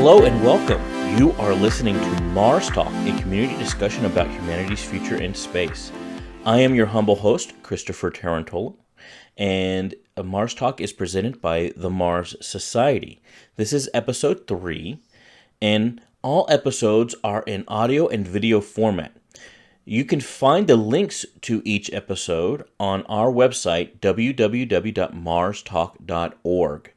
Hello and welcome. You are listening to Mars Talk, a community discussion about humanity's future in space. I am your humble host, Christopher Tarantola, and Mars Talk is presented by the Mars Society. This is episode 3, and all episodes are in audio and video format. You can find the links to each episode on our website, www.marstalk.org.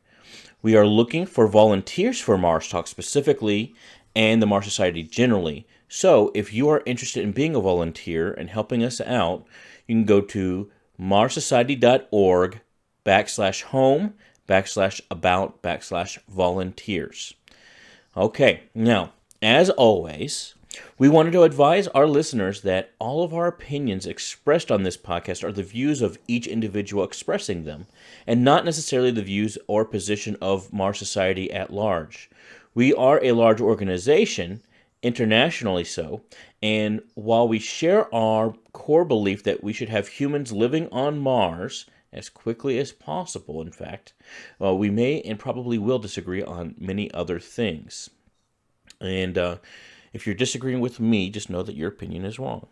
We are looking for volunteers for Mars Talk specifically and the Mars Society generally. So if you are interested in being a volunteer and helping us out, you can go to marssociety.org/home/about/volunteers. Okay, now, as always, we wanted to advise our listeners that all of our opinions expressed on this podcast are the views of each individual expressing them, and not necessarily the views or position of Mars Society at large. We are a large organization, internationally so, and while we share our core belief that we should have humans living on Mars as quickly as possible, in fact, we may and probably will disagree on many other things. And if you're disagreeing with me, just know that your opinion is wrong.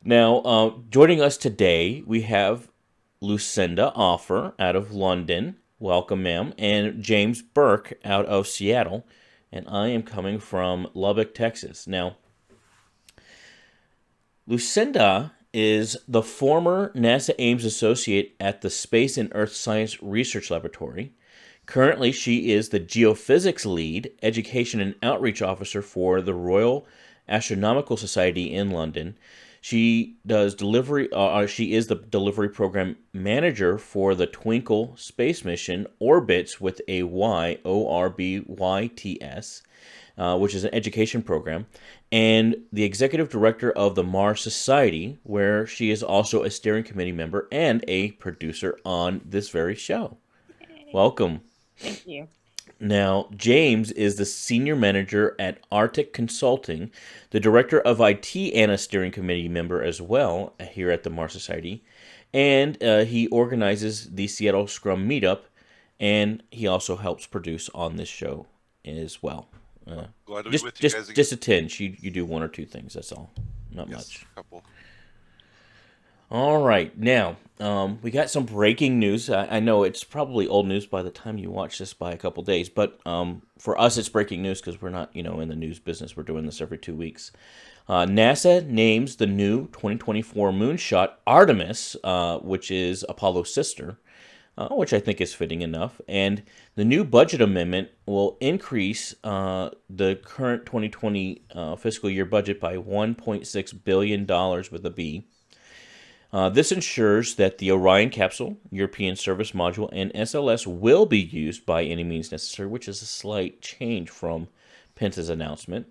Now, joining us today, we have Lucinda Offer out of London. Welcome, ma'am. And James Burk out of Seattle. And I am coming from Lubbock, Texas. Now, Lucinda is the former NASA Ames associate at the Space and Earth Science Research Laboratory. Currently, she is the geophysics lead, education and outreach officer for the Royal Astronomical Society in London. She does delivery. She is the delivery program manager for the Twinkle space mission Orbits with a Y, ORBYTS, which is an education program, and the executive director of the Mars Society, where she is also a steering committee member and a producer on this very show. Welcome. Thank you. Now, James is the senior manager at Arctic Consulting, the director of IT and a steering committee member as well here at the Mars Society, and he organizes the Seattle Scrum Meetup, and he also helps produce on this show as well. Glad to be with you guys again. Just a tinge. You do one or two things, that's all. Not much. A couple. All right, now, we got some breaking news. I know it's probably old news by the time you watch this by a couple days, but for us it's breaking news because we're not, in the news business. We're doing this every 2 weeks. NASA names the new 2024 moonshot Artemis, which is Apollo's sister, which I think is fitting enough. And the new budget amendment will increase the current 2020 fiscal year budget by $1.6 billion with a B. This ensures that the Orion capsule, European Service Module, and SLS will be used by any means necessary, which is a slight change from Pence's announcement.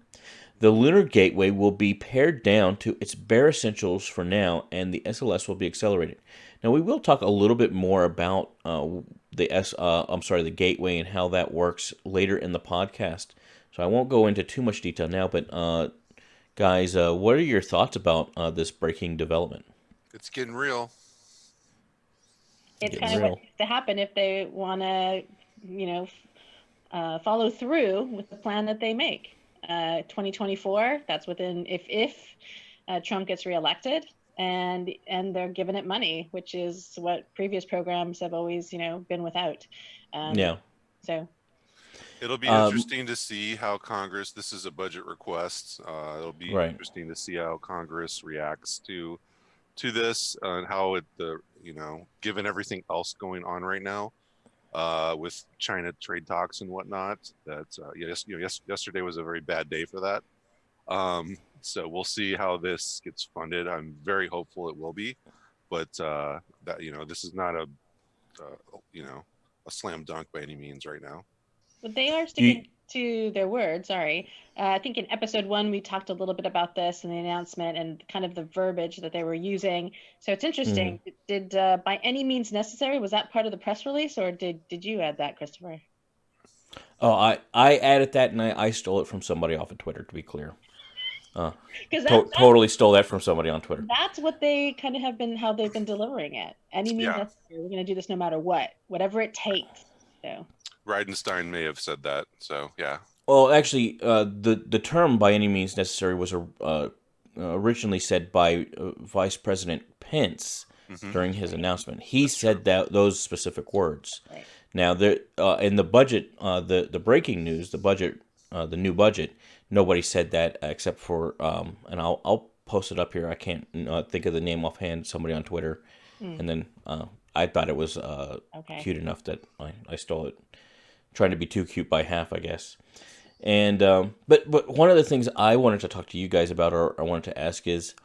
The Lunar Gateway will be pared down to its bare essentials for now, and the SLS will be accelerated. Now, we will talk a little bit more about the Gateway and how that works later in the podcast. So I won't go into too much detail now, but guys, what are your thoughts about this breaking development? It's getting real. It's kind of what needs to happen if they want to, follow through with the plan that they make. 2024, that's within if Trump gets reelected, and they're giving it money, which is what previous programs have always, been without. So it'll be interesting to see how Congress. This is a budget request. It'll be interesting to see how Congress reacts to this and how it, given everything else going on right now, with China trade talks and whatnot, that yesterday was a very bad day for that. So we'll see how this gets funded. I'm very hopeful it will be, but this is not a slam dunk by any means right now. But they are sticking to their word. Sorry. I think in episode 1, we talked a little bit about this and the announcement and kind of the verbiage that they were using. So it's interesting. Did by any means necessary, was that part of the press release, or did you add that, Christopher? Oh, I added that, and I stole it from somebody off of Twitter, to be clear. Totally stole that from somebody on Twitter. That's what they kind of have been, how they've been delivering it. Any means necessary. We're going to do this no matter what, whatever it takes. So. Reidenstein may have said that. So yeah. Well, actually, the term "by any means necessary" was originally said by Vice President Pence during his announcement. He said that those specific words. Right. Now, in the budget, the breaking news, the new budget, nobody said that except for, and I'll post it up here. I can't think of the name offhand. Somebody on Twitter, and then I thought it was cute enough that I stole it. Trying to be too cute by half, I guess. And but one of the things I wanted to talk to you guys about, or I wanted to ask, is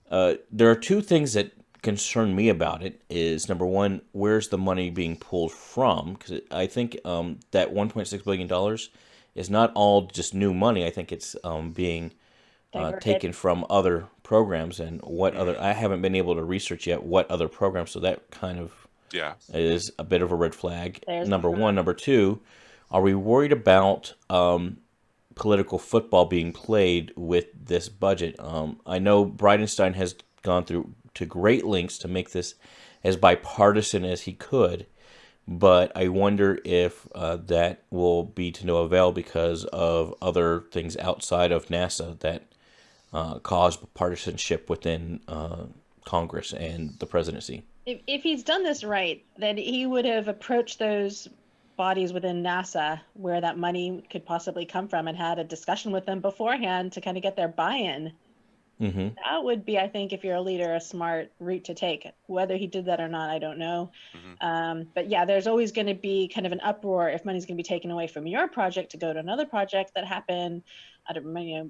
there are two things that concern me about it. Is number one, where's the money being pulled from? Because I think that $1.6 billion is not all just new money. I think it's being taken from other programs, and what other. I haven't been able to research yet what other programs. So that kind of is a bit of a red flag. Number one. Number two, are we worried about political football being played with this budget? I know Bridenstine has gone through to great lengths to make this as bipartisan as he could, but I wonder if that will be to no avail because of other things outside of NASA that cause partisanship within Congress and the presidency. If he's done this right, then he would have approached those bodies within NASA where that money could possibly come from and had a discussion with them beforehand to kind of get their buy-in. That would be, I think, if you're a leader, a smart route to take. Whether he did that or not, I don't know. But yeah, there's always going to be kind of an uproar if money's going to be taken away from your project to go to another project. That happened, I don't remember,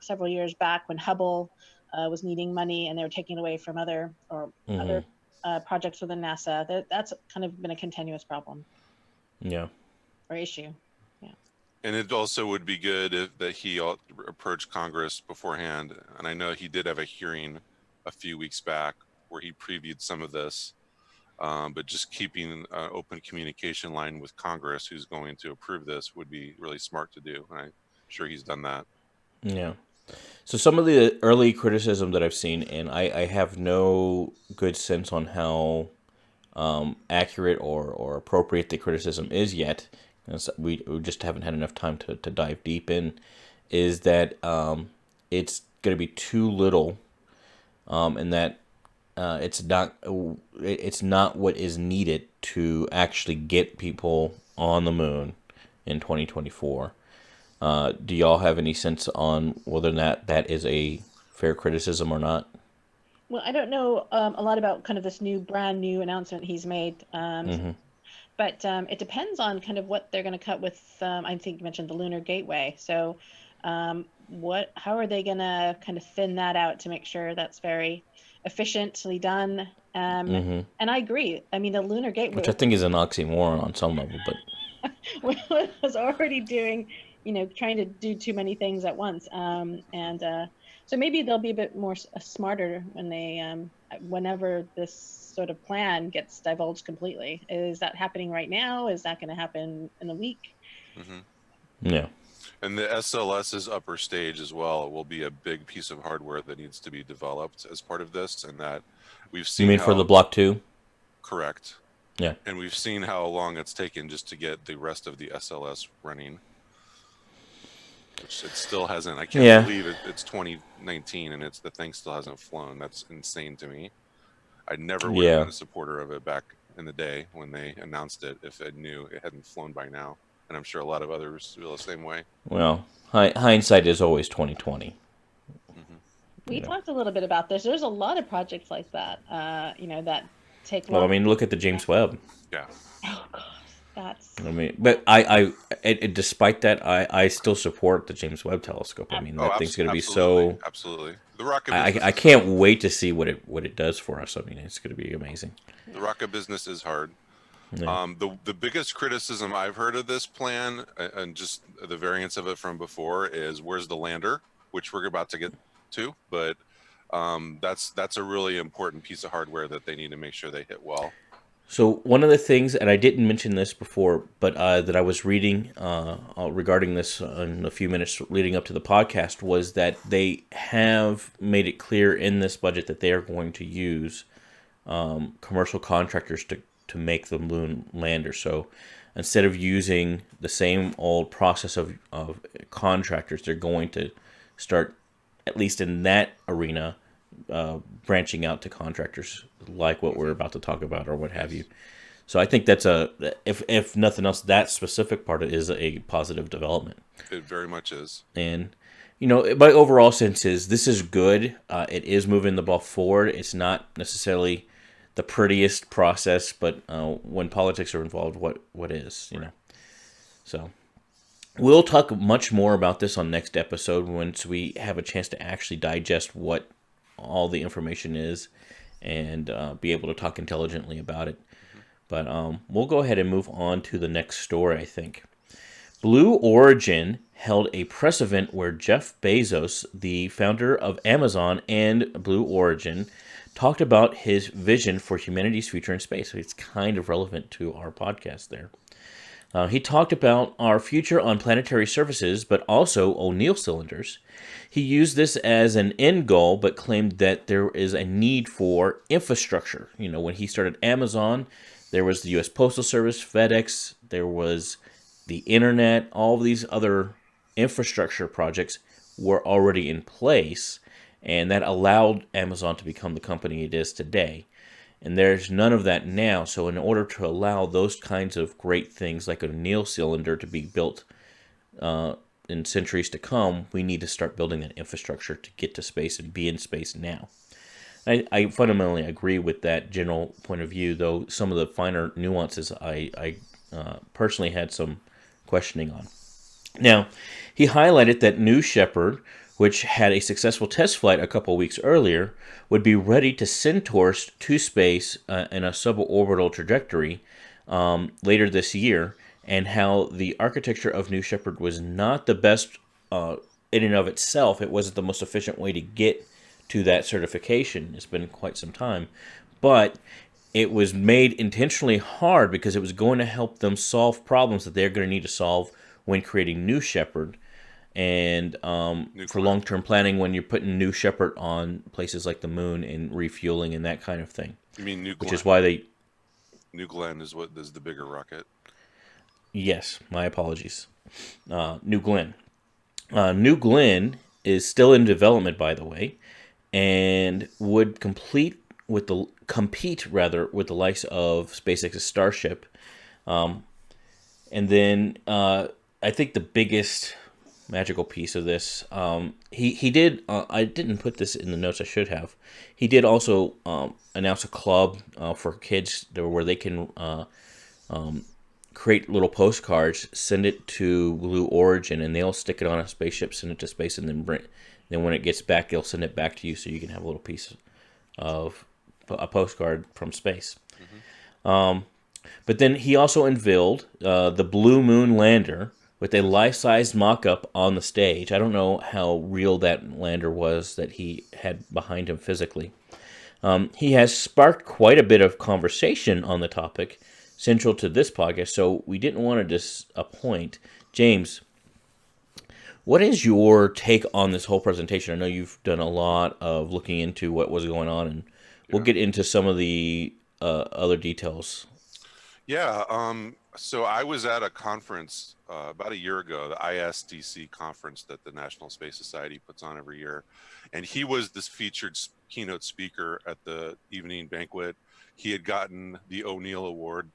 several years back when Hubble was needing money and they were taking it away from other projects within NASA. That's kind of been a continuous problem. Yeah. Or issue. Yeah. And it also would be good that he approached Congress beforehand. And I know he did have a hearing a few weeks back where he previewed some of this. But just keeping an open communication line with Congress, who's going to approve this, would be really smart to do. And I'm sure he's done that. Yeah. So some of the early criticism that I've seen, and I have no good sense on how accurate or appropriate the criticism is yet, we just haven't had enough time to dive deep in, is that it's going to be too little, and that it's not what is needed to actually get people on the moon in 2024. Do y'all have any sense on whether or not that is a fair criticism or not? Well, I don't know a lot about kind of this brand new announcement he's made. But it depends on kind of what they're going to cut with, I think you mentioned the Lunar Gateway. So how are they going to kind of thin that out to make sure that's very efficiently done? And I agree. I mean, the Lunar Gateway, which I think is an oxymoron on some level, but was already doing, trying to do too many things at once. So maybe they'll be a bit more smarter when they, whenever this sort of plan gets divulged completely. Is that happening right now? Is that going to happen in a week? Yeah. And the SLS's upper stage as well will be a big piece of hardware that needs to be developed as part of this, and that we've seen. You mean for the Block 2? Correct. Yeah. And we've seen how long it's taken just to get the rest of the SLS running. Which it still hasn't. I can't believe it's 2019 and the thing still hasn't flown. That's insane to me. I never would have been a supporter of it back in the day when they announced it if I knew it hadn't flown by now. And I'm sure a lot of others feel the same way. Well, hindsight is always 2020. We talked a little bit about this. There's a lot of projects like that, that take long. Well, I mean, look at the James Webb. Yeah. Oh, gosh. But despite that, I still support the James Webb Telescope. I mean, that thing's going to be so. Absolutely. The rocket. I can't wait to see what it does for us. I mean, it's going to be amazing. The rocket business is hard. Yeah. The biggest criticism I've heard of this plan, and just the variance of it from before, is where's the lander, which we're about to get to. But that's a really important piece of hardware that they need to make sure they hit well. So one of the things, and I didn't mention this before, but that I was reading regarding this in a few minutes leading up to the podcast, was that they have made it clear in this budget that they are going to use commercial contractors to make the moon lander. So instead of using the same old process of contractors, they're going to start, at least in that arena, branching out to contractors like what we're about to talk about or what have you. So I think that's if nothing else, that specific part is a positive development. It very much is. And, my overall sense is this is good. It is moving the ball forward. It's not necessarily the prettiest process, but when politics are involved, what is, you know. So we'll talk much more about this on next episode once we have a chance to actually digest what all the information is and be able to talk intelligently about it. But we'll go ahead and move on to the next story, I think. Blue Origin held a press event where Jeff Bezos, the founder of Amazon and Blue Origin, talked about his vision for humanity's future in space. So it's kind of relevant to our podcast there. He talked about our future on planetary surfaces, but also O'Neill cylinders. He used this as an end goal, but claimed that there is a need for infrastructure. When he started Amazon, there was the U.S. Postal Service, FedEx, there was the internet, all of these other infrastructure projects were already in place, and that allowed Amazon to become the company it is today. And there's none of that now. So in order to allow those kinds of great things like a O'Neill cylinder to be built in centuries to come, we need to start building that infrastructure to get to space and be in space now. I fundamentally agree with that general point of view, though some of the finer nuances I personally had some questioning on. Now, he highlighted that New Shepard, which had a successful test flight a couple weeks earlier, would be ready to send tourists to space in a suborbital trajectory later this year, and how the architecture of New Shepard was not the best in and of itself. It wasn't the most efficient way to get to that certification. It's been quite some time. But it was made intentionally hard because it was going to help them solve problems that they're going to need to solve when creating New Shepard. And for long-term planning, when you're putting New Shepard on places like the moon and refueling and that kind of thing. You mean New Glenn? Which is why they... New Glenn is the bigger rocket. Yes, my apologies. New Glenn. New Glenn is still in development, by the way, and would compete with the likes of SpaceX's Starship. And then I think the biggest magical piece of this, he did, I didn't put this in the notes, I should have. He did also announce a club for kids where they can create little postcards, send it to Blue Origin, and they'll stick it on a spaceship, send it to space, and then when it gets back, they'll send it back to you so you can have a little piece of a postcard from space. Mm-hmm. But then he also unveiled the Blue Moon lander with a life-sized mock-up on the stage. I don't know how real that lander was that he had behind him physically. He has sparked quite a bit of conversation on the topic, central to this podcast, so we didn't want to disappoint. James, what is your take on this whole presentation? I know you've done a lot of looking into what was going on, and we'll get into some of the other details. Yeah, so I was at a conference about a year ago, the ISDC conference that the National Space Society puts on every year. And he was this featured keynote speaker at the evening banquet. He had gotten the O'Neill Award,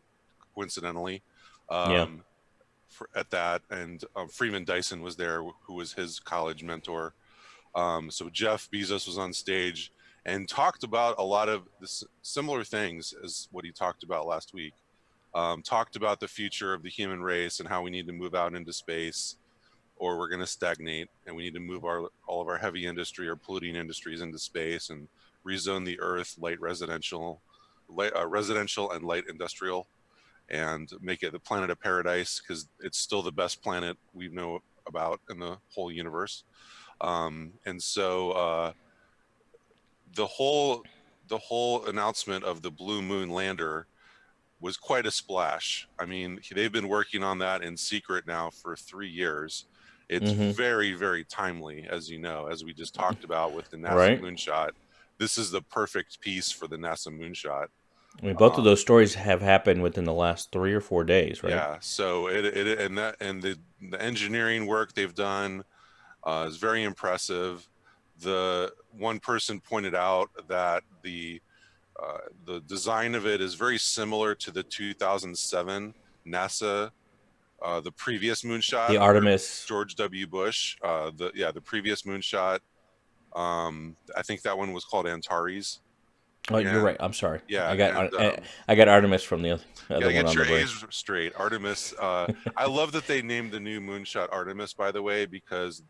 coincidentally, at that. And Freeman Dyson was there, who was his college mentor. So Jeff Bezos was on stage and talked about a lot of similar things as what he talked about last week. Talked about the future of the human race and how we need to move out into space or we're going to stagnate, and we need to move all of our heavy industry or polluting industries into space and rezone the earth residential and light industrial, and make it the planet of paradise, because it's still the best planet we know about in the whole universe. And so the whole announcement of the Blue Moon lander was quite a splash. I mean, they've been working on that in secret now for 3 years. It's very, very timely, as you know, as we just talked about with the NASA moonshot. This is the perfect piece for the NASA moonshot. I mean, both of those stories have happened within the last 3 or 4 days, right? Yeah. So the engineering work they've done is very impressive. The one person pointed out that the design of it is very similar to the 2007 NASA, the previous moonshot The under Artemis. George W. Bush. The previous moonshot. I think that one was called Antares. Oh, you're And right. I'm sorry. yeah, I and got I got Artemis from the other gotta one get on your the brain. A's straight. Artemis. I love that they named the new moonshot Artemis, by the way, because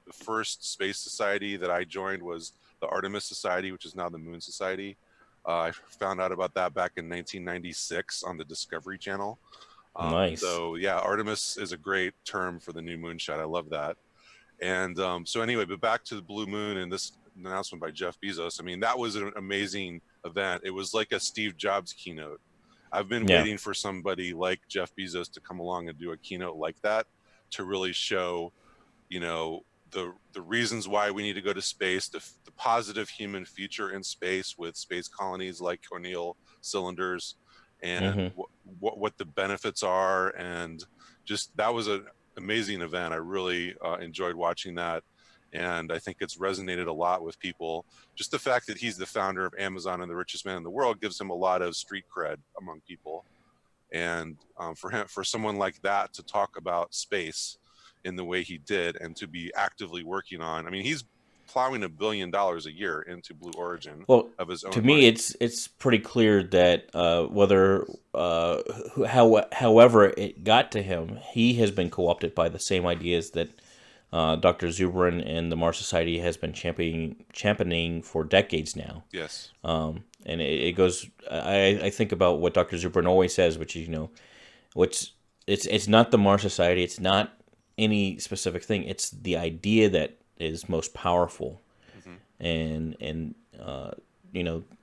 the first space society that I joined was the Artemis Society, which is now the Moon Society. I found out about that back in 1996 on the Discovery Channel. Nice. So yeah, Artemis is a great term for the new moonshot. I love that. And so anyway, but back to the Blue Moon and this announcement by Jeff Bezos. I mean, that was an amazing event. It was like a Steve Jobs keynote. I've been Yeah. waiting for somebody like Jeff Bezos to come along and do a keynote like that to really show, you know, the reasons why we need to go to space, the positive human future in space with space colonies like Cornell cylinders, and Mm-hmm. what the benefits are, and just that was an amazing event. I really enjoyed watching that, and I think it's resonated a lot with people. Just the fact that he's the founder of Amazon and the richest man in the world gives him a lot of street cred among people, and for someone like that to talk about space in the way he did and to be actively working on, I mean, he's plowing $1 billion a year into Blue Origin Well, of his to own me, money. it's pretty clear that however it got to him, he has been co-opted by the same ideas that Dr. Zubrin and the Mars Society has been championing for decades now. Yes. And it goes. I think about what Dr. Zubrin always says, which is, it's not the Mars Society, it's not any specific thing. It's the idea that is most powerful, Mm-hmm. and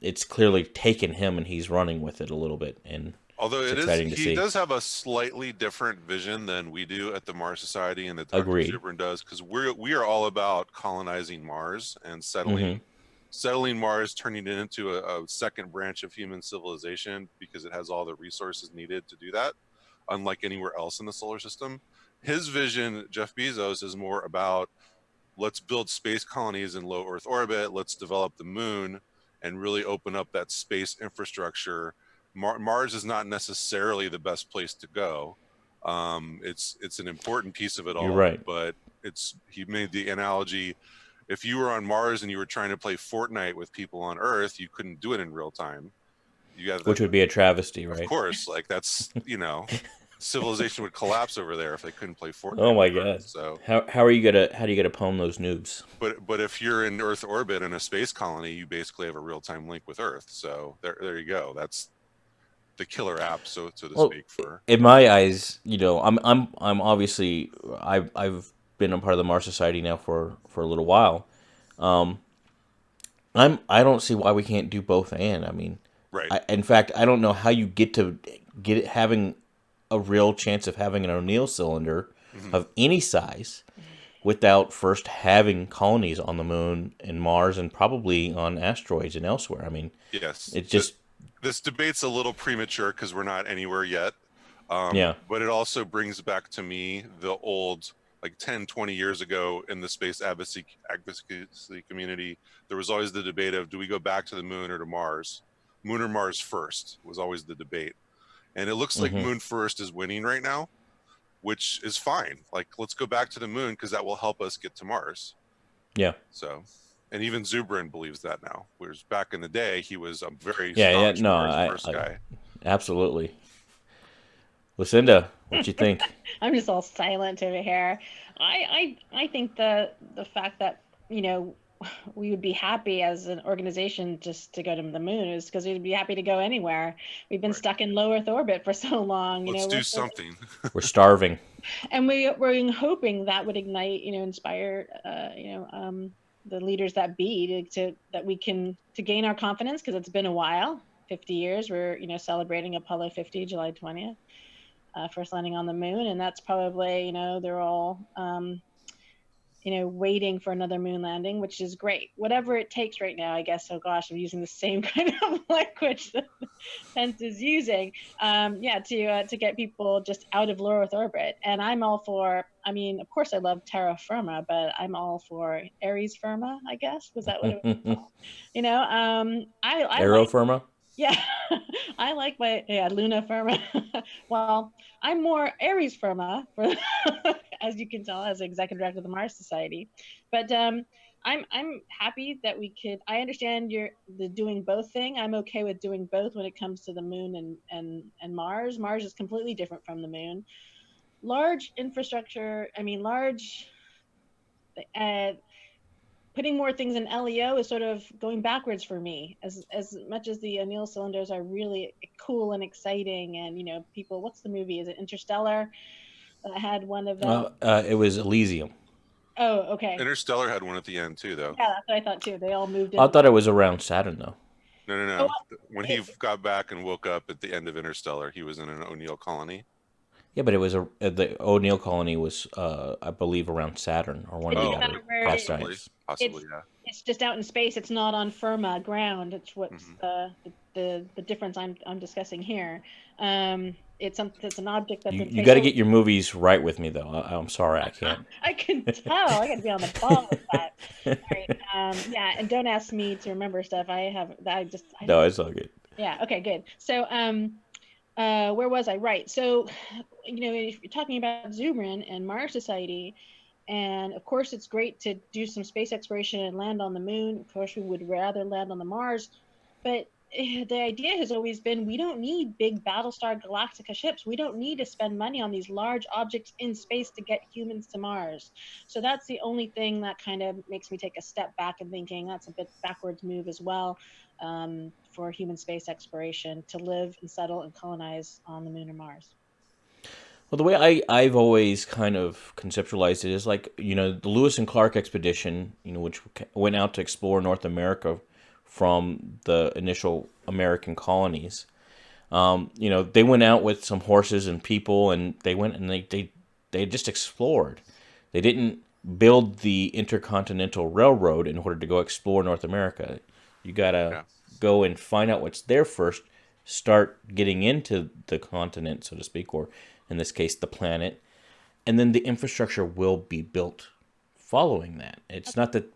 it's clearly taken him, and he's running with it a little bit, and Although it's exciting to he see. does have a slightly different vision than we do at the Mars Society and that Dr. Agreed. Zubrin does, because we are all about colonizing Mars and settling Mars, turning it into a second branch of human civilization because it has all the resources needed to do that, unlike anywhere else in the solar system. His vision, Jeff Bezos, is more about let's build space colonies in low Earth orbit, let's develop the moon and really open up that space infrastructure. Mars is not necessarily the best place to go. It's an important piece of it You're all, right. but he made the analogy, if you were on Mars and you were trying to play Fortnite with people on Earth, you couldn't do it in real time. You got Which would be a travesty, of right? course, like that's civilization would collapse over there if they couldn't play Fortnite. Oh my on God! Earth. So how do you gonna pwn those noobs? but if you're in Earth orbit in a space colony, you basically have a real time link with Earth. So there you go. That's the killer app, so to speak. For In my eyes, I'm obviously I've been a part of the Mars Society now for a little while. I don't see why we can't do both. And I mean, right. In fact, I don't know how you get it having a real chance of having an O'Neill cylinder of any size without first having colonies on the moon and Mars and probably on asteroids and elsewhere. I mean, Yes, it just this debate's a little premature because we're not anywhere yet. Yeah. But it also brings back to me the old, like 10, 20 years ago in the space advocacy community, there was always the debate of, do we go back to the moon or to Mars? Moon or Mars first was always the debate. And it looks like moon first is winning right now, which is fine. Like, let's go back to the moon because that will help us get to Mars. Yeah. So, and even Zubrin believes that now. Whereas back in the day, he was a very first guy. Absolutely. Lucinda, what you think? I'm just all silent over here. I think the fact that we would be happy as an organization just to go to the moon is because we'd be happy to go anywhere. We've been stuck in low Earth orbit for so long. Let's do something. We're starving. And we're hoping that would ignite, inspire, the leaders that be that we can to gain our confidence, because it's been a while, 50 years. We're celebrating Apollo 50, July 20th, first landing on the moon, and that's probably they're all waiting for another moon landing, which is great. Whatever it takes right now, I guess. Oh gosh, I'm using the same kind of language. Pence is using, to get people just out of low Earth orbit. And I'm all for. I mean, of course, I love terra firma, but I'm all for Aries firma. I guess was that what it was called? I Aero like. firma. Yeah, I like my Luna firma. Well, I'm more Aries firma, as you can tell, as executive director of the Mars Society. But I'm happy that we could. I understand the doing both thing. I'm okay with doing both when it comes to the moon and Mars. Mars is completely different from the moon. Large infrastructure. I mean, large. Uh, Putting more things in LEO is sort of going backwards for me. As much as the anneal cylinders are really cool and exciting, and people, what's the movie? Is it Interstellar? I had one of them. It was Elysium. Oh, okay. Interstellar had one at the end too, though. Yeah, that's what I thought too. They all moved in. I thought it was around Saturn though. No. When he got back and woke up at the end of Interstellar, he was in an O'Neill colony. Yeah, but it was the O'Neill colony was, I believe, around Saturn or one of the other possibly, yeah. It's just out in space. It's not on firma ground. It's what's the difference I'm discussing here. It's an object that's you got to get your movies right with me though. I'm sorry, I can't. I can tell. I got to be on the ball with that. Right. Yeah, and don't ask me to remember stuff. No, it's all good. Yeah. Okay. Good. So, where was I? Right. So, if you're talking about Zubrin and Mars Society, and of course it's great to do some space exploration and land on the moon. Of course, we would rather land on the Mars, but the idea has always been we don't need big Battlestar Galactica ships. We don't need to spend money on these large objects in space to get humans to Mars. So that's the only thing that kind of makes me take a step back and thinking that's a bit backwards move as well, for human space exploration to live and settle and colonize on the moon or Mars. Well, the way I've always kind of conceptualized it is like, the Lewis and Clark expedition, which went out to explore North America from the initial American colonies. They went out with some horses and people, and they went and they just explored. They didn't build the Intercontinental Railroad in order to go explore North America. You gotta go and find out what's there first, start getting into the continent, so to speak, or in this case, the planet, and then the infrastructure will be built following that. It's not that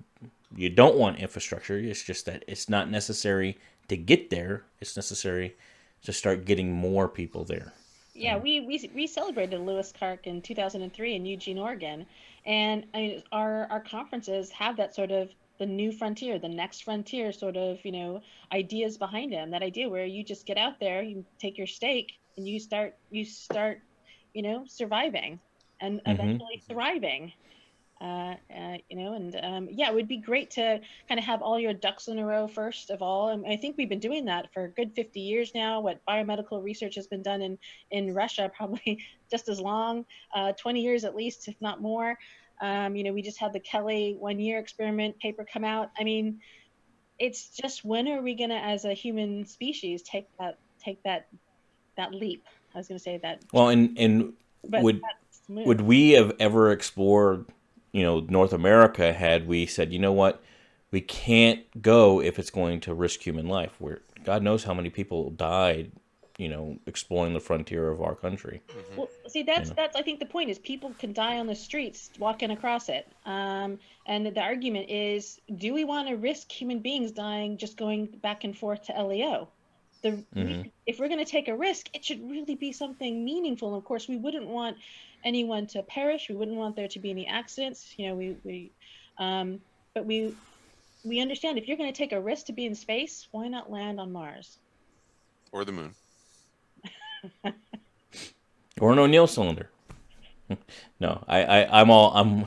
you don't want infrastructure, it's just that it's not necessary to get there. It's necessary to start getting more people there. Yeah, we celebrated Lewis Clark in 2003 in Eugene, Oregon, and our conferences have that sort of the new frontier, the next frontier sort of ideas behind them. That idea where you just get out there, you take your stake, and you start surviving and eventually thriving. It would be great to kind of have all your ducks in a row first of all. And I think we've been doing that for a good 50 years now. What biomedical research has been done in Russia, probably just as long, 20 years at least, if not more. We just had the Kelly 1 year experiment paper come out. I mean, it's just, when are we going to, as a human species, take that leap? I was going to say that. Well, and would we have ever explored North America had we said, you know what, we can't go if it's going to risk human life? Where God knows how many people died, exploring the frontier of our country. Well, see, that's I think the point is people can die on the streets walking across it. And the argument is, do we want to risk human beings dying just going back and forth to LEO? If we're going to take a risk, it should really be something meaningful. And of course, we wouldn't want anyone to perish. We wouldn't want there to be any accidents. But we understand if you're going to take a risk to be in space, why not land on Mars or the moon, or an O'Neill cylinder? No, I'm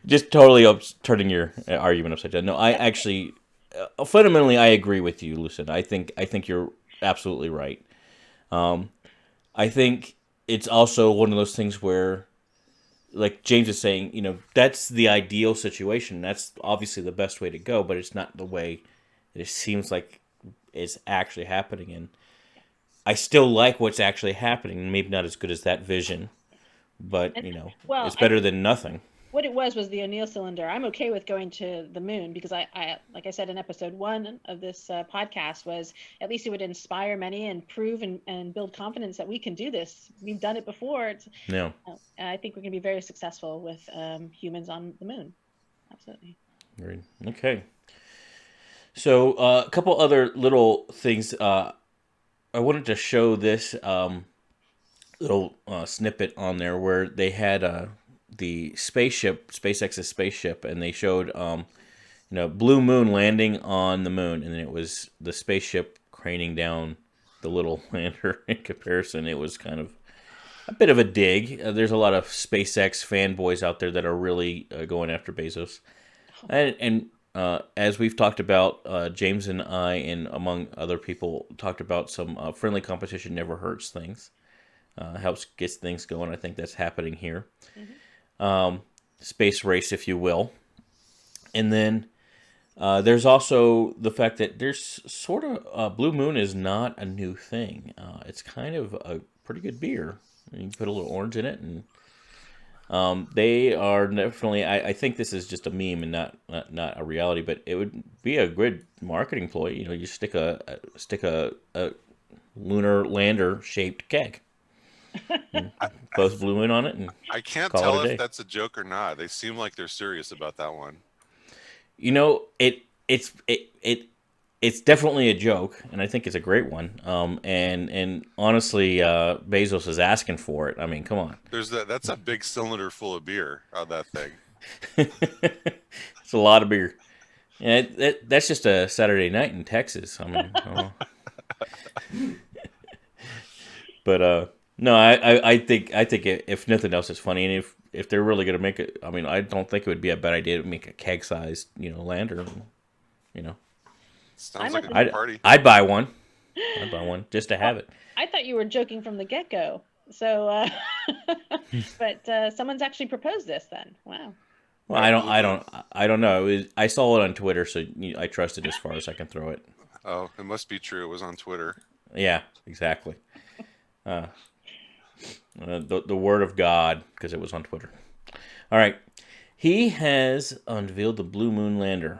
just totally turning your argument upside down. No, I actually. Fundamentally, I agree with you, Lucinda. I think you're absolutely right. I think it's also one of those things where, like James is saying, that's the ideal situation. That's obviously the best way to go, but it's not the way it seems like is actually happening. And I still like what's actually happening. Maybe not as good as that vision, but it's better than nothing. what it was the O'Neill cylinder. I'm okay with going to the moon because I like I said in episode 1 of this podcast, was at least it would inspire many and prove and build confidence that we can do this. We've done it before. Yeah. I think we're going to be very successful with humans on the moon. Absolutely. Great. Okay. So a couple other little things. I wanted to show this little snippet on there where they had the spaceship, SpaceX's spaceship, and they showed Blue Moon landing on the moon, and it was the spaceship craning down the little lander. In comparison, it was kind of a bit of a dig. There's a lot of SpaceX fanboys out there that are really going after Bezos, and as we've talked about, James and I, and among other people, talked about some friendly competition never hurts things. Helps get things going. I think that's happening here. Mm-hmm. Space race, if you will. And then there's also the fact that there's sort of Blue Moon is not a new thing. It's kind of a pretty good beer. You can put a little orange in it, and they are definitely. I think this is just a meme and not a reality, but it would be a good marketing ploy. You stick a lunar lander shaped keg. Post Blue Moon on it, and I can't tell if that's a joke or not. They seem like they're serious about that one. It's definitely a joke, and I think it's a great one. And honestly, Bezos is asking for it. I mean, come on. That's a big cylinder full of beer on that thing. It's a lot of beer. Yeah, that's just a Saturday night in Texas. I mean, but no, I think if nothing else, it's funny, and if they're really gonna make it, I mean, I don't think it would be a bad idea to make a keg-sized, lander. Sounds like a good party. I'd buy one. Just to have it. I thought you were joking from the get-go. So, but someone's actually proposed this then. Wow. Well, I don't know. I saw it on Twitter, so I trust it as far as I can throw it. Oh, it must be true. It was on Twitter. Yeah, exactly. The word of God, because it was on Twitter. All right. He has unveiled the Blue Moon lander.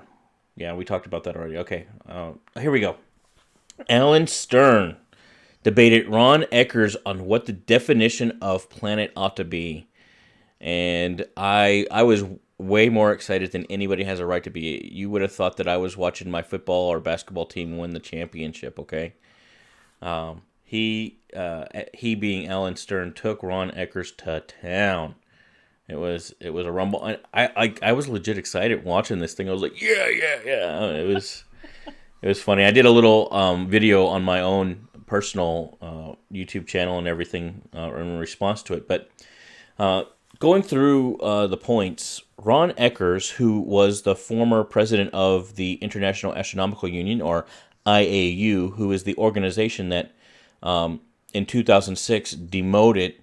Yeah, we talked about that already. Okay. Here we go. Alan Stern debated Ron Ekers on what the definition of planet ought to be. And I was way more excited than anybody has a right to be. You would have thought that I was watching my football or basketball team win the championship, okay? He being Alan Stern took Ron Ekers to town. It was a rumble. I was legit excited watching this thing. I was like, yeah. It was funny. I did a little video on my own personal YouTube channel and everything in response to it. But going through the points, Ron Ekers, who was the former president of the International Astronomical Union, or IAU, who is the organization that in 2006 demoted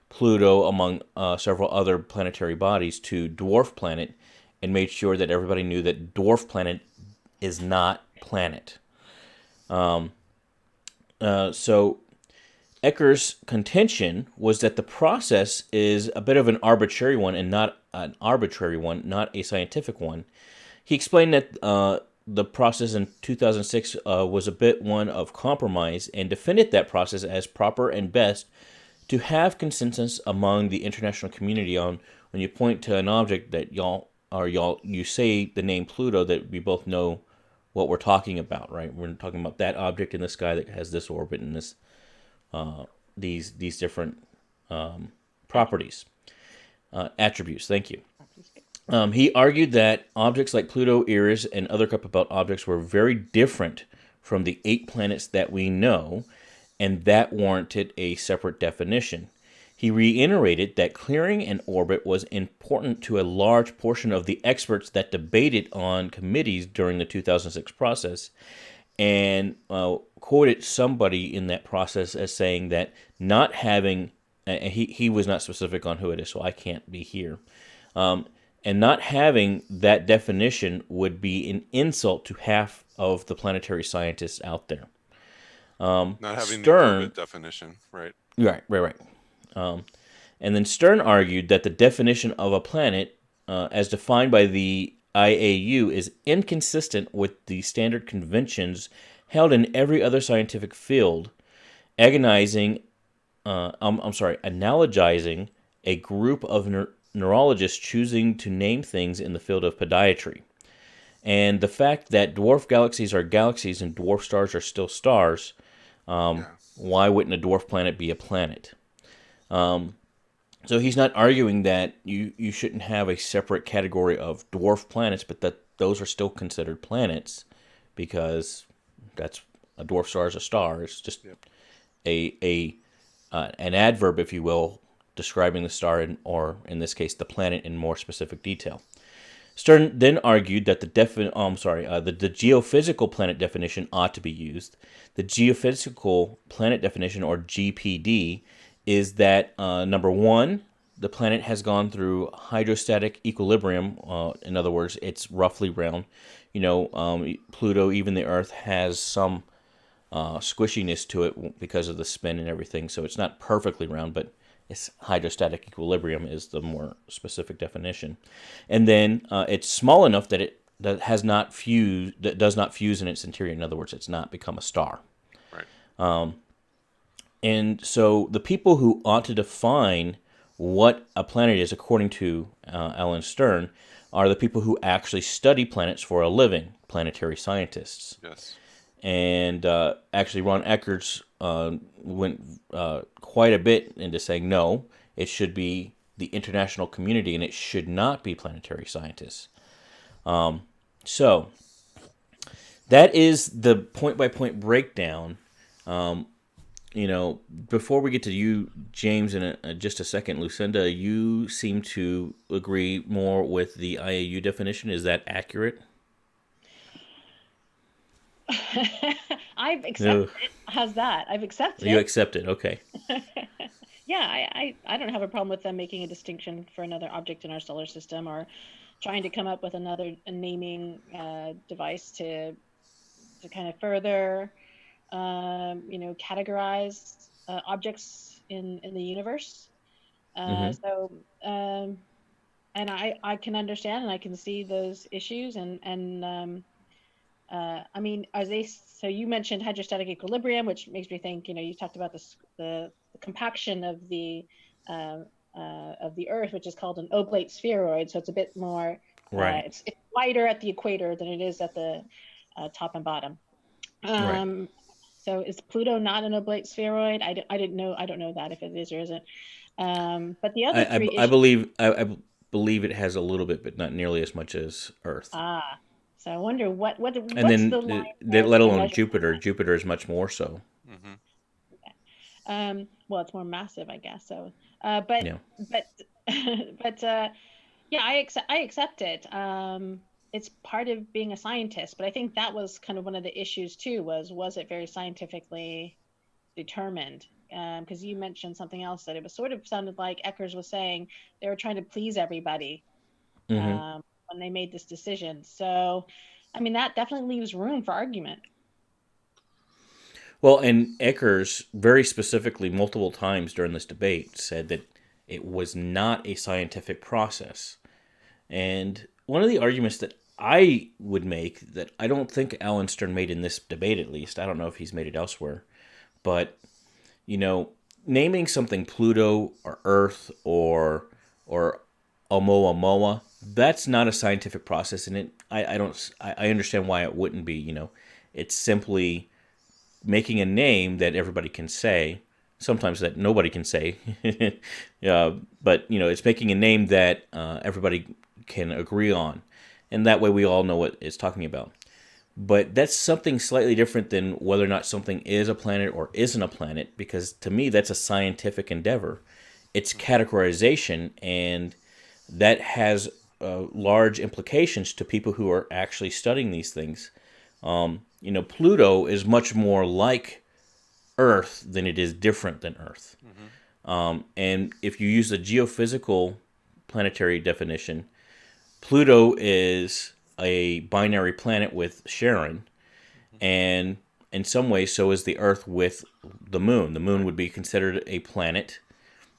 Pluto, among several other planetary bodies, to dwarf planet, and made sure that everybody knew that dwarf planet is not planet. So Ekers' contention was that the process is a bit of an arbitrary one, and not an arbitrary one, not a scientific one. He explained that the process in 2006 was a bit one of compromise, and defended that process as proper and best to have consensus among the international community on when you point to an object that you say the name Pluto, that we both know what we're talking about, right? We're talking about that object in the sky that has this orbit and this these different properties, attributes. Thank you. He argued that objects like Pluto, Eris, and other Kuiper Belt objects were very different from the 8 planets that we know, and that warranted a separate definition. He reiterated that clearing an orbit was important to a large portion of the experts that debated on committees during the 2006 process, and quoted somebody in that process as saying that not having, he was not specific on who it is, so I can't be here, and not having that definition would be an insult to half of the planetary scientists out there. Not having the orbit definition, right? Right. And then Stern argued that the definition of a planet as defined by the IAU, is inconsistent with the standard conventions held in every other scientific field, analogizing a group of neurologists choosing to name things in the field of podiatry. And the fact that dwarf galaxies are galaxies and dwarf stars are still stars, why wouldn't a dwarf planet be a planet? So he's not arguing that you shouldn't have a separate category of dwarf planets, but that those are still considered planets because that's a dwarf star is a star. It's just an adverb, if you will, describing the star or in this case the planet in more specific detail. Stern then argued that the geophysical planet definition ought to be used. The geophysical planet definition, or GPD, is that, number one, the planet has gone through hydrostatic equilibrium. In other words, it's roughly round. Pluto, even the Earth, has some squishiness to it because of the spin and everything, so it's not perfectly round, but its hydrostatic equilibrium is the more specific definition. And then it's small enough that does not fuse in its interior. In other words, it's not become a star. Right. And so the people who ought to define what a planet is, according to Alan Stern, are the people who actually study planets for a living, planetary scientists. Yes. And actually, Ron Ekers went quite a bit into saying, no, it should be the international community, and it should not be planetary scientists. So that is the point-by-point breakdown. Before we get to you, James, in just a second, Lucinda, you seem to agree more with the IAU definition. Is that accurate? I've accepted it. How's that? I've accepted it. You accept it, okay. Yeah, I don't have a problem with them making a distinction for another object in our solar system, or trying to come up with another naming device to kind of further categorize objects in the universe. So and I can understand and I can see those issues, and so you mentioned hydrostatic equilibrium, which makes me think, you talked about the compaction of the Earth, which is called an oblate spheroid. So it's a bit more, right. It's wider at the equator than it is at the top and bottom. Right. So is Pluto not an oblate spheroid? I don't know that if it is or isn't. But the other three I believe it has a little bit, but not nearly as much as Earth. So I wonder what's and then the line let alone Jupiter. Jupiter is much more so. Mm-hmm. Well, it's more massive, I guess. So, I accept it. It's part of being a scientist, but I think that was kind of one of the issues too. Was it very scientifically determined? Because you mentioned something else, that it was sort of sounded like Ekers was saying they were trying to please everybody. Mm-hmm. When they made this decision. So, that definitely leaves room for argument. Well, and Ekers very specifically multiple times during this debate said that it was not a scientific process. And one of the arguments that I would make, that I don't think Alan Stern made in this debate, at least, I don't know if he's made it elsewhere, but, naming something Pluto or Earth or Oumuamua, that's not a scientific process, and I understand why it wouldn't be. It's simply making a name that everybody can say, sometimes that nobody can say. But it's making a name that everybody can agree on, and that way we all know what it's talking about. But that's something slightly different than whether or not something is a planet or isn't a planet, because to me that's a scientific endeavor. It's categorization, and that has large implications to people who are actually studying these things. Pluto is much more like Earth than it is different than Earth. Mm-hmm. And if you use the geophysical planetary definition, Pluto is a binary planet with Charon, and in some ways so is the Earth with the Moon. The Moon would be considered a planet.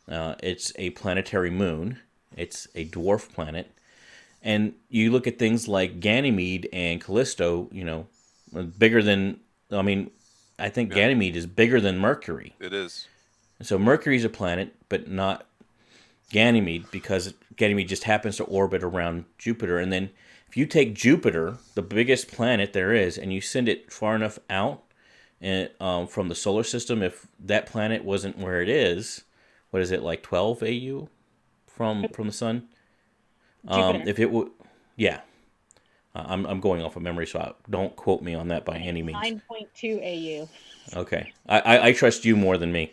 It's a planetary moon. It's a dwarf planet. And you look at things like Ganymede and Callisto, bigger than, I mean, I think Yeah, Ganymede is bigger than Mercury. it is. So Mercury's a planet, but not Ganymede, because Ganymede just happens to orbit around Jupiter. And then if you take Jupiter, the biggest planet there is, and you send it far enough out and, from the solar system, if that planet wasn't where it is, what is it, like 12 AU from the sun? Jupiter. If it would, yeah, I'm going off of memory, so don't quote me on that by any means. 9.2 AU. Okay, I trust you more than me,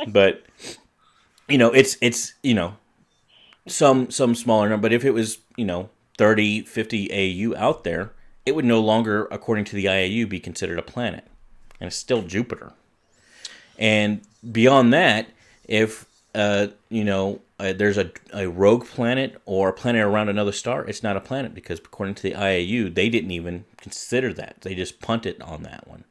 but it's some smaller number. But if it was 30, 50 AU out there, it would no longer, according to the IAU, be considered a planet, and it's still Jupiter. And beyond that, if there's a rogue planet or a planet around another star, it's not a planet, because according to the IAU, they didn't even consider that. They just punted on that one.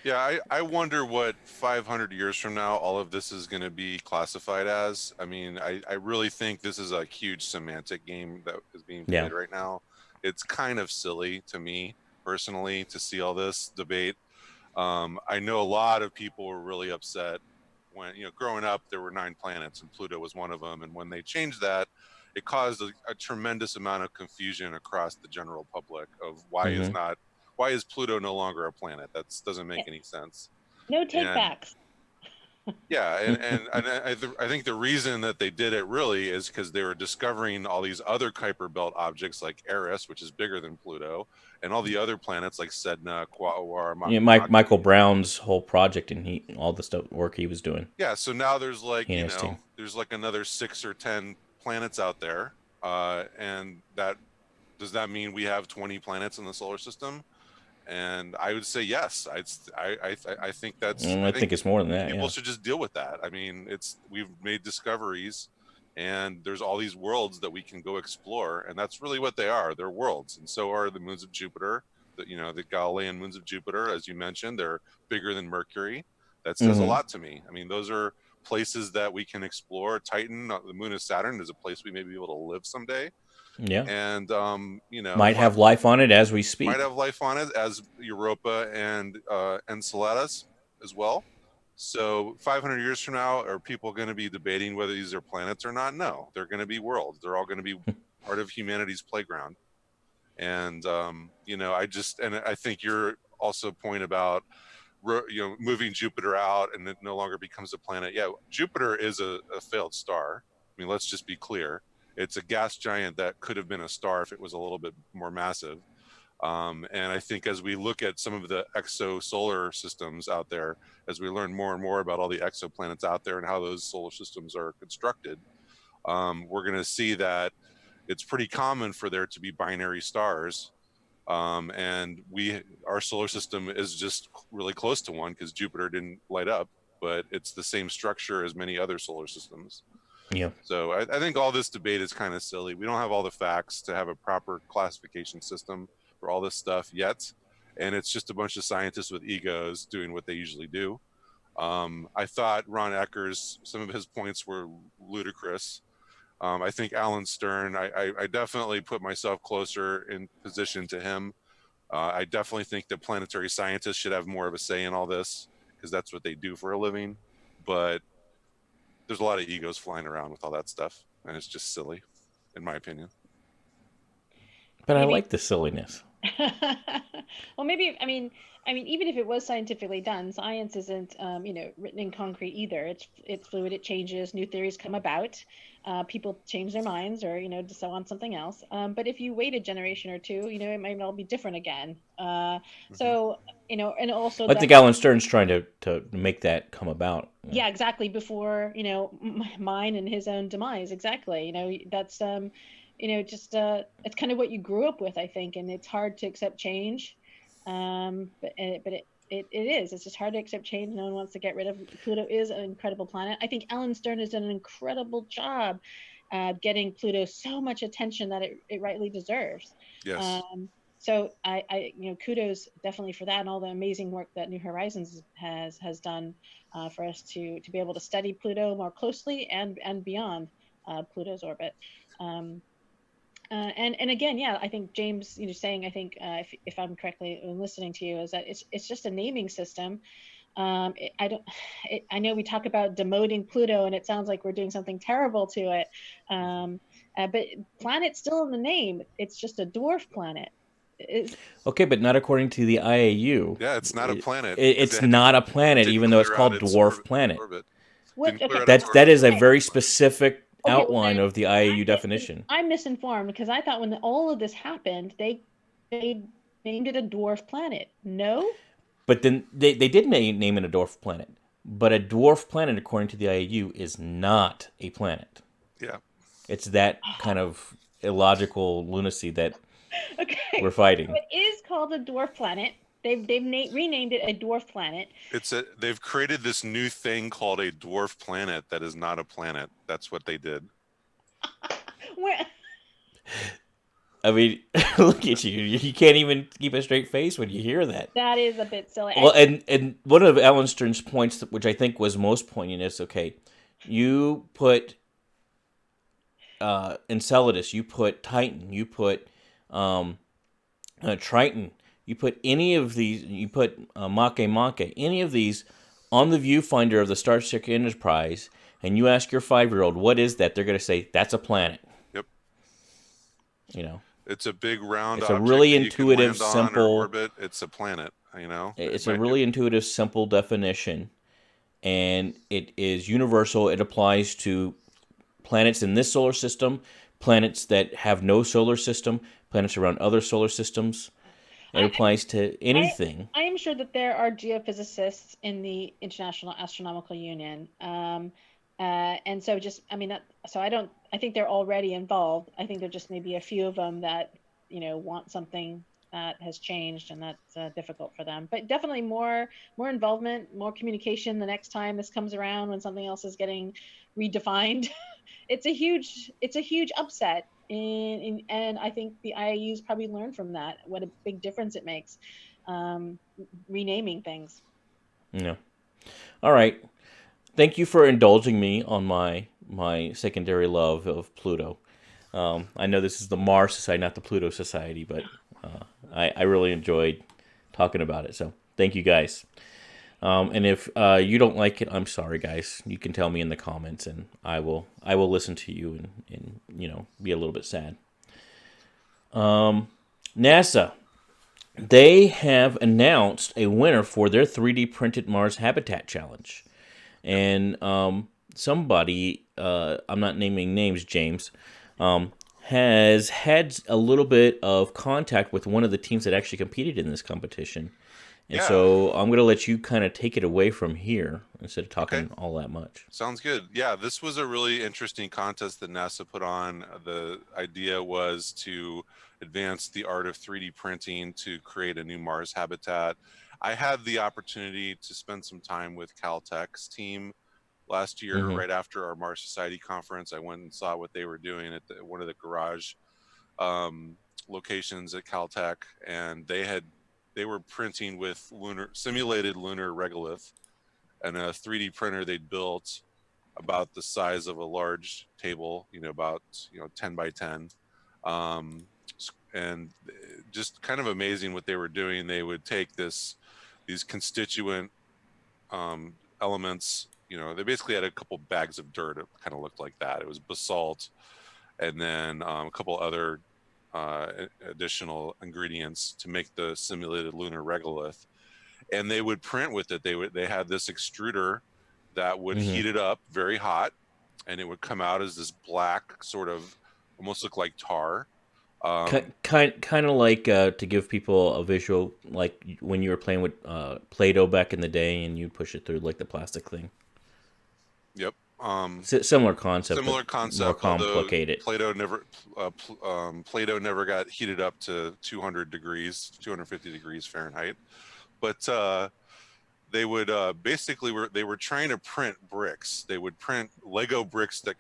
Yeah, I wonder what 500 years from now all of this is going to be classified as. I mean, I really think this is a huge semantic game that is being played right now. It's kind of silly to me personally to see all this debate. I know a lot of people were really upset when, growing up, there were 9 planets and Pluto was one of them. And when they changed that, it caused a tremendous amount of confusion across the general public of why is Pluto no longer a planet? That doesn't make any sense. No take backs. Yeah, and I think the reason that they did it really is because they were discovering all these other Kuiper Belt objects like Eris, which is bigger than Pluto, and all the other planets like Sedna, Quaoar, Michael Brown's whole project and all the work he was doing. Yeah, so now there's like team. there's like another 6 or 10 planets out there, and does that mean we have 20 planets in the solar system? And I would say yes. I think that's. I think it's more than that. People should just deal with that. I mean, we've made discoveries, and there's all these worlds that we can go explore, and that's really what they are. They're worlds, and so are the moons of Jupiter. The Galilean moons of Jupiter, as you mentioned, they're bigger than Mercury. That says a lot to me. I mean, those are places that we can explore. Titan, the moon of Saturn, is a place we may be able to live someday. Yeah. And might have life on it as we speak. Might have life on it, as Europa and Enceladus as well. So 500 years from now, are people going to be debating whether these are planets or not? No, they're going to be worlds. They're all going to be part of humanity's playground. And I think your also point about moving Jupiter out and it no longer becomes a planet. Yeah, Jupiter is a failed star. I mean, let's just be clear. It's a gas giant that could have been a star if it was a little bit more massive. And I think as we look at some of the exosolar systems out there, as we learn more and more about all the exoplanets out there and how those solar systems are constructed, we're going to see that it's pretty common for there to be binary stars. And our solar system is just really close to one because Jupiter didn't light up, but it's the same structure as many other solar systems. Yeah. So I think all this debate is kind of silly. We don't have all the facts to have a proper classification system for all this stuff yet. And it's just a bunch of scientists with egos doing what they usually do. I thought Ron Ekers, some of his points were ludicrous. I think Alan Stern, I definitely put myself closer in position to him. I definitely think that planetary scientists should have more of a say in all this because that's what they do for a living. But there's a lot of egos flying around with all that stuff, and it's just silly, in my opinion. But I like the silliness. Well, maybe, I mean, even if it was scientifically done, science isn't, written in concrete either. It's fluid. It changes. New theories come about. People change their minds or, decide on something else. But if you wait a generation or two, it might all be different again. So, and also I think Alan Stern's trying to make that come about. Yeah, exactly. Before, mine and his own demise. Exactly. That's, just it's kind of what you grew up with, I think, and it's hard to accept change. But it is. It's just hard to accept change. No one wants to get rid of. Pluto is an incredible planet. I think Alan Stern has done an incredible job getting Pluto so much attention that it rightly deserves. Yes. So I kudos definitely for that and all the amazing work that New Horizons has done for us to be able to study Pluto more closely and beyond Pluto's orbit. And again, yeah, I think James, saying, I think if I'm correctly listening to you, is that it's just a naming system. I don't. I know we talk about demoting Pluto, and it sounds like we're doing something terrible to it. But planet's still in the name. It's just a dwarf planet. Okay, but not according to the IAU. Yeah, it's not a planet. It's not a planet, even though it's called dwarf planet. What? Okay. That is a very specific Okay, outline of the IAU definition. I'm misinformed because I thought when all of this happened, they named it a dwarf planet. No? But then they did name it a dwarf planet. But a dwarf planet, according to the IAU, is not a planet. Yeah. It's that kind of illogical lunacy that we're fighting. So it is called a dwarf planet. They've renamed it a dwarf planet. They've created this new thing called a dwarf planet that is not a planet. That's what they did. Where? I mean, look at you. You can't even keep a straight face when you hear that. That is a bit silly. Well, and one of Alan Stern's points, which I think was most poignant, is, okay, you put Enceladus, you put Titan, you put Triton, you put any of these, you put Make, any of these on the viewfinder of the Starship Enterprise, and you ask your 5-year-old, what is that? They're going to say, that's a planet. Yep. It's a big round. It's a really intuitive, simple orbit. It's a planet. It's a really intuitive, simple definition, and it is universal. It applies to planets in this solar system, planets that have no solar system, planets around other solar systems. It applies to anything. I am sure that there are geophysicists in the International Astronomical Union. And so I think they're already involved. I think there just may be a few of them that, want something that has changed, and that's difficult for them. But definitely more involvement, more communication the next time this comes around when something else is getting redefined. It's a huge upset. And I think the IAU's probably learned from that what a big difference it makes, renaming things. Yeah. All right. Thank you for indulging me on my secondary love of Pluto. I know this is the Mars Society, not the Pluto Society, but I really enjoyed talking about it. So thank you guys. And if you don't like it, I'm sorry, guys. You can tell me in the comments, and I will listen to you and be a little bit sad. NASA, they have announced a winner for their 3D printed Mars Habitat Challenge, and somebody, I'm not naming names, James, has had a little bit of contact with one of the teams that actually competed in this competition. And so I'm going to let you kind of take it away from here instead of talking all that much. Sounds good. Yeah, this was a really interesting contest that NASA put on. The idea was to advance the art of 3D printing to create a new Mars habitat. I had the opportunity to spend some time with Caltech's team last year, right after our Mars Society conference. I went and saw what they were doing at one of the garage locations at Caltech, and they were printing with simulated lunar regolith, and a 3D printer they'd built about the size of a large table, about 10 by 10, and just kind of amazing what they were doing. They would take these constituent elements. They basically had a couple bags of dirt. It kind of looked like that. It was basalt, and then a couple other additional ingredients to make the simulated lunar regolith, and they would print with it. They had this extruder that would heat it up very hot, and it would come out as this black, sort of almost look like tar. Kind of like, to give people a visual, like when you were playing with Play-Doh back in the day, and you push it through like the plastic thing. Yep. Similar concept, more complicated. Play-Doh never got heated up to 250 degrees Fahrenheit, but they would they were trying to print bricks. They would print Lego bricks that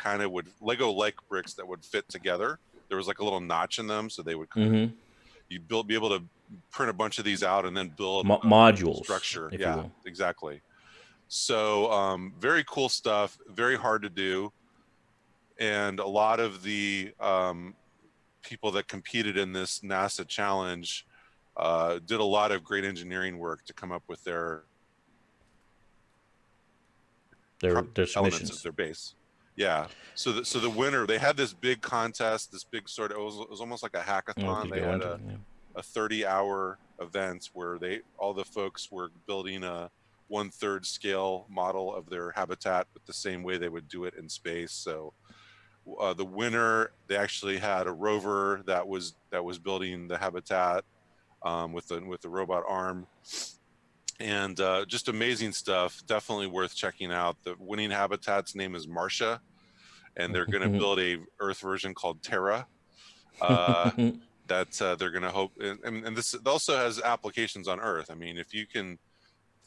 Lego-like bricks that would fit together. There was like a little notch in them, so they would you'd be able to print a bunch of these out and then build modules structure. Yeah, exactly. So very cool stuff, very hard to do. And a lot of the people that competed in this NASA challenge did a lot of great engineering work to come up with their elements of their base. Yeah. So the winner, they had this big contest, this big sort of, it was almost like a hackathon. They had a 30-hour event where all the folks were building a 1/3 scale model of their habitat, but the same way they would do it in space. So the winner, they actually had a rover that was building the habitat with the robot arm, and just amazing stuff. Definitely worth checking out. The winning habitat's name is Marcia, and they're going to build a Earth version called Terra. That they're going to hope, and this also has applications on Earth. I mean, if you can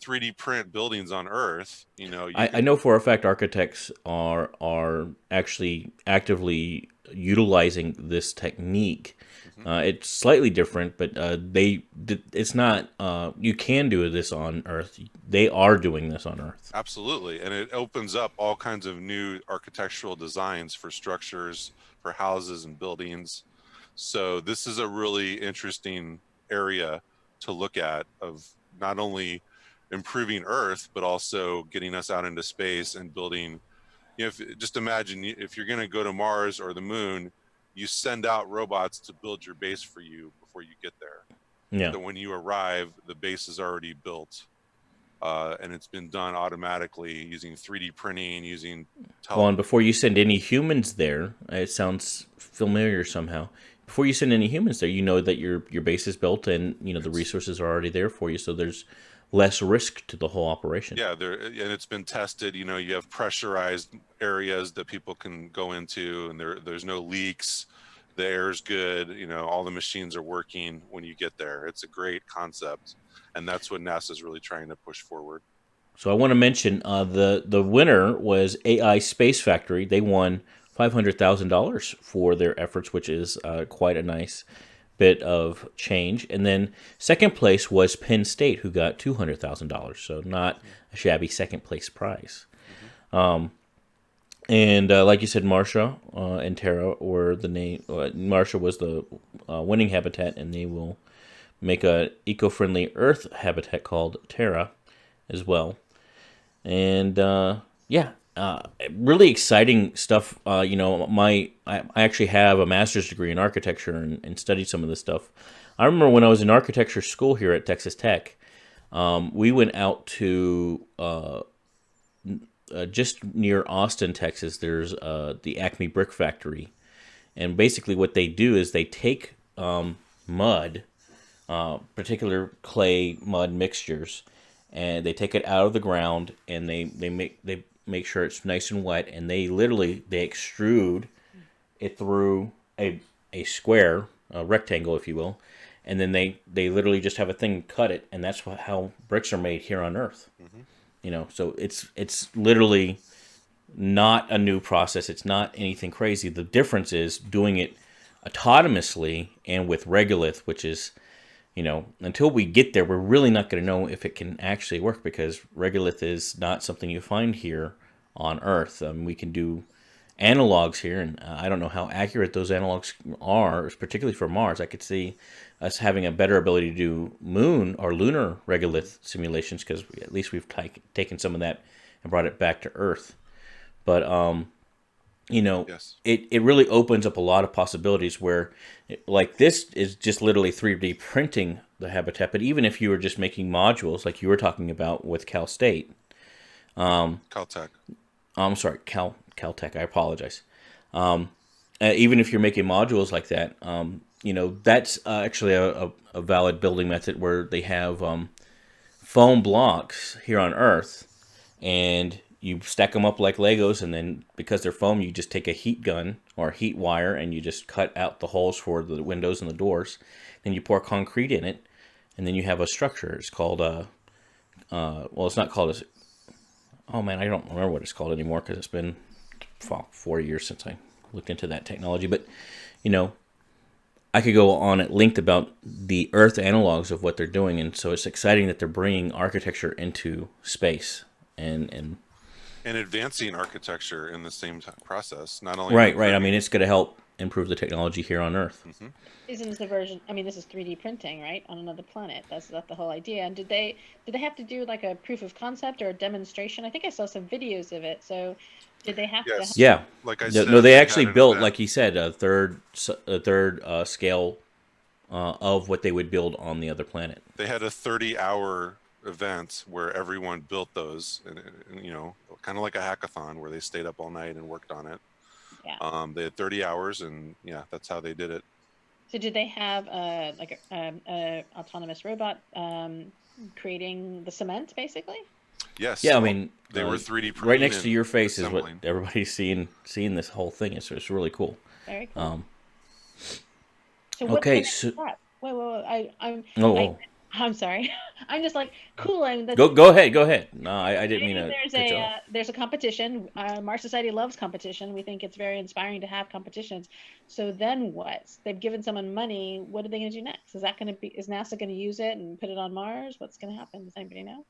3D print buildings on Earth, I know for a fact architects are actually actively utilizing this technique. It's slightly different, but it's not. You can do this on Earth. They are doing this on Earth. Absolutely, and it opens up all kinds of new architectural designs for structures, for houses and buildings. So this is a really interesting area to look at, of not only improving Earth, but also getting us out into space and building. Just imagine if you're going to go to Mars or the Moon, you send out robots to build your base for you before you get there. Yeah. So when you arrive, the base is already built, and it's been done automatically using 3D printing, using. And before you send any humans there, it sounds familiar somehow. Before you send any humans there, you know that your base is built, and the resources are already there for you. So there's less risk to the whole operation. Yeah, and it's been tested. You have pressurized areas that people can go into, and there's no leaks. The air's good. All the machines are working when you get there. It's a great concept, and that's what NASA's really trying to push forward. So I want to mention the winner was AI Space Factory. They won $500,000 for their efforts, which is quite a nice bit of change. And then second place was Penn State, who got $200,000. So not a shabby second place prize. And like you said, Marcia and Terra were the name. Marcia was the winning habitat, and they will make a eco-friendly Earth habitat called Terra as well. And really exciting stuff. I actually have a master's degree in architecture and studied some of this stuff. I remember when I was in architecture school here at Texas Tech, we went out to just near Austin, Texas. There's the Acme Brick Factory, and basically what they do is they take mud, particular clay mud mixtures, and they take it out of the ground, and they make sure it's nice and wet, and they extrude it through a square, a rectangle, if you will, and then they literally just have a thing cut it, and that's how bricks are made here on Earth. So it's literally not a new process. It's not anything crazy. The difference is doing it autonomously and with regolith, which is, until we get there, we're really not going to know if it can actually work, because regolith is not something you find here on Earth. We can do analogs here, and I don't know how accurate those analogs are, particularly for Mars. I could see us having a better ability to do moon or lunar regolith simulations, because at least we've taken some of that and brought it back to Earth. But Yes. It really opens up a lot of possibilities where, like, this is just literally 3D printing the habitat. But even if you were just making modules, like you were talking about with Cal State, Caltech. I'm sorry, Caltech. I apologize. Even if you're making modules like that, that's actually a valid building method, where they have foam blocks here on Earth, and you stack them up like Legos, and then because they're foam, you just take a heat gun or a heat wire, and you just cut out the holes for the windows and the doors. Then you pour concrete in it, and then you have a structure. It's called it's not called I don't remember what it's called anymore, because it's been 4 years since I looked into that technology. But I could go on at length about the Earth analogs of what they're doing, and so it's exciting that they're bringing architecture into space and advancing architecture in the same process. Not only right. I mean, it's going to help improve the technology here on Earth. Mm-hmm. Isn't this the version? I mean, this is 3D printing, right, on another planet. That's the whole idea. And did they have to do like a proof of concept or a demonstration? I think I saw some videos of it. So, did they have to? Yeah, like I no, said, they they actually had an built, event. like he said, a third scale of what they would build on the other planet. They had a 30-hour event where everyone built those, and kind of like a hackathon where they stayed up all night and worked on it. Yeah. They had 30 hours, and that's how they did it. So did they have like a autonomous robot creating the cement, basically? Yes. Yeah, I mean, they were 3D printing right next to your face assembling. is what everybody's seeing this whole thing. It's really cool. Very cool. So okay, what's the next step? Wait. I'm sorry. I'm just like cool. Go ahead. No, I didn't mean to cut you off. There's a competition. Mars Society loves competition. We think it's very inspiring to have competitions. So then what? They've given someone money. What are they going to do next? Is NASA going to use it and put it on Mars? What's going to happen? Does anybody know?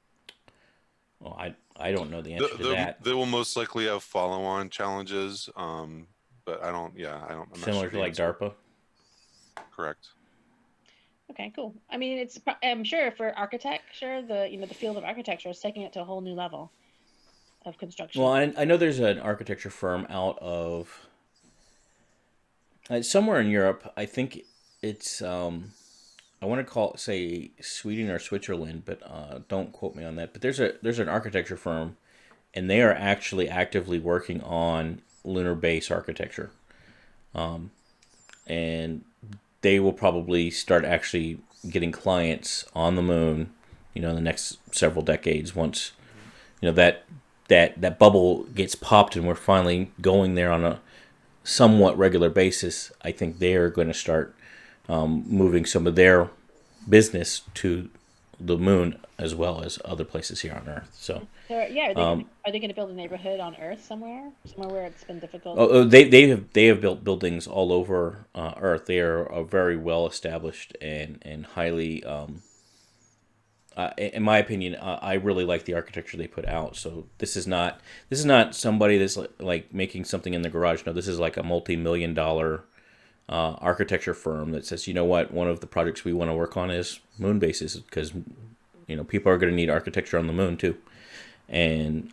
Well, I don't know the answer to that. They will most likely have follow-on challenges, but I don't. I'm similar not sure to like DARPA. Correct. Okay, cool. I mean, I'm sure for architecture, the field of architecture is taking it to a whole new level of construction. Well, I know there's an architecture firm out of somewhere in Europe. I think it's I want to say Sweden or Switzerland, but don't quote me on that. But there's an architecture firm, and they are actually actively working on lunar base architecture, and they will probably start actually getting clients on the moon, in the next several decades. Once, that bubble gets popped and we're finally going there on a somewhat regular basis, I think they are going to start moving some of their business to the moon as well as other places here on Earth. So, are they going to build a neighborhood on Earth somewhere where it's been difficult? They have built buildings all over Earth. They are a very well established and highly. In my opinion, I really like the architecture they put out. So this is not somebody that's like making something in the garage. No, this is like a multi-million-dollar architecture firm that says, you know what, one of the projects we want to work on is moon bases because people are going to need architecture on the moon too, and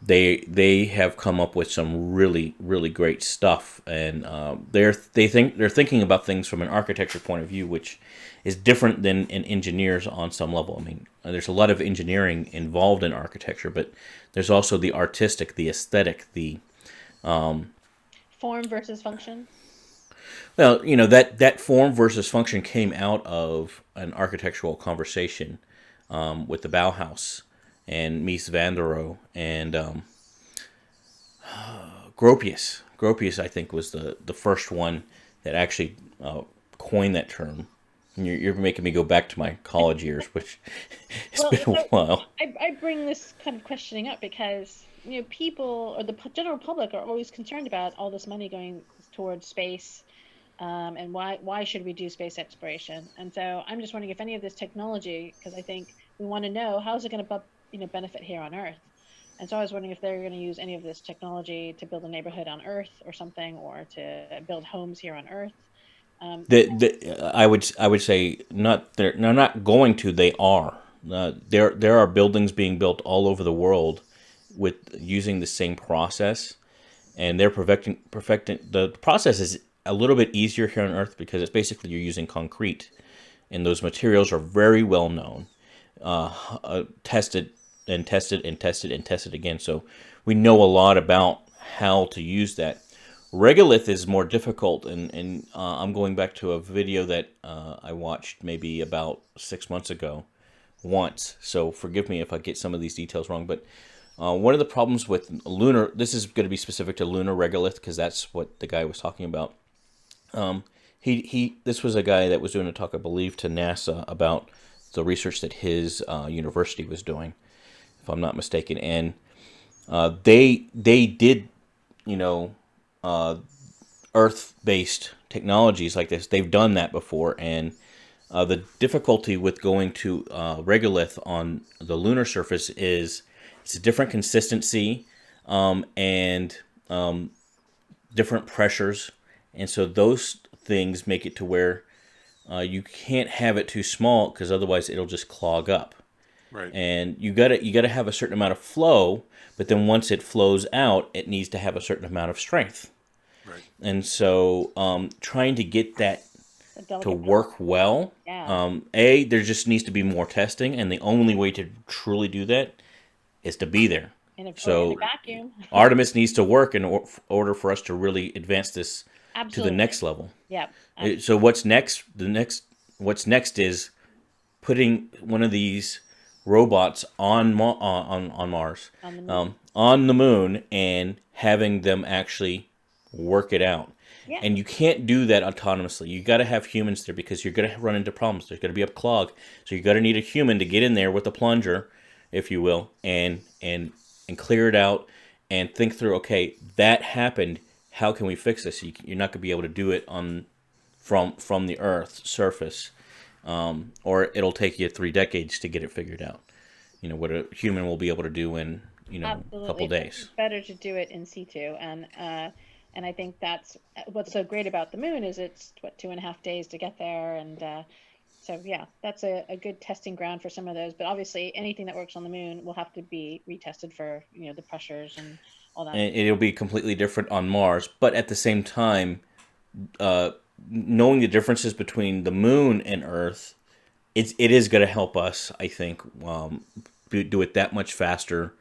they have come up with some really really great stuff, and they're thinking about things from an architecture point of view, which is different than an engineer's on some level. I mean, there's a lot of engineering involved in architecture, but there's also the artistic, the aesthetic, the form versus function. Well, that form versus function came out of an architectural conversation with the Bauhaus and Mies van der Rohe and Gropius. Gropius, I think, was the first one that actually coined that term. You're making me go back to my college years, which it's been a while. I bring this kind of questioning up because people or the general public are always concerned about all this money going towards space, and why should we do space exploration? And so I'm just wondering if any of this technology, because I think we want to know how is it going to benefit here on Earth. And so I was wondering if they're going to use any of this technology to build a neighborhood on Earth or something, or to build homes here on Earth. I would say not. They're not going to. They are. There are buildings being built all over the world with using the same process, and they're perfecting. The process is a little bit easier here on Earth because it's basically you're using concrete, and those materials are very well known, tested and tested and tested and tested again. So we know a lot about how to use that. Regolith is more difficult, and I'm going back to a video that I watched maybe about 6 months ago once, so forgive me if I get some of these details wrong, but one of the problems with lunar, this is going to be specific to lunar regolith because that's what the guy was talking about. This was a guy that was doing a talk, I believe, to NASA about the research that his university was doing, if I'm not mistaken, and they did, Earth-based technologies like this. They've done that before, and the difficulty with going to regolith on the lunar surface is it's a different consistency and different pressures, and so those things make it to where you can't have it too small because otherwise it'll just clog up. Right. And you gotta have a certain amount of flow, but then once it flows out, it needs to have a certain amount of strength. Right. And so trying to get that to work well, there just needs to be more testing, and the only way to truly do that is to be there. So vacuum. Artemis needs to work in order for us to really advance this to the next level. Yeah. So what's next? What's next is putting one of these robots on Mars, on the moon, and having them actually work it out. Yeah. And you can't do that autonomously. You got to have humans there because you're going to run into problems. There's going to be a clog, so you got to need a human to get in there with a plunger, if you will, and clear it out and think through. Okay, that happened. How can we fix this? You're not going to be able to do it from the Earth's surface, or it'll take you 3 decades to get it figured out. What a human will be able to do in a couple days. It's better to do it in situ, and I think that's what's so great about the moon is it's 2.5 days to get there, and so yeah, that's a good testing ground for some of those. But obviously, anything that works on the moon will have to be retested for the pressures and all that. And it'll be completely different on Mars, but at the same time, knowing the differences between the moon and Earth, it is going to help us, I think, do it that much faster.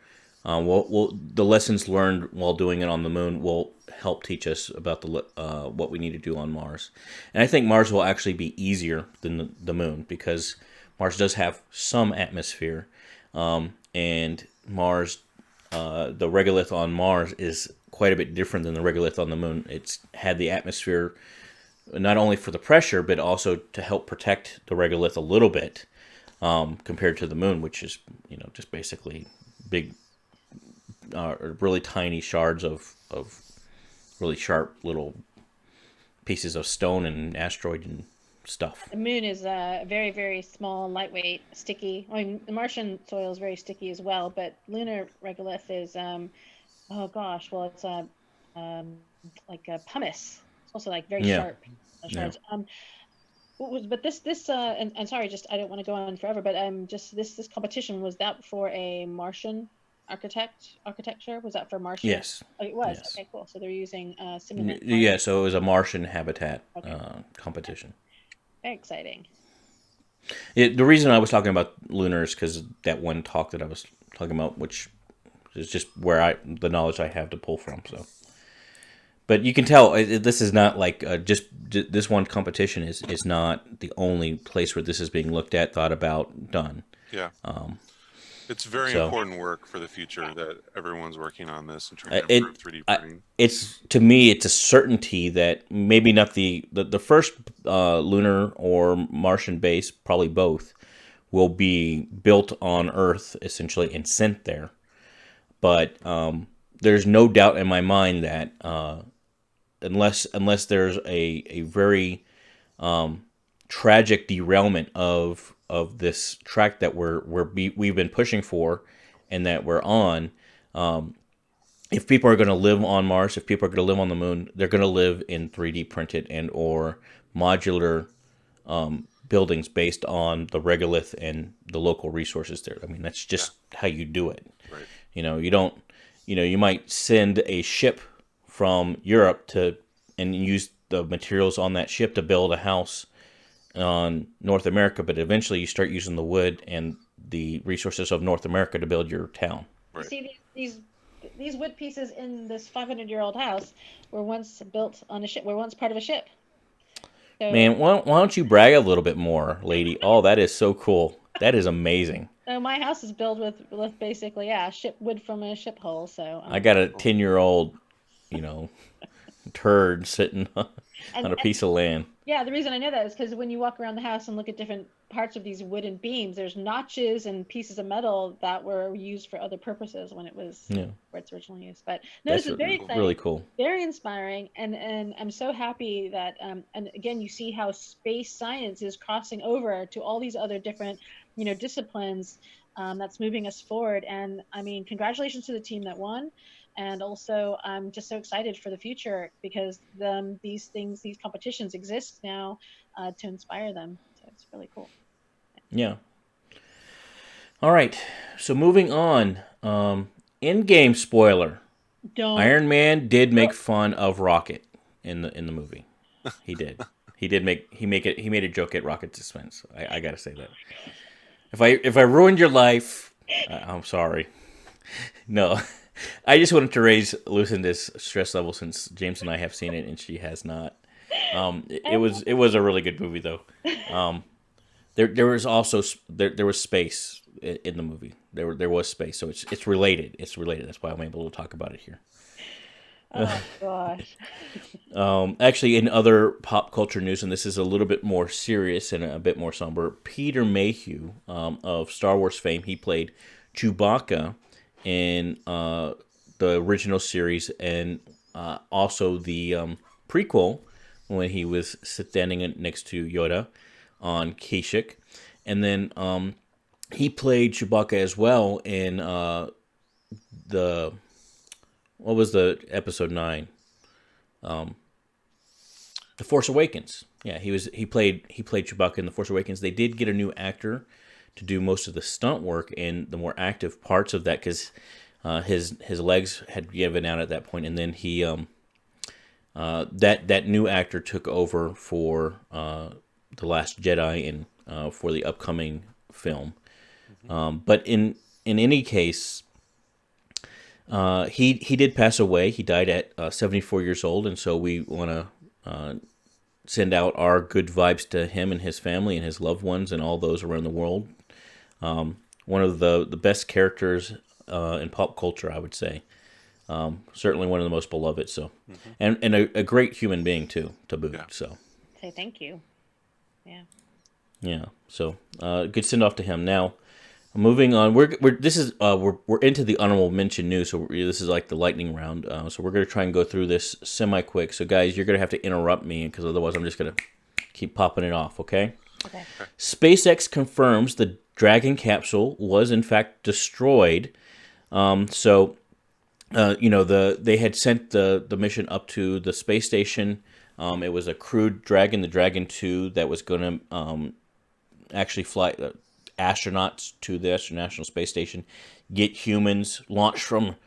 The lessons learned while doing it on the moon will help teach us about what we need to do on Mars. And I think Mars will actually be easier than the moon because Mars does have some atmosphere, and Mars, the regolith on Mars is quite a bit different than the regolith on the moon. It's had the atmosphere not only for the pressure, but also to help protect the regolith a little bit, compared to the moon, which is just basically big, really tiny shards of really sharp little pieces of stone and asteroid and stuff. The moon is very, very small, lightweight, sticky. I mean, the Martian soil is very sticky as well, but lunar regolith is, it's like a pumice. It's also like very sharp shards. Yeah. But this and sorry, just I don't want to go on forever, but just this competition, was that for a Martian architecture? Was that for Martian? Yes. Oh, it was. Yes. Okay, cool. So they're using simulated. Yeah, so it was a Martian habitat competition. Very exciting. The reason I was talking about lunar is because that one talk that I was talking about, which is just where the knowledge I have to pull from. So, but you can tell this is not like just this one competition is not the only place where this is being looked at, thought about, done. Yeah. It's very important work for the future that everyone's working on this and trying to improve 3D printing. To me, it's a certainty that maybe not the first lunar or Martian base, probably both, will be built on Earth essentially and sent there. But there's no doubt in my mind that unless there's a very tragic derailment of this track that we've been pushing for and that we're on, if people are going to live on Mars, if people are going to live on the moon, they're going to live in 3D printed and or modular buildings based on the regolith and the local resources there. I mean, that's just how you do it. Right. You don't, you might send a ship from Europe and use the materials on that ship to build a house on North America, but eventually you start using the wood and the resources of North America to build your town. Right. You see, these wood pieces in this 500-year-old house were once built on a ship. Were once part of a ship. So, man, why don't you brag a little bit more, lady? Oh, that is so cool. That is amazing. So my house is built with basically ship wood from a ship hull. So I got a 10-year-old, turd sitting on a piece of land. Yeah, the reason I know that is because when you walk around the house and look at different parts of these wooden beams, there's notches and pieces of metal that were used for other purposes when it was where it's originally used. But no, this is very exciting, really cool, very inspiring, and I'm so happy that and again you see how space science is crossing over to all these other different disciplines that's moving us forward. And I mean, congratulations to the team that won. And also, I'm just so excited for the future because these competitions exist now to inspire them. So it's really cool. Yeah. All right. So moving on. In-game spoiler. Don't. Iron Man did make fun of Rocket in the movie. He did. He made a joke at Rocket's expense. I gotta say that. If I ruined your life, I'm sorry. No, I just wanted to raise Lucinda's stress level since James and I have seen it and she has not. It was a really good movie though. There was also there was space in the movie. There was space, so it's related. It's related. That's why I'm able to talk about it here. Oh gosh. Actually, in other pop culture news, and this is a little bit more serious and a bit more somber, Peter Mayhew of Star Wars fame, he played Chewbacca in the original series and also the prequel when he was standing next to Yoda on Kashyyyk. And then he played Chewbacca as well in the... What was the episode 9? The Force Awakens. Yeah, he played Chewbacca in The Force Awakens. They did get a new actor to do most of the stunt work and the more active parts of that because his legs had given out at that point, and then he that new actor took over for The Last Jedi and for the upcoming film. But in any case, he did pass away. He died at 74 years old, and so we want to send out our good vibes to him and his family and his loved ones and all those around the world. One of the best characters in pop culture, I would say. Certainly one of the most beloved. So, and a great human being too, to boot. Yeah. So, say thank you. Yeah. Yeah. So, good send off to him. Now, moving on, we're into the honorable mention news. So this is like the lightning round. So we're gonna try and go through this semi quick. So guys, you're gonna have to interrupt me because otherwise I'm just gonna keep popping it off. Okay. Okay. SpaceX confirms the Dragon capsule was in fact destroyed. They had sent the mission up to the space station. It was a crewed Dragon, the Dragon 2, that was going to actually fly astronauts to the International Space Station, get humans launched from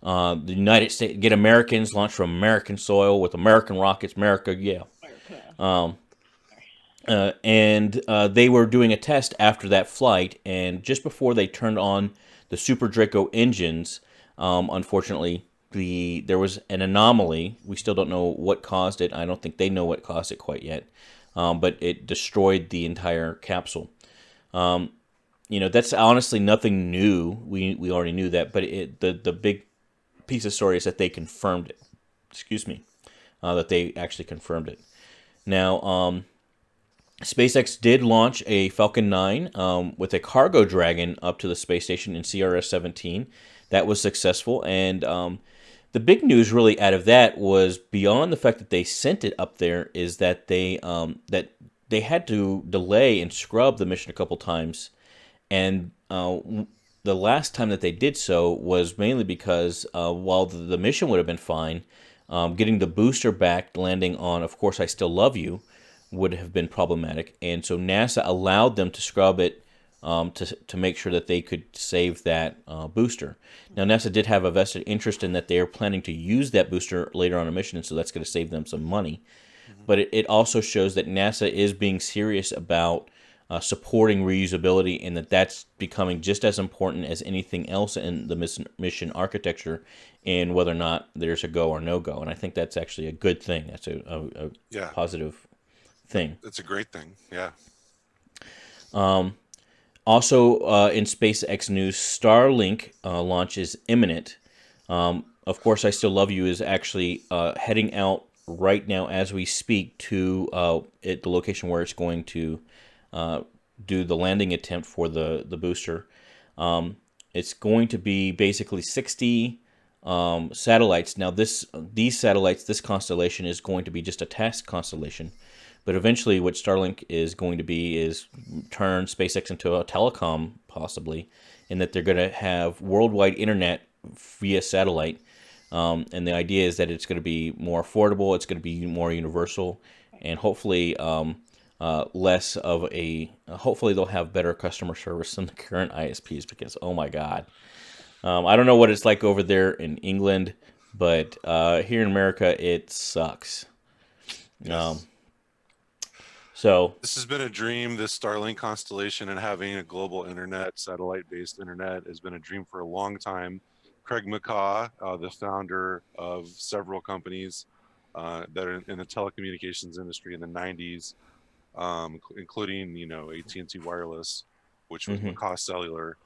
the United States, get Americans launched from American soil with American rockets, America, yeah. And they were doing a test after that flight, and just before they turned on the Super Draco engines, unfortunately, there was an anomaly. We still don't know what caused it. I don't think they know what caused it quite yet, but it destroyed the entire capsule. That's honestly nothing new. We already knew that, but the big piece of story is that they confirmed it. Excuse me, that they actually confirmed it. Now, SpaceX did launch a Falcon 9 with a cargo Dragon up to the space station in CRS-17. That was successful, and the big news really out of that was beyond the fact that they sent it up there is that they had to delay and scrub the mission a couple times, and the last time that they did so was mainly because while the mission would have been fine, getting the booster back, landing on, of course, I Still Love You, would have been problematic, and so NASA allowed them to scrub it to make sure that they could save that booster. Now, NASA did have a vested interest in that. They are planning to use that booster later on a mission, and so that's going to save them some money. But it also shows that NASA is being serious about supporting reusability, and that's becoming just as important as anything else in the mission architecture, and whether or not there's a go or no go. And I think that's actually a good thing. That's a positive thing. It's a great thing. Yeah. Also, in SpaceX news, Starlink launch is imminent. Of course, I Still Love You is actually heading out right now as we speak to the location where it's going to do the landing attempt for the booster. It's going to be basically 60 satellites. Now, these satellites, this constellation is going to be just a test constellation. But eventually, what Starlink is going to be is turn SpaceX into a telecom, possibly, in that they're going to have worldwide internet via satellite. And the idea is that it's going to be more affordable, it's going to be more universal, and hopefully less of a. Hopefully, they'll have better customer service than the current ISPs because, oh my God. I don't know what it's like over there in England, but here in America, it sucks. Yes. So this has been a dream. This Starlink constellation and having a global internet, satellite-based internet, has been a dream for a long time. Craig McCaw, the founder of several companies that are in the telecommunications industry in the 90s, including AT&T Wireless, which was McCaw Cellular.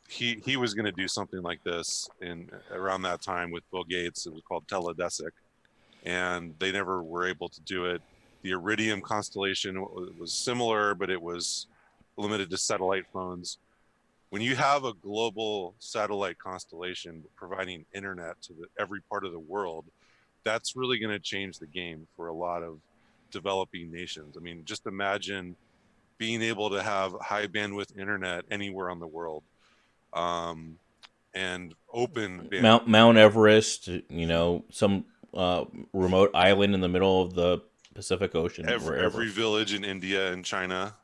He was going to do something like this in around that time with Bill Gates. It was called Teledesic, and they never were able to do it. The Iridium constellation was similar, but it was limited to satellite phones. When you have a global satellite constellation providing internet to every part of the world, that's really going to change the game for a lot of developing nations. I mean, just imagine being able to have high bandwidth internet anywhere on the world, and open Mount Everest, some remote island in the middle of the Pacific Ocean, every village in India and China,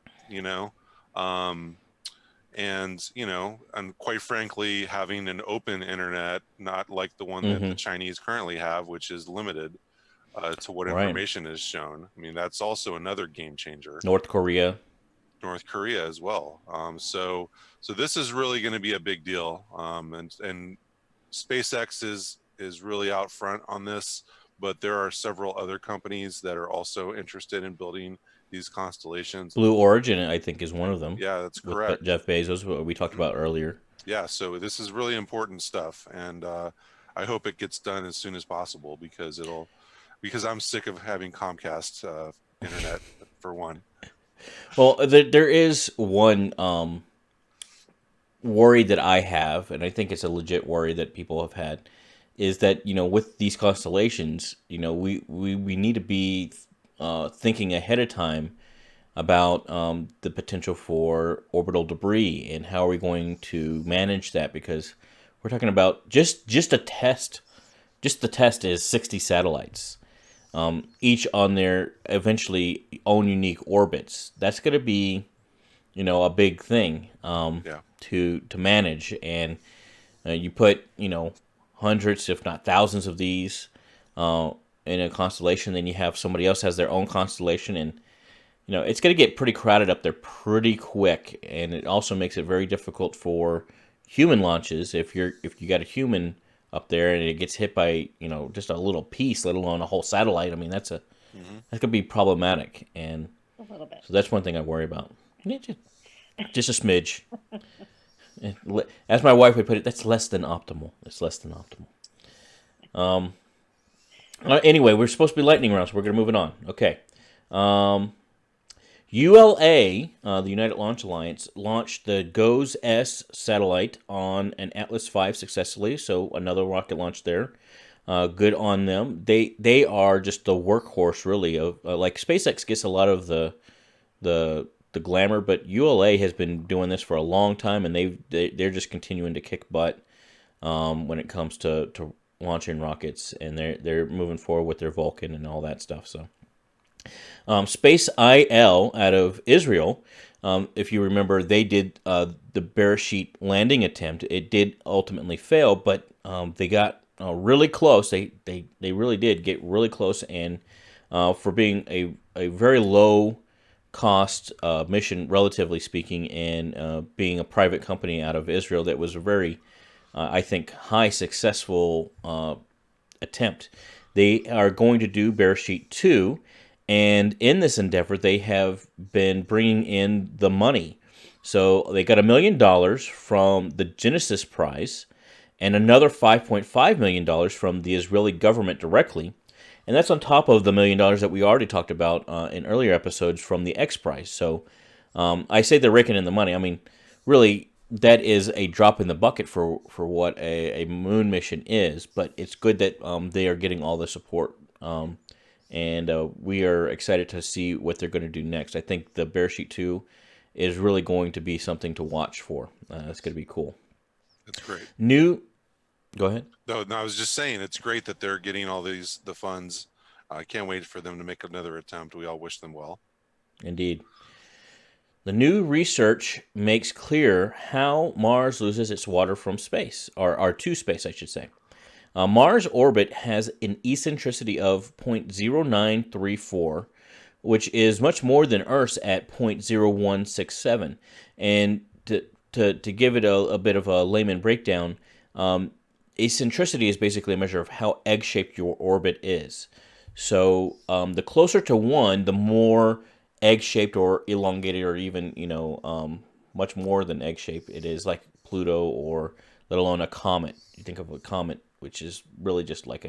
and quite frankly, having an open internet, not like the one that the Chinese currently have, which is limited to what information is shown. I mean, that's also another game changer. North Korea as well. So this is really going to be a big deal. And SpaceX is really out front on this, but there are several other companies that are also interested in building these constellations. Blue Origin, I think, is one of them. Yeah, that's correct. Jeff Bezos, what we talked about earlier. Yeah, so this is really important stuff, and I hope it gets done as soon as possible because I'm sick of having Comcast internet for one. Well, there is one worry that I have, and I think it's a legit worry that people have had, is that with these constellations, we need to be thinking ahead of time about the potential for orbital debris and how are we going to manage that, because we're talking about just a test. Just the test is 60 satellites, each on their eventually own unique orbits. That's going to be, a big thing to manage, and you put hundreds, if not thousands, of these in a constellation. Then you have somebody else has their own constellation, and it's going to get pretty crowded up there pretty quick. And it also makes it very difficult for human launches if you got a human up there and it gets hit by just a little piece, let alone a whole satellite. I mean, that's gonna be problematic, and a little bit. So that's one thing I worry about. Just a smidge. As my wife would put it, that's less than optimal. It's less than optimal. Anyway, we're supposed to be lightning round, so we're gonna move it on. Okay. ULA, the United Launch Alliance, launched the GOES-S satellite on an Atlas V successfully, so another rocket launch there. Good on them. They are just the workhorse, really. Of like SpaceX gets a lot of the glamour, but ULA has been doing this for a long time, and they're just continuing to kick butt when it comes to launching rockets, and they're moving forward with their Vulcan and all that stuff. So. Space IL out of Israel, if you remember, they did the Bereshit landing attempt. It did ultimately fail, but they got really close. They really did get really close, and for being a very low cost mission, relatively speaking, and being a private company out of Israel, that was a very, I think, high successful attempt. They are going to do Bereshit 2. And in this endeavor, they have been bringing in the money. So they got $1 million from the Genesis Prize and another $5.5 million from the Israeli government directly. And that's on top of the $1 million that we already talked about in earlier episodes from the X Prize. So I say they're raking in the money. I mean, really, that is a drop in the bucket for what a moon mission is. But it's good that they are getting all the support and we are excited to see what they're going to do next. I think the Bear Sheet 2 is really going to be something to watch for. It's going to be cool. That's great. Go ahead. No, I was just saying it's great that they're getting all the funds. I can't wait for them to make another attempt. We all wish them well. Indeed. The new research makes clear how Mars loses its water from space, or to space, I should say. Mars' orbit has an eccentricity of 0.0934, which is much more than Earth's at 0.0167. And to give it a bit of a layman breakdown, eccentricity is basically a measure of how egg-shaped your orbit is. So the closer to 1, the more egg-shaped or elongated, or even, much more than egg-shaped it is, like Pluto, or let alone a comet. You think of a comet, which is really just like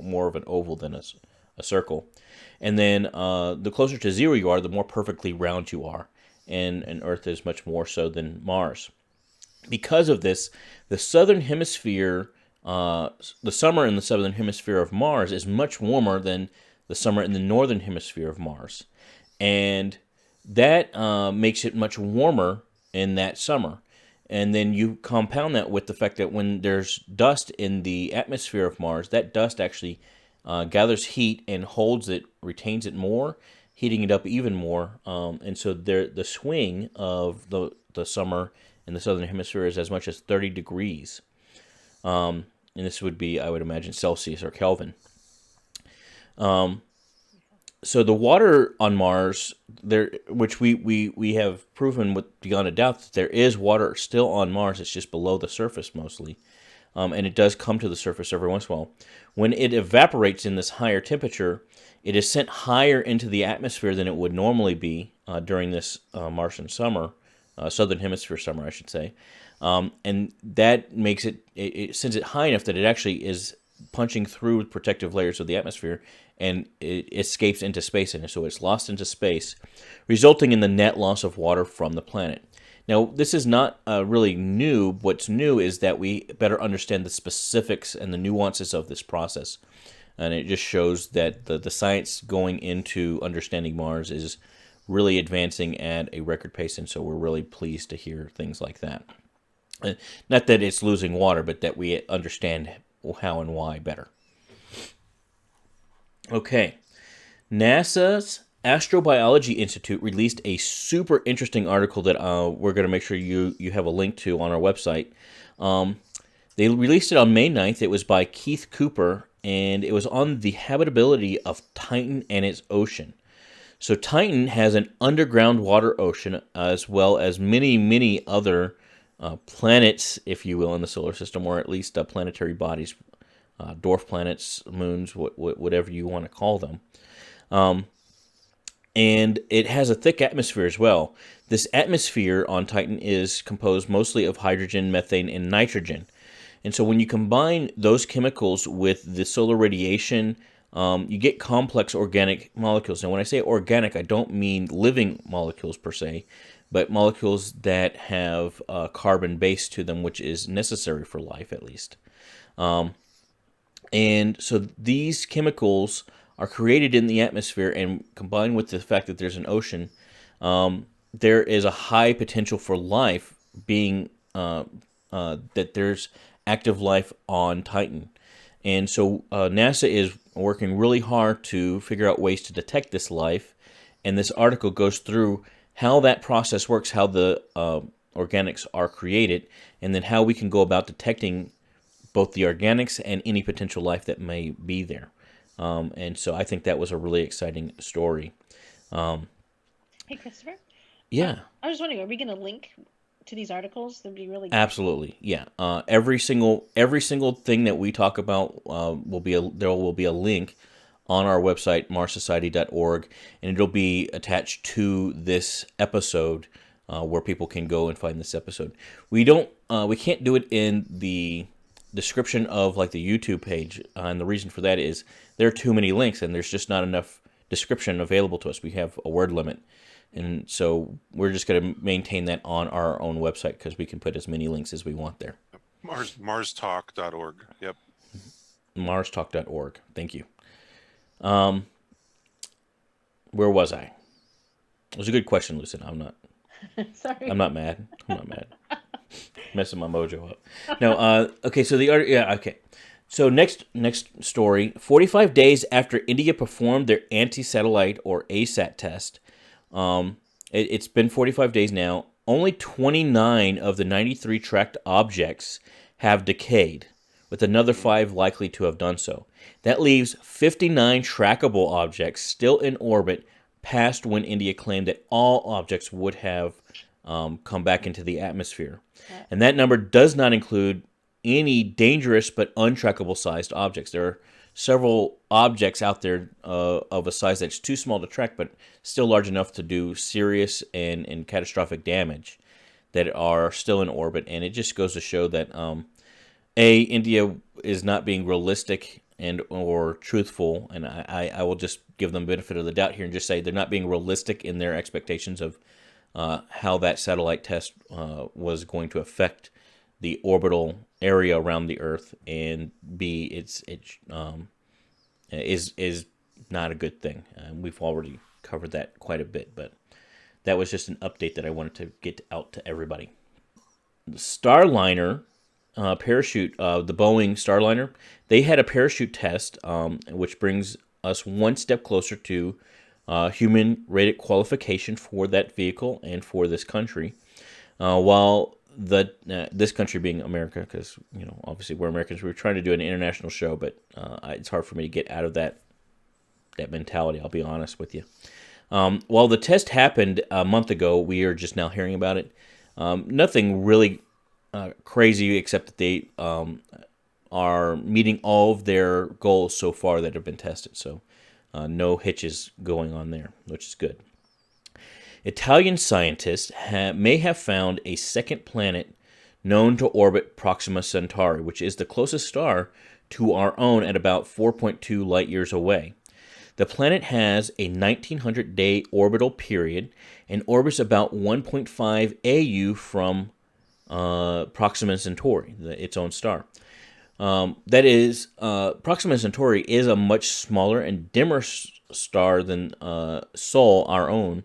more of an oval than a circle. And then the closer to 0 you are, the more perfectly round you are. And Earth is much more so than Mars. Because of this, the southern hemisphere, the summer in the southern hemisphere of Mars is much warmer than the summer in the northern hemisphere of Mars. And that makes it much warmer in that summer. And then you compound that with the fact that when there's dust in the atmosphere of Mars, that dust actually gathers heat and retains it more, heating it up even more. And so the swing of the summer in the southern hemisphere is as much as 30 degrees. And this would be, I would imagine, Celsius or Kelvin. So the water on Mars, which we have proven beyond a doubt that there is water still on Mars. It's just below the surface mostly, and it does come to the surface every once in a while. When it evaporates in this higher temperature, it is sent higher into the atmosphere than it would normally be during this Martian summer, southern hemisphere summer, I should say, and that makes it sends it high enough that it actually is punching through protective layers of the atmosphere, and it escapes into space, and so it's lost into space, resulting in the net loss of water from the planet. Now, this is not really new. What's new is that we better understand the specifics and the nuances of this process, and it just shows that the science going into understanding Mars is really advancing at a record pace, and so we're really pleased to hear things like that. Not that it's losing water, but that we understand how and why better. Okay. NASA's Astrobiology Institute released a super interesting article that we're going to make sure you have a link to on our website. They released it on May 9th. It was by Keith Cooper, and it was on the habitability of Titan and its ocean. So Titan has an underground water ocean, as well as many, many other planets, if you will, in the solar system, or at least planetary bodies, dwarf planets, moons, whatever you want to call them. And it has a thick atmosphere as well. This atmosphere on Titan is composed mostly of hydrogen, methane, and nitrogen. And so when you combine those chemicals with the solar radiation, you get complex organic molecules. Now, when I say organic, I don't mean living molecules per se, but molecules that have carbon base to them, which is necessary for life, at least. And so these chemicals are created in the atmosphere, and combined with the fact that there's an ocean, there is a high potential for life being, that there's active life on Titan. And so NASA is working really hard to figure out ways to detect this life, and this article goes through how that process works, how the organics are created, and then how we can go about detecting both the organics and any potential life that may be there. And so I think that was a really exciting story. Hey, Christopher? Yeah. I was just wondering, are we going to link to these articles? That'd be really good. Absolutely, yeah. Every single thing that we talk about there will be a link on our website, marssociety.org, and it'll be attached to this episode where people can go and find this episode. We can't do it in the description of like the YouTube page, and the reason for that is there are too many links, and there's just not enough description available to us. We have a word limit, and so we're just going to maintain that on our own website because we can put as many links as we want there. Marstalk.org. Yep. Marstalk.org. Thank you. where was I? It was a good question, Lucinda. Sorry. I'm not mad. I'm not mad. Messing my mojo up. No. Okay. So Okay. So next story. 45 days after India performed their anti-satellite or ASAT test, it's been 45 days now. Only 29 of the 93 tracked objects have decayed, with another 5 likely to have done so. That leaves 59 trackable objects still in orbit past when India claimed that all objects would have come back into the atmosphere. And that number does not include any dangerous but untrackable sized objects. There are several objects out there of a size that's too small to track, but still large enough to do serious and catastrophic damage that are still in orbit. And it just goes to show that India is not being realistic and or truthful, and I will just give them benefit of the doubt here and just say they're not being realistic in their expectations of how that satellite test was going to affect the orbital area around the Earth, and B, it is not a good thing. We've already covered that quite a bit, but that was just an update that I wanted to get out to everybody. The Starliner parachute, the Boeing Starliner, they had a parachute test, which brings us one step closer to human-rated qualification for that vehicle and for this country. While this country being America, because obviously we're Americans, we're trying to do an international show, but it's hard for me to get out of that mentality. I'll be honest with you. While the test happened a month ago, we are just now hearing about it. Nothing really crazy, except that they are meeting all of their goals so far that have been tested. So no hitches going on there, which is good. Italian scientists may have found a second planet known to orbit Proxima Centauri, which is the closest star to our own at about 4.2 light years away. The planet has a 1900-day orbital period and orbits about 1.5 AU from Proxima Centauri, its own star. That is, Proxima Centauri is a much smaller and dimmer star than Sol, our own,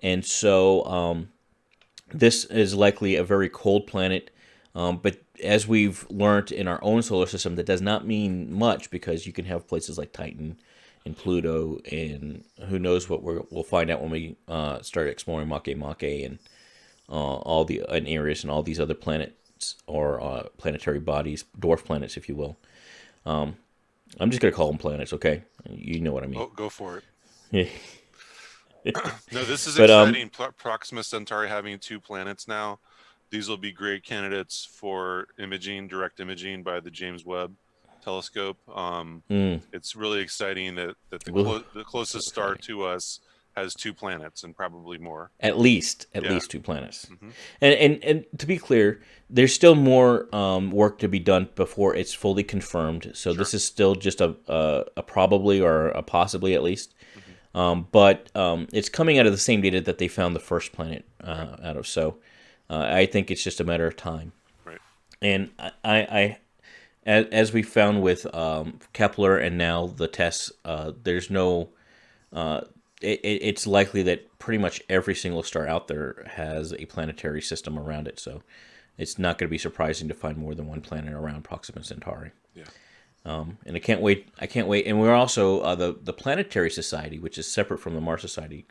and so this is likely a very cold planet. But as we've learned in our own solar system, that does not mean much, because you can have places like Titan and Pluto, and who knows what we'll find out when we start exploring Makemake and and Eris and all these other planets or planetary bodies, dwarf planets, if you will. I'm just gonna call them planets, okay? You know what I mean. Oh, go for it. Yeah. No, this is exciting. Proxima Centauri having 2 planets now. These will be great candidates for imaging, direct imaging by the James Webb telescope. It's really exciting that the closest star to us has 2 planets and probably more. At least 2 planets. Mm-hmm. And to be clear, there's still more work to be done before it's fully confirmed. So This is still just a probably or a possibly at least. Mm-hmm. But it's coming out of the same data that they found the first planet out of. So I think it's just a matter of time. Right. And I as we found with Kepler and now the tests, there's no... it's likely that pretty much every single star out there has a planetary system around it, so it's not going to be surprising to find more than one planet around Proxima Centauri. Yeah. And I can't wait. And we're also the Planetary Society, which is separate from the Mars Society,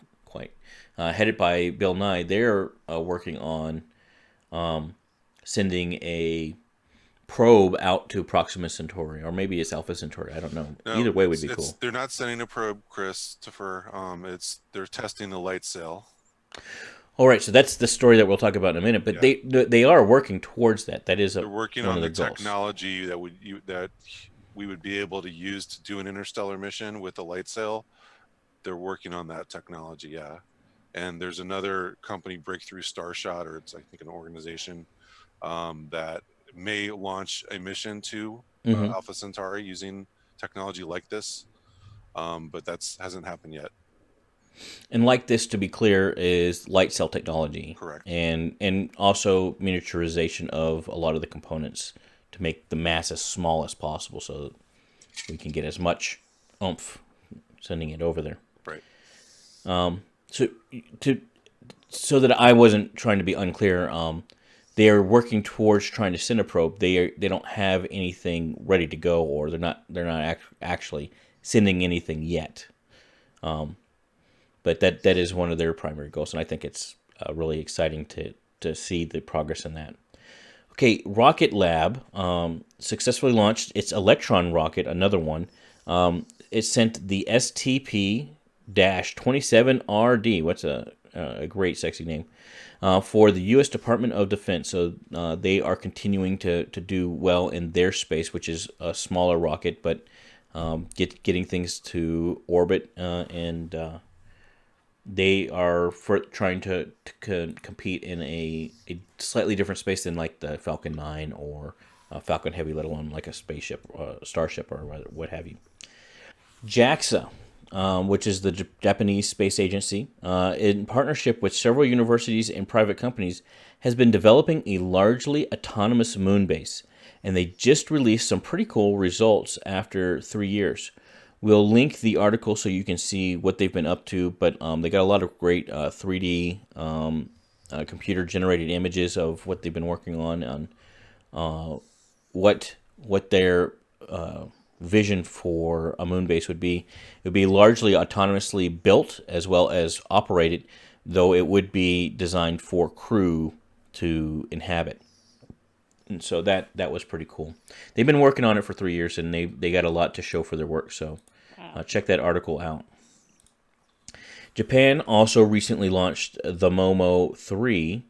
headed by Bill Nye. They're working on sending a probe out to Proxima Centauri, or maybe it's Alpha Centauri. I don't know. No, either way would be cool. They're not sending a probe, Christopher. They're testing the light sail. All right, so that's the story that we'll talk about in a minute. But they are working towards that. That is they're working on the technology that we would be able to use to do an interstellar mission with the light sail. They're working on that technology, yeah. And there's another company, Breakthrough Starshot, or it's I think an organization that may launch a mission to Alpha Centauri using technology like this, but that hasn't happened yet. And like this, to be clear, is light cell technology. Correct. And also miniaturization of a lot of the components to make the mass as small as possible, so we can get as much oomph sending it over there. Right. So to so that I wasn't trying to be unclear, they are working towards trying to send a probe. They don't have anything ready to go, or they're not actually sending anything yet. But that is one of their primary goals, and I think it's really exciting to see the progress in that. Okay, Rocket Lab successfully launched its Electron rocket, another one. It sent the STP-27RD. What's a great, sexy name. For the U.S. Department of Defense. So they are continuing to do well in their space, which is a smaller rocket, but getting things to orbit, and they are trying to compete in a slightly different space than like the Falcon 9 or Falcon Heavy, let alone like a spaceship, starship, or what have you. JAXA, which is the Japanese Space Agency, in partnership with several universities and private companies, has been developing a largely autonomous moon base, and they just released some pretty cool results after 3 years. We'll link the article so you can see what they've been up to, but they got a lot of great 3D computer-generated images of what they've been working on what their vision for a moon base would be. It would be largely autonomously built as well as operated, though it would be designed for crew to inhabit. And so that was pretty cool. They've been working on it for 3 years, and they got a lot to show for their work. So check that article out. Japan also recently launched the Momo 3,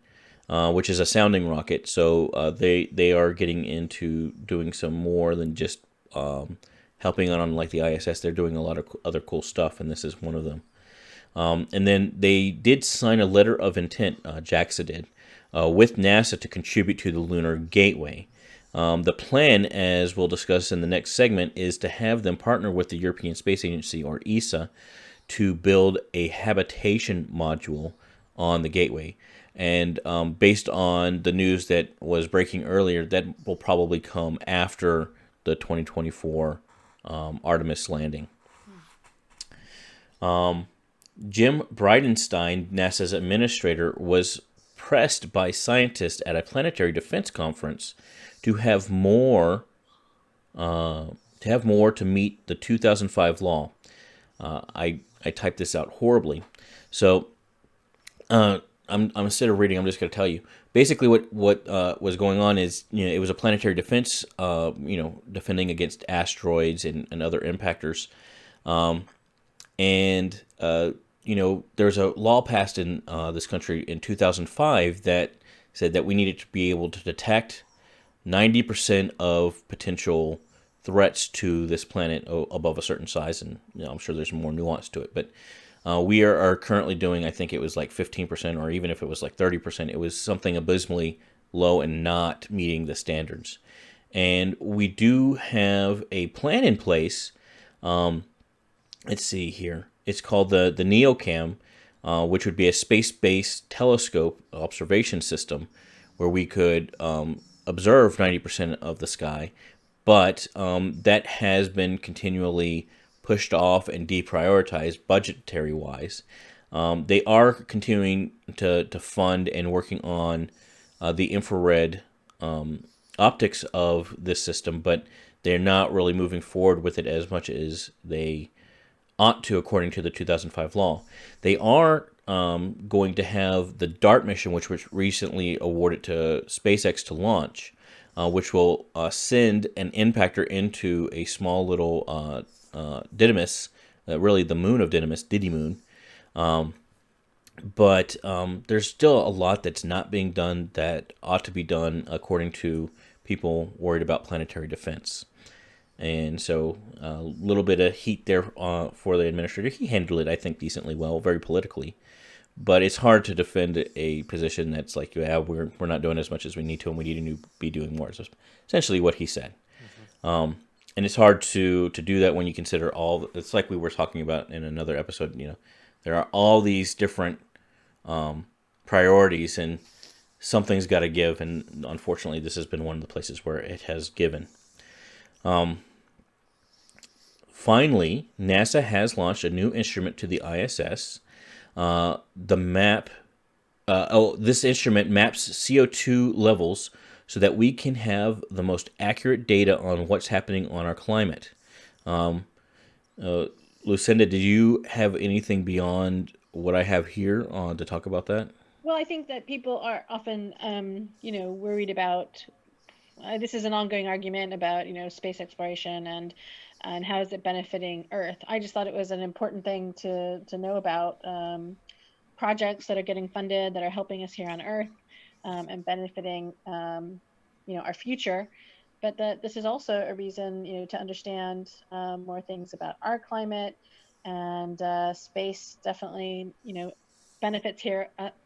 which is a sounding rocket. So they are getting into doing some more than just helping on like the ISS. They're doing a lot of other cool stuff, and this is one of them. And then they did sign a letter of intent, JAXA did, with NASA to contribute to the Lunar Gateway. The plan, as we'll discuss in the next segment, is to have them partner with the European Space Agency, or ESA, to build a habitation module on the Gateway. And based on the news that was breaking earlier, that will probably come after the 2024 Artemis landing. Jim Bridenstine, NASA's administrator, was pressed by scientists at a planetary defense conference to have more to meet the 2005 law. I typed this out horribly, so I'm instead of reading, I'm just going to tell you. Basically, what was going on is, it was a planetary defense, defending against asteroids and other impactors, and there's a law passed in this country in 2005 that said that we needed to be able to detect 90% of potential threats to this planet above a certain size, and I'm sure there's more nuance to it, but we are currently doing, I think it was like 15%, or even if it was like 30%, it was something abysmally low and not meeting the standards. And we do have a plan in place. Let's see here. It's called the NEOCAM, which would be a space-based telescope observation system where we could observe 90% of the sky, but that has been continually pushed off and deprioritized budgetary-wise. They are continuing to fund and working on the infrared optics of this system, but they're not really moving forward with it as much as they ought to, according to the 2005 law. They are going to have the DART mission, which was recently awarded to SpaceX to launch, which will send an impactor into a small little Didymus, really the moon of Didymus, Didymoon. But there's still a lot that's not being done that ought to be done, according to people worried about planetary defense. And so a little bit of heat there for the administrator. He handled it, I think, decently well, very politically. But it's hard to defend a position that's like, yeah, we're not doing as much as we need to, and we need to be doing more. So essentially what he said. Mm-hmm. And it's hard to do that when you consider all. It's like we were talking about in another episode. There are all these different priorities, and something's got to give. And unfortunately, this has been one of the places where it has given. Finally, NASA has launched a new instrument to the ISS. the map. This instrument maps CO2 levels so that we can have the most accurate data on what's happening on our climate. Lucinda, did you have anything beyond what I have here to talk about that? Well, I think that people are often, worried about. This is an ongoing argument about, space exploration and how is it benefiting Earth. I just thought it was an important thing to know about projects that are getting funded that are helping us here on Earth and benefiting, our future. But that this is also a reason, to understand more things about our climate and space. Definitely, benefits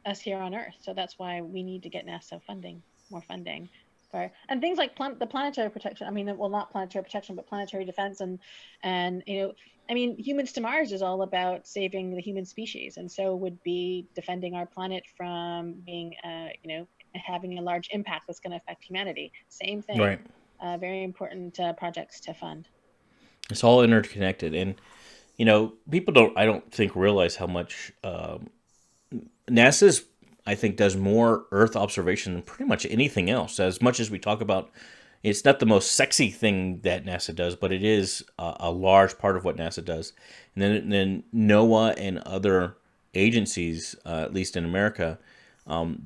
us here on Earth. So that's why we need to get NASA funding, more funding for, and things like the planetary protection. I mean, well, not planetary protection, but planetary defense, and Humans to Mars is all about saving the human species, and so would be defending our planet from being, having a large impact that's going to affect humanity. Same thing. Right. Very important projects to fund. It's all interconnected, and people I don't think realize how much NASA's, I think, does more Earth observation than pretty much anything else. As much as we talk about, it's not the most sexy thing that NASA does, but it is a large part of what NASA does. And then NOAA and other agencies, at least in America,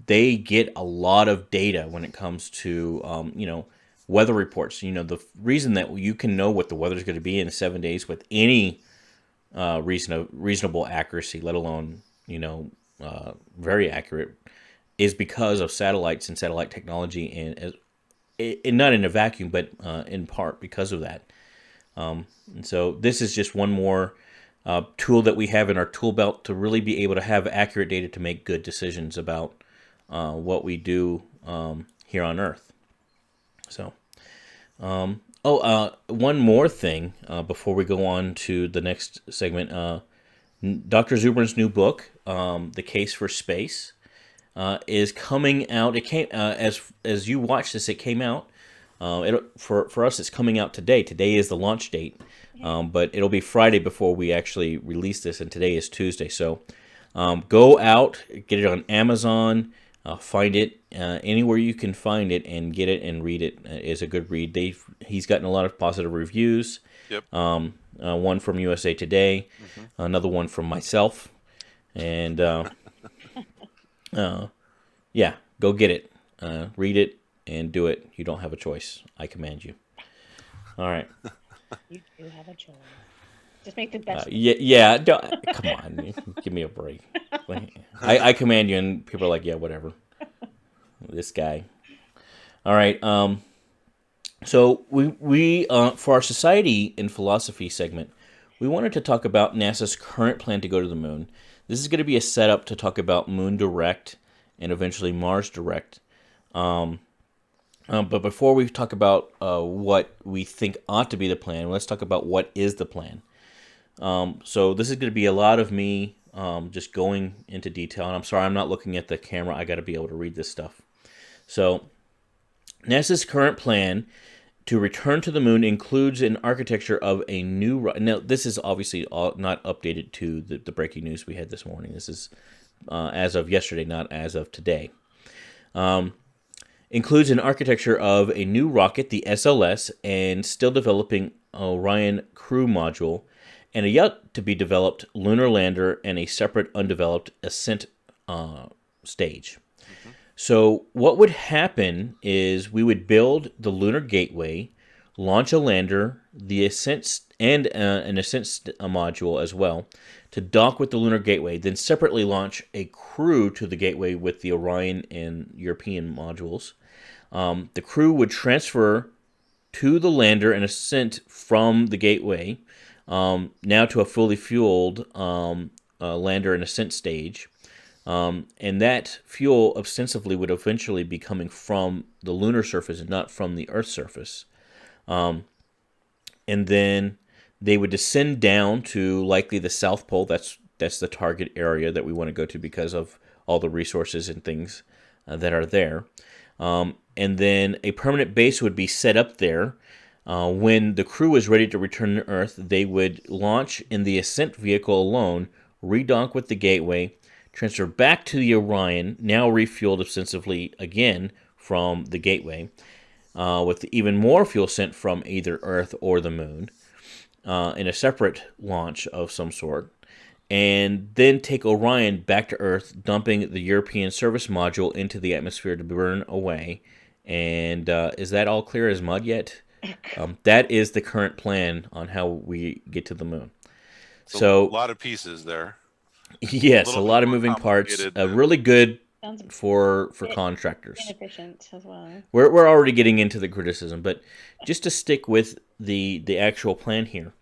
they get a lot of data when it comes to, weather reports. The reason that you can know what the weather is going to be in 7 days with any reasonable accuracy, let alone, very accurate, is because of satellites and satellite technology, and not in a vacuum, but in part because of that. And so this is just one more tool that we have in our tool belt to really be able to have accurate data to make good decisions about what we do here on Earth. So, one more thing before we go on to the next segment. Dr. Zubrin's new book, The Case for Space, is coming out. It came as you watch this. It came out. For us, it's coming out today. Today is the launch date, but it'll be Friday before we actually release this, and today is Tuesday. So go out, get it on Amazon, find it anywhere you can find it, and get it and read it. It's a good read. He's gotten a lot of positive reviews. Yep. One from USA Today, another one from myself, and yeah, go get it, read it, and do it. You don't have a choice. I command you. All right. You do have a choice. Just make the best. Yeah. Come on, give me a break. I command you, and people are like, yeah, whatever. This guy. All right. So we for our society and philosophy segment, we wanted to talk about NASA's current plan to go to the moon. This is going to be a setup to talk about Moon Direct and eventually Mars Direct. But before we talk about what we think ought to be the plan, let's talk about what is the plan. So this is going to be a lot of me just going into detail. And I'm sorry, I'm not looking at the camera. I got to be able to read this stuff. So NASA's current plan to return to the moon includes an architecture of a new... Now, this is obviously not updated to the breaking news we had this morning. This is as of yesterday, not as of today. Includes an architecture of a new rocket, the SLS, and still developing Orion crew module, and a yet-to-be-developed lunar lander and a separate undeveloped ascent stage. So what would happen is we would build the lunar gateway, launch a lander, the ascent and an ascent module as well, to dock with the lunar gateway, then separately launch a crew to the gateway with the Orion and European modules. The crew would transfer to the lander and ascent from the gateway, now to a fully fueled lander and ascent stage. And that fuel ostensibly would eventually be coming from the lunar surface and not from the Earth's surface. And then they would descend down to likely the South Pole. That's the target area that we want to go to because of all the resources and things that are there. And then a permanent base would be set up there. When the crew is ready to return to Earth, they would launch in the ascent vehicle alone, redock with the Gateway, transfer back to the Orion, now refueled extensively again from the Gateway, with even more fuel sent from either Earth or the Moon, in a separate launch of some sort, and then take Orion back to Earth, dumping the European service module into the atmosphere to burn away. And is that all clear as mud yet? That is the current plan on how we get to the Moon. So a lot of pieces there. Yes, a lot of moving parts. Really good for contractors. Inefficient as well. We're already getting into the criticism, but just to stick with the actual plan here.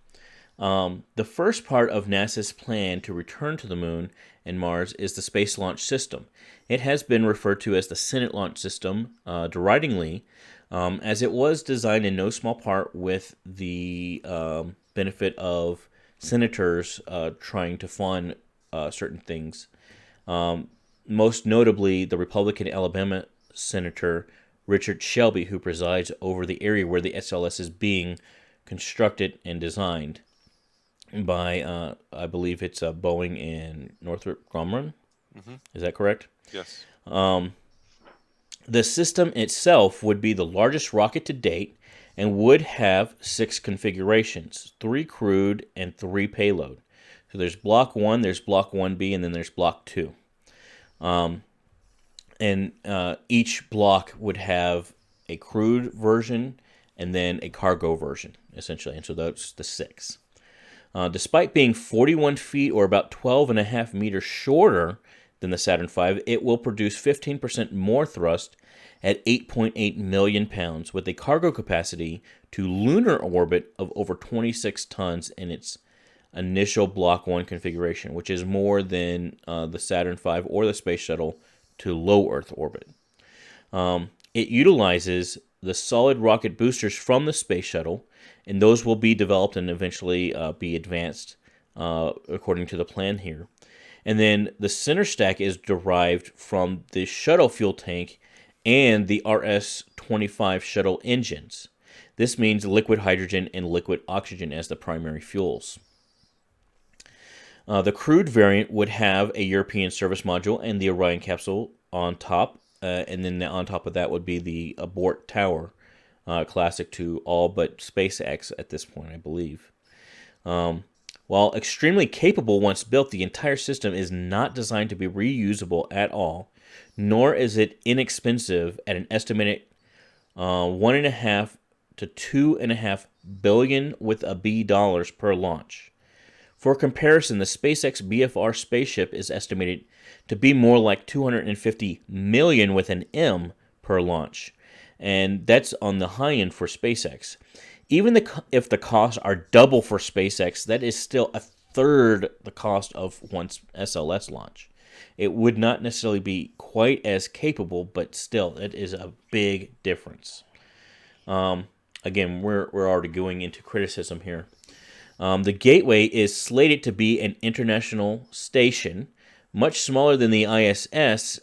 The first part of NASA's plan to return to the Moon and Mars is the Space Launch System. It has been referred to as the Senate Launch System, deridingly, as it was designed in no small part with the benefit of senators trying to fund certain things. Most notably, the Republican Alabama Senator Richard Shelby, who presides over the area where the SLS is being constructed and designed by, I believe it's Boeing and Northrop Grumman. Mm-hmm. Is that correct? Yes. The system itself would be the largest rocket to date and would have 6 configurations, 3 crewed and 3 payload. So there's Block 1, there's Block 1B, and then there's Block 2. And each block would have a crewed version and then a cargo version, essentially. And so that's the 6. Despite being 41 feet or about 12.5 meters shorter than the Saturn V, it will produce 15% more thrust at 8.8 million pounds, with a cargo capacity to lunar orbit of over 26 tons in its initial Block 1 configuration, which is more than the Saturn V or the Space Shuttle to low Earth orbit. It utilizes the solid rocket boosters from the Space Shuttle, and those will be developed and eventually be advanced according to the plan here. And then the center stack is derived from the shuttle fuel tank and the RS-25 shuttle engines. This means liquid hydrogen and liquid oxygen as the primary fuels. The crewed variant would have a European service module and the Orion capsule on top, and then on top of that would be the abort tower, classic to all but SpaceX at this point, I believe. While extremely capable once built, the entire system is not designed to be reusable at all, nor is it inexpensive at an estimated $1.5 to $2.5 billion with a B dollars per launch. For comparison, the SpaceX BFR spaceship is estimated to be more like $250 million with an M per launch, and that's on the high end for SpaceX. Even if the costs are double for SpaceX, that is still a third the cost of one SLS launch. It would not necessarily be quite as capable, but still, it is a big difference. Again, we're already going into criticism here. The Gateway is slated to be an international station, much smaller than the ISS,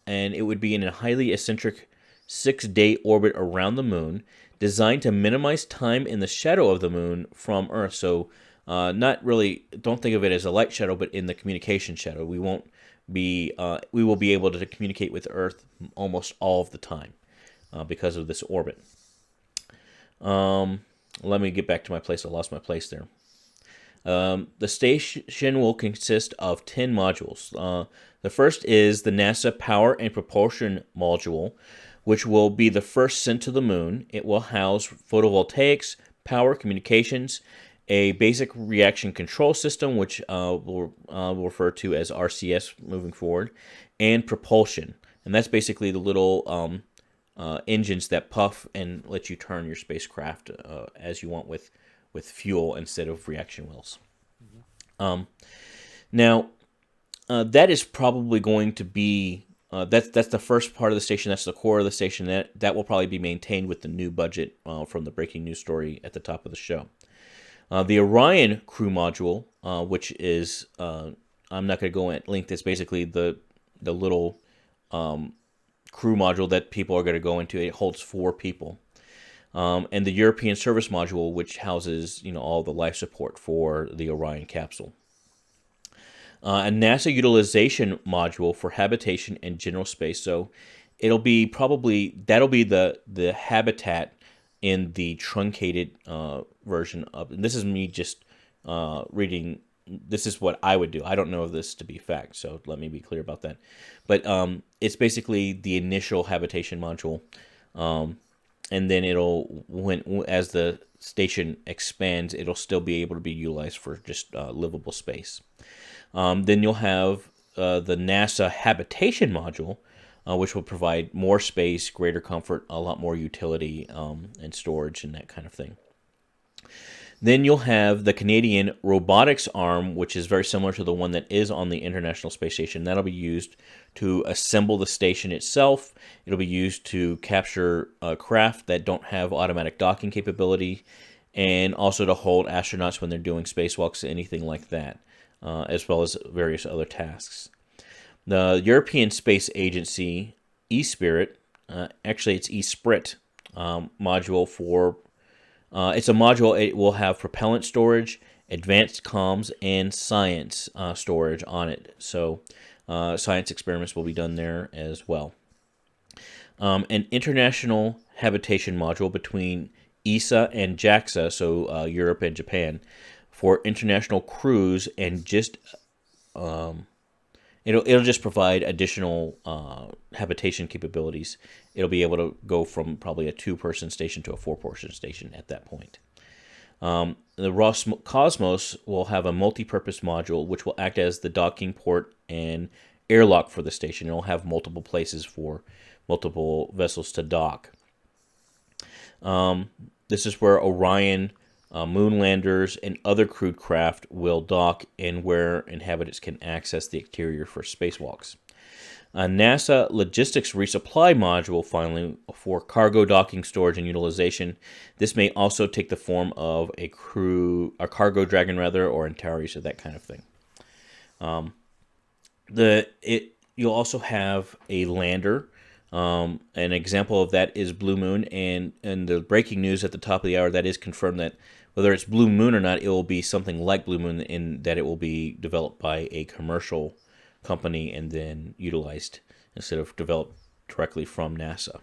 and it would be in a highly eccentric 6-day orbit around the Moon, designed to minimize time in the shadow of the Moon from Earth. So, not really, don't think of it as a light shadow, but in the communication shadow. We will be able to communicate with Earth almost all of the time because of this orbit. Let me get back to my place. I lost my place there. The station will consist of 10 modules. The first is the NASA Power and Propulsion Module, which will be the first sent to the Moon. It will house photovoltaics, power, communications, a basic reaction control system, which we'll refer to as RCS moving forward, and propulsion. And that's basically the little engines that puff and let you turn your spacecraft as you want with fuel instead of reaction wheels. Mm-hmm. Now, that is probably going to be that's the first part of the station. That's the core of the station. That will probably be maintained with the new budget from the breaking news story at the top of the show. The Orion crew module, which is I'm not going to go and link this. Basically, the little crew module that people are going to go into. It holds 4 people. And the European service module, which houses all the life support for the Orion capsule. a NASA utilization module for habitation and general space. So it'll be that'll be the habitat in the truncated version of. And this is me just reading. This is what I would do. I don't know this to be fact, so let me be clear about that. But it's basically the initial habitation module, and then as the station expands, it'll still be able to be utilized for just livable space. Then you'll have the NASA habitation module, which will provide more space, greater comfort, a lot more utility, and storage and that kind of thing. Then you'll have the Canadian robotics arm, which is very similar to the one that is on the International Space Station. That'll be used to assemble the station itself. It'll be used to capture craft that don't have automatic docking capability, and also to hold astronauts when they're doing spacewalks, anything like that, as well as various other tasks. The European Space Agency, eSpirit, actually it's eSprit module for... it's a module. It will have propellant storage, advanced comms, and science storage on it. So science experiments will be done there as well. An international habitation module between ESA and JAXA, so Europe and Japan, for international crews, and just it'll just provide additional habitation capabilities. It'll be able to go from probably a 2-person station to a 4-person station at that point. The Roscosmos will have a multi-purpose module which will act as the docking port and airlock for the station. It'll have multiple places for multiple vessels to dock. This is where Orion, moon landers, and other crewed craft will dock, and where inhabitants can access the exterior for spacewalks. A NASA logistics resupply module, finally, for cargo docking, storage, and utilization. This may also take the form of a cargo dragon, or Antares, or that kind of thing. You'll also have a lander. An example of that is Blue Moon, and the breaking news at the top of the hour, that is confirmed that whether it's Blue Moon or not, it will be something like Blue Moon in that it will be developed by a commercial company and then utilized instead of developed directly from NASA.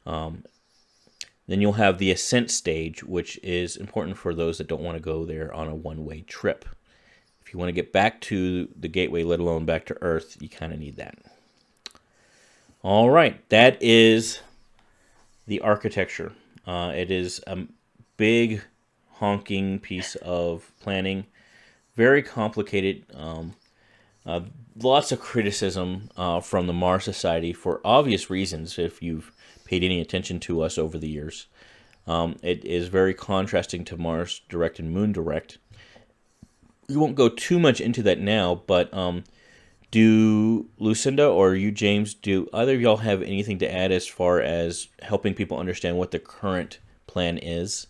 Then you'll have the ascent stage, which is important for those that don't want to go there on a one-way trip. If you want to get back to the gateway, let alone back to Earth, you kind of need that. All right, that is the architecture. It is a big, honking piece of planning, very complicated. Lots of criticism from the Mars Society for obvious reasons, if you've paid any attention to us over the years. It is very contrasting to Mars Direct and Moon Direct. We won't go too much into that now, but do Lucinda or you, James, do either of y'all have anything to add as far as helping people understand what the current plan is?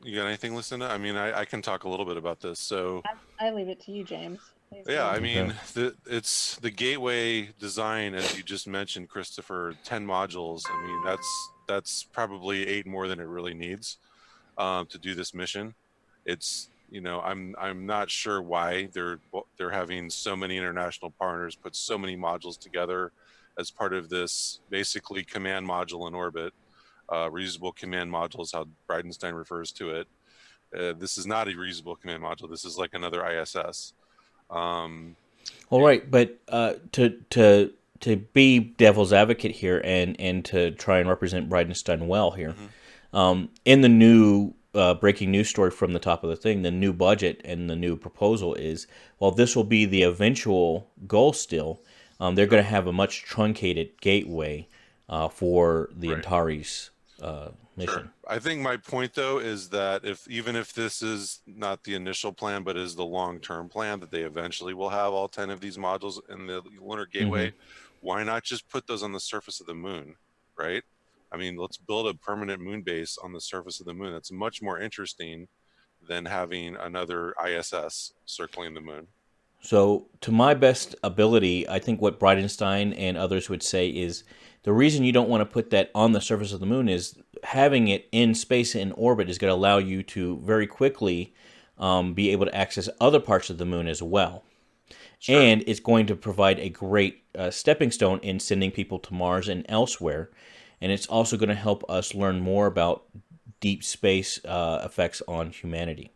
You got anything, Lucinda? I mean, I can talk a little bit about this. So I leave it to you, James. Please. Yeah, I mean, it's the gateway design, as you just mentioned, Christopher. 10 modules. I mean, that's probably 8 more than it really needs to do this mission. It's, I'm not sure why they're having so many international partners put so many modules together as part of this basically command module in orbit. Reusable command module is how Bridenstine refers to it. This is not a reusable command module. This is like another ISS. All right, but to be devil's advocate here and to try and represent Bridenstine well here, in the new breaking news story from the top of the thing, the new budget and the new proposal is, while this will be the eventual goal still, they're going to have a much truncated gateway for the Antares mission. Sure. I think my point, though, is that even if this is not the initial plan, but is the long-term plan, that they eventually will have all 10 of these modules in the lunar gateway, why not just put those on the surface of the moon, right? I mean, let's build a permanent moon base on the surface of the moon. That's much more interesting than having another ISS circling the moon. So, to my best ability, I think what Bridenstine and others would say is the reason you don't want to put that on the surface of the moon is having it in space in orbit is going to allow you to very quickly be able to access other parts of the moon as well. Sure. And it's going to provide a great stepping stone in sending people to Mars and elsewhere. And it's also going to help us learn more about deep space effects on humanity.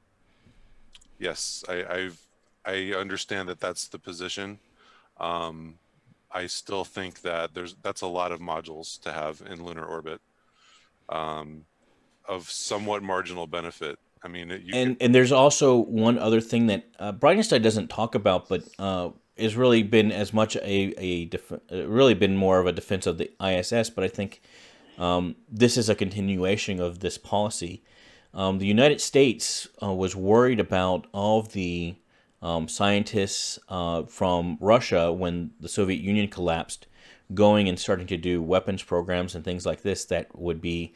Yes, I understand that that's the position. I still think that that's a lot of modules to have in lunar orbit, of somewhat marginal benefit. I mean, and there's also one other thing that Bridenstine doesn't talk about, but has really been as much really been more of a defense of the ISS. But I think this is a continuation of this policy. The United States was worried about all of the scientists from Russia when the Soviet Union collapsed, going and starting to do weapons programs and things like this that would be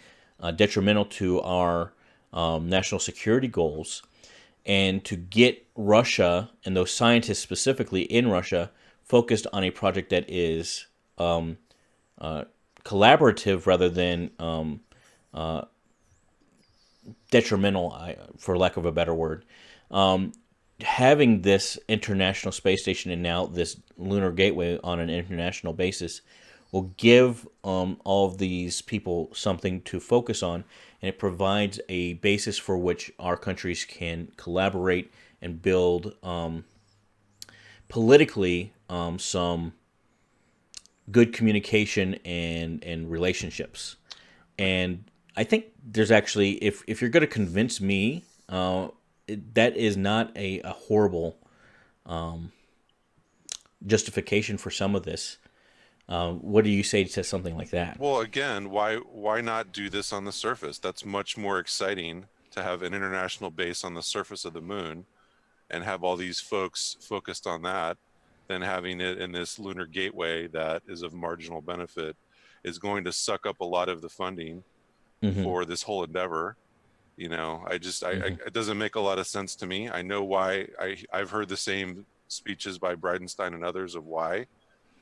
detrimental to our national security goals. And to get Russia and those scientists specifically in Russia focused on a project that is collaborative rather than detrimental, for lack of a better word. Having this international space station and now this lunar gateway on an international basis will give all of these people something to focus on, and it provides a basis for which our countries can collaborate and build politically some good communication and relationships. And I think there's actually, if you're going to convince me, that is not a horrible justification for some of this. What do you say to something like that? Well, again, why not do this on the surface? That's much more exciting to have an international base on the surface of the moon and have all these folks focused on that than having it in this lunar gateway that is of marginal benefit, is going to suck up a lot of the funding for this whole endeavor. You know, it doesn't make a lot of sense to me. I know why. I've heard the same speeches by Bridenstine and others of why.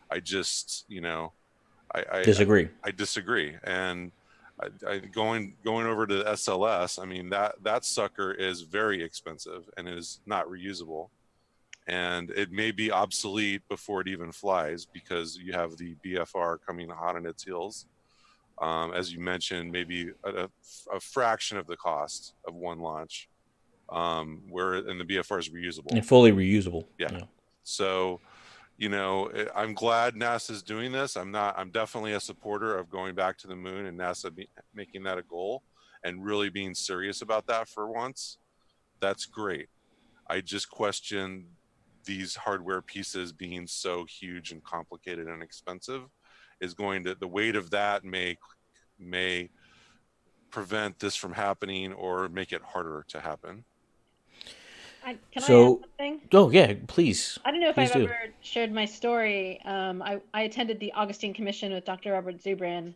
I just, disagree. I disagree. And going over to the SLS, I mean, that sucker is very expensive and is not reusable. And it may be obsolete before it even flies because you have the BFR coming hot on its heels. As you mentioned, maybe a fraction of the cost of one launch, and the BFR is reusable and fully reusable. Yeah. So, I'm glad NASA's doing this. I'm definitely a supporter of going back to the moon and NASA making that a goal and really being serious about that for once. That's great. I just question these hardware pieces being so huge and complicated and expensive the weight of that may prevent this from happening or make it harder to happen. Can I add something? Oh yeah, please. I don't know if I've ever shared my story. I attended the Augustine Commission with Dr. Robert Zubrin.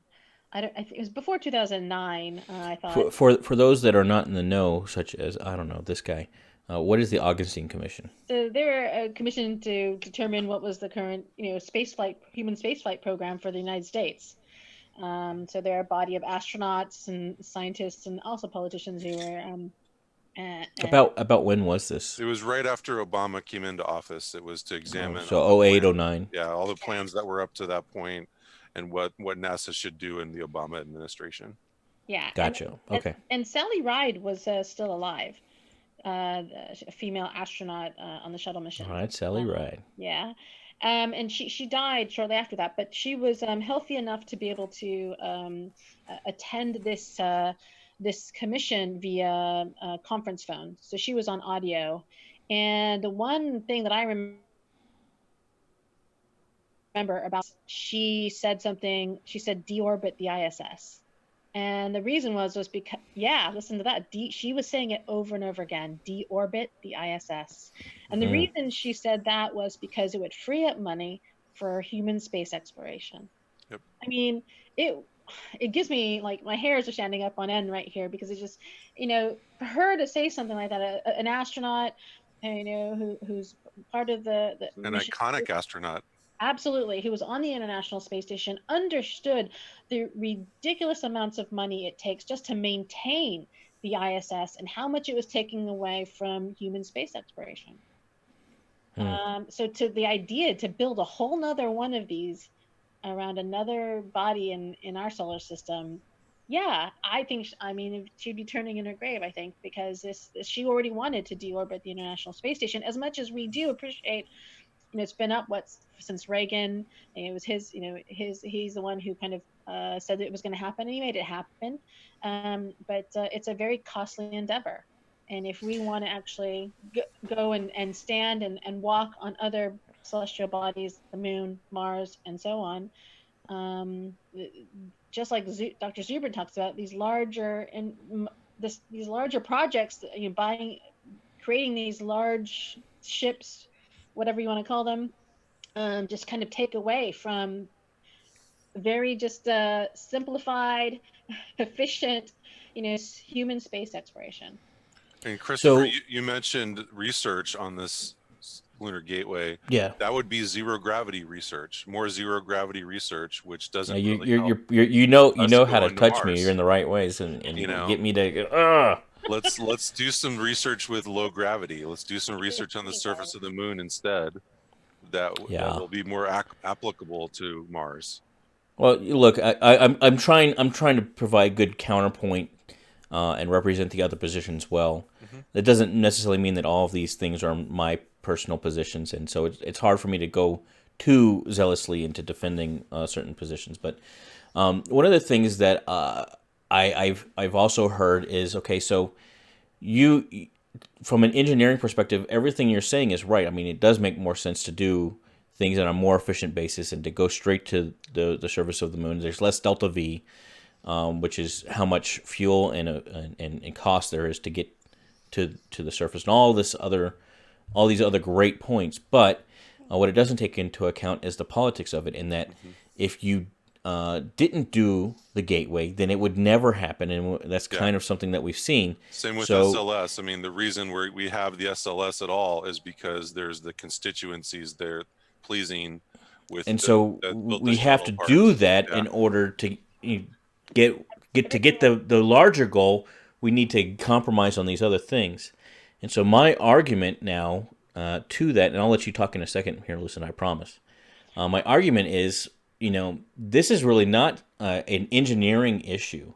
I think it was before 2009. I thought for those that are not in the know, such as I don't know this guy. What is the Augustine Commission? So they're a commission to determine what was the current, human spaceflight program for the United States. So they're a body of astronauts and scientists and also politicians who were. About when was this? It was right after Obama came into office. It was to examine. So 08, 09. Yeah, all the plans that were up to that point and what NASA should do in the Obama administration. Yeah. Gotcha. Okay. And Sally Ride was still alive. A female astronaut on the shuttle mission. All right, Sally Ride. Yeah. And she died shortly after that, but she was healthy enough to be able to attend this commission via conference phone. So she was on audio. And the one thing that I remember about, she said deorbit the ISS. And the reason was because, listen to that. She was saying it over and over again, deorbit the ISS. And the reason she said that was because it would free up money for human space exploration. Yep. I mean, it gives me, like, my hairs are standing up on end right here because it's just, for her to say something like that, an astronaut, who's part of an iconic astronaut. Absolutely. Who was on the International Space Station, understood the ridiculous amounts of money it takes just to maintain the ISS and how much it was taking away from human space exploration. So to the idea to build a whole nother one of these around another body in our solar system, yeah, I think, I mean, she'd be turning in her grave, I think, because she already wanted to deorbit the International Space Station. As much as we do appreciate, it's been up since Reagan, and it was his, he's the one who kind of said that it was going to happen, and he made it happen. But it's a very costly endeavor. And if we want to actually go and stand and walk on other celestial bodies, the moon, Mars, and so on, just like Dr. Zuber talks about, these larger these larger projects, creating these large ships, whatever you want to call them, just kind of take away from very just simplified, efficient, human space exploration. And Christopher, you mentioned research on this lunar gateway. Yeah, that would be zero gravity research, more zero gravity research, which doesn't you really help. you know how to touch Mars. me. You're in the right ways, and get me to. Let's do some research with low gravity. Let's do some research on the surface of the moon instead. That will be more applicable to Mars. Well, look, I'm trying to provide good counterpoint and represent the other positions well. That doesn't necessarily mean that all of these things are my personal positions, and so it's hard for me to go too zealously into defending certain positions. But one of the things that I've also heard is, okay, so you, from an engineering perspective, everything you're saying is right. I mean, it does make more sense to do things on a more efficient basis and to go straight to the surface of the moon. There's less delta V, which is how much fuel and cost there is to get to the surface, and all these other great points. But what it doesn't take into account is the politics of it, in that if you didn't do the gateway, then it would never happen, and that's kind of something that we've seen. Same with SLS. I mean, the reason we have the SLS at all is because there's the constituencies they're pleasing with, and so we have to do that in order to get the larger goal. We need to compromise on these other things. And so my argument now to that, and I'll let you talk in a second here, Lucinda, I promise. My argument is, this is really not an engineering issue.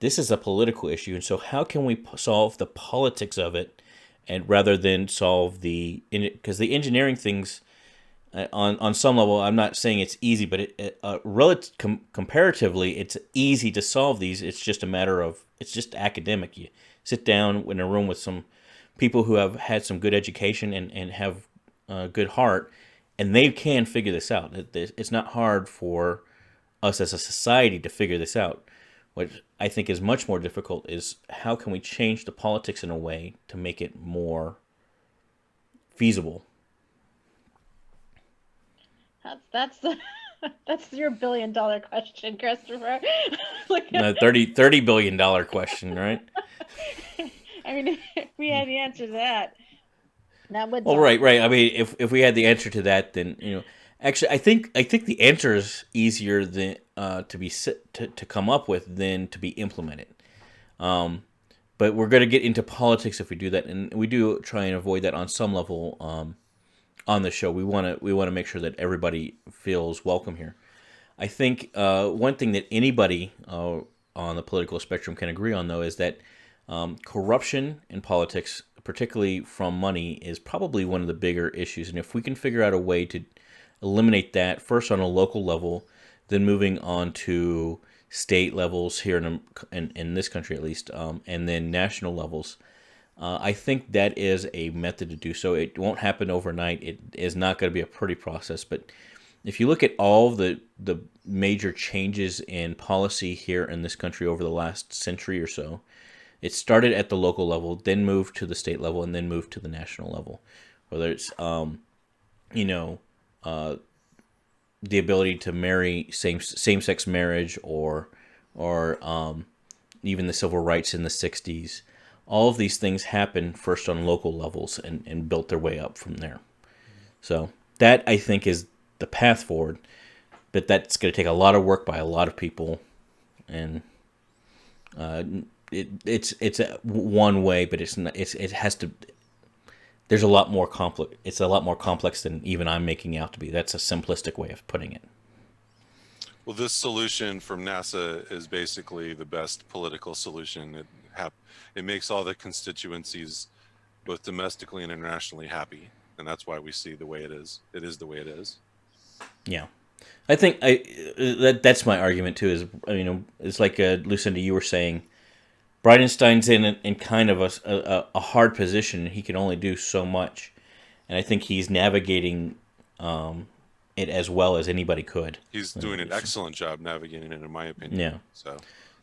This is a political issue. And so how can we solve the politics of it, and rather than solve because the engineering things, on some level, I'm not saying it's easy, but comparatively, it's easy to solve these. It's just a matter of, it's just academic. You sit down in a room with some people who have had some good education and have a good heart, and they can figure this out. It's not hard for us as a society to figure this out. What I think is much more difficult is how can we change the politics in a way to make it more feasible. That's your $1 billion question, Christopher. No, $30 billion question, right? I mean, if we had the answer to that would. Well, right. I mean, if we had the answer to that, then actually, I think the answer is easier than to come up with than to be implemented. But we're going to get into politics if we do that, and we do try and avoid that on some level. On the show, we want to make sure that everybody feels welcome here. I think one thing that anybody on the political spectrum can agree on, though, is that corruption in politics, particularly from money, is probably one of the bigger issues. And if we can figure out a way to eliminate that, first on a local level, then moving on to state levels here in this country at least, and then national levels, I think that is a method to do so. It won't happen overnight. It is not going to be a pretty process. But if you look at all the major changes in policy here in this country over the last century or so, it started at the local level, then moved to the state level, and then moved to the national level. Whether it's the ability to marry same-sex marriage, or even the civil rights in the 60s. All of these things happen first on local levels and built their way up from there. So that, I think, is the path forward. But that's going to take a lot of work by a lot of people. And it's one way, but it's not. It has to. There's a lot more complex. It's a lot more complex than even I'm making out to be. That's a simplistic way of putting it. Well, this solution from NASA is basically the best political solution. It makes all the constituencies, both domestically and internationally, happy, and that's why we see the way it is. It is the way it is. Yeah, I think that's my argument too. Is it's like Lucinda, you were saying, Bridenstine's in kind of a hard position. He can only do so much, and I think he's navigating it as well as anybody could. He's doing an excellent job navigating it, in my opinion. Yeah.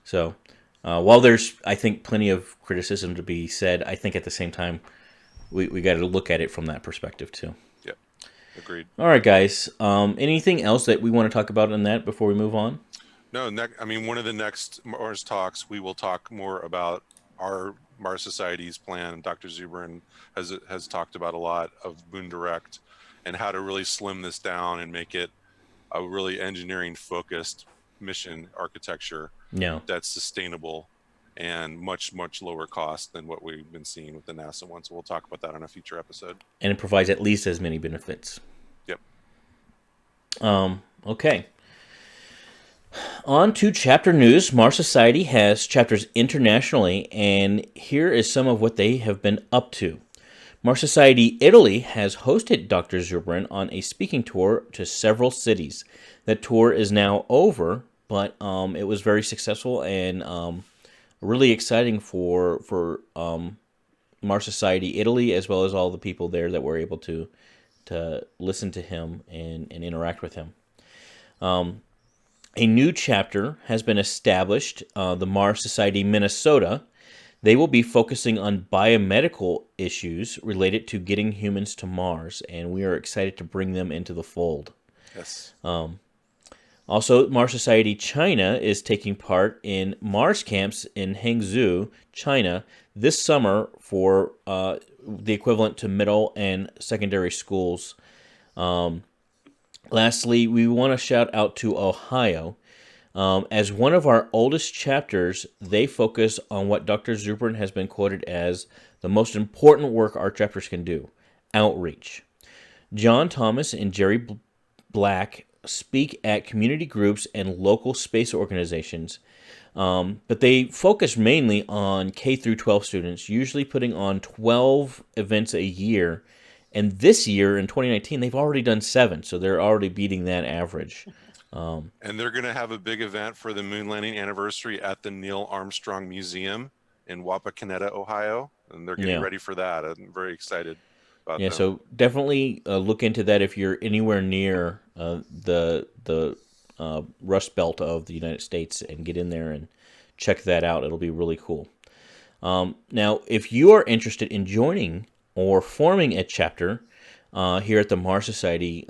So while there's, I think, plenty of criticism to be said, I think at the same time we got to look at it from that perspective too. Yep. Agreed. All right, guys. Anything else that we want to talk about in that before we move on? No, one of the next Mars talks, we will talk more about our Mars Society's plan. Dr. Zubrin has talked about a lot of Moon Direct and how to really slim this down and make it a really engineering-focused mission architecture that's sustainable and much, much lower cost than what we've been seeing with the NASA one. So we'll talk about that on a future episode. And it provides at least as many benefits. Yep. Okay. On to chapter news. Mars Society has chapters internationally, and here is some of what they have been up to. Mars Society Italy has hosted Dr. Zubrin on a speaking tour to several cities. That tour is now over, but it was very successful and really exciting for Mars Society Italy, as well as all the people there that were able to listen to him and interact with him. A new chapter has been established, the Mars Society Minnesota. They will be focusing on biomedical issues related to getting humans to Mars, and we are excited to bring them into the fold. Yes. Also, Mars Society China is taking part in Mars camps in Hangzhou, China, this summer for the equivalent to middle and secondary schools. Lastly, we want to shout out to Ohio. As one of our oldest chapters, they focus on what Dr. Zubrin has been quoted as the most important work our chapters can do, outreach. John Thomas and Jerry Black speak at community groups and local space organizations, but they focus mainly on K through 12 students, usually putting on 12 events a year. And this year, in 2019, they've already done 7, so they're already beating that average. And they're going to have a big event for the moon landing anniversary at the Neil Armstrong Museum in Wapakoneta, Ohio, and they're getting ready for that. I'm very excited about that. Yeah, so definitely look into that if you're anywhere near the Rust Belt of the United States, and get in there and check that out. It'll be really cool. Now, if you are interested in joining or forming a chapter here at the Mars Society,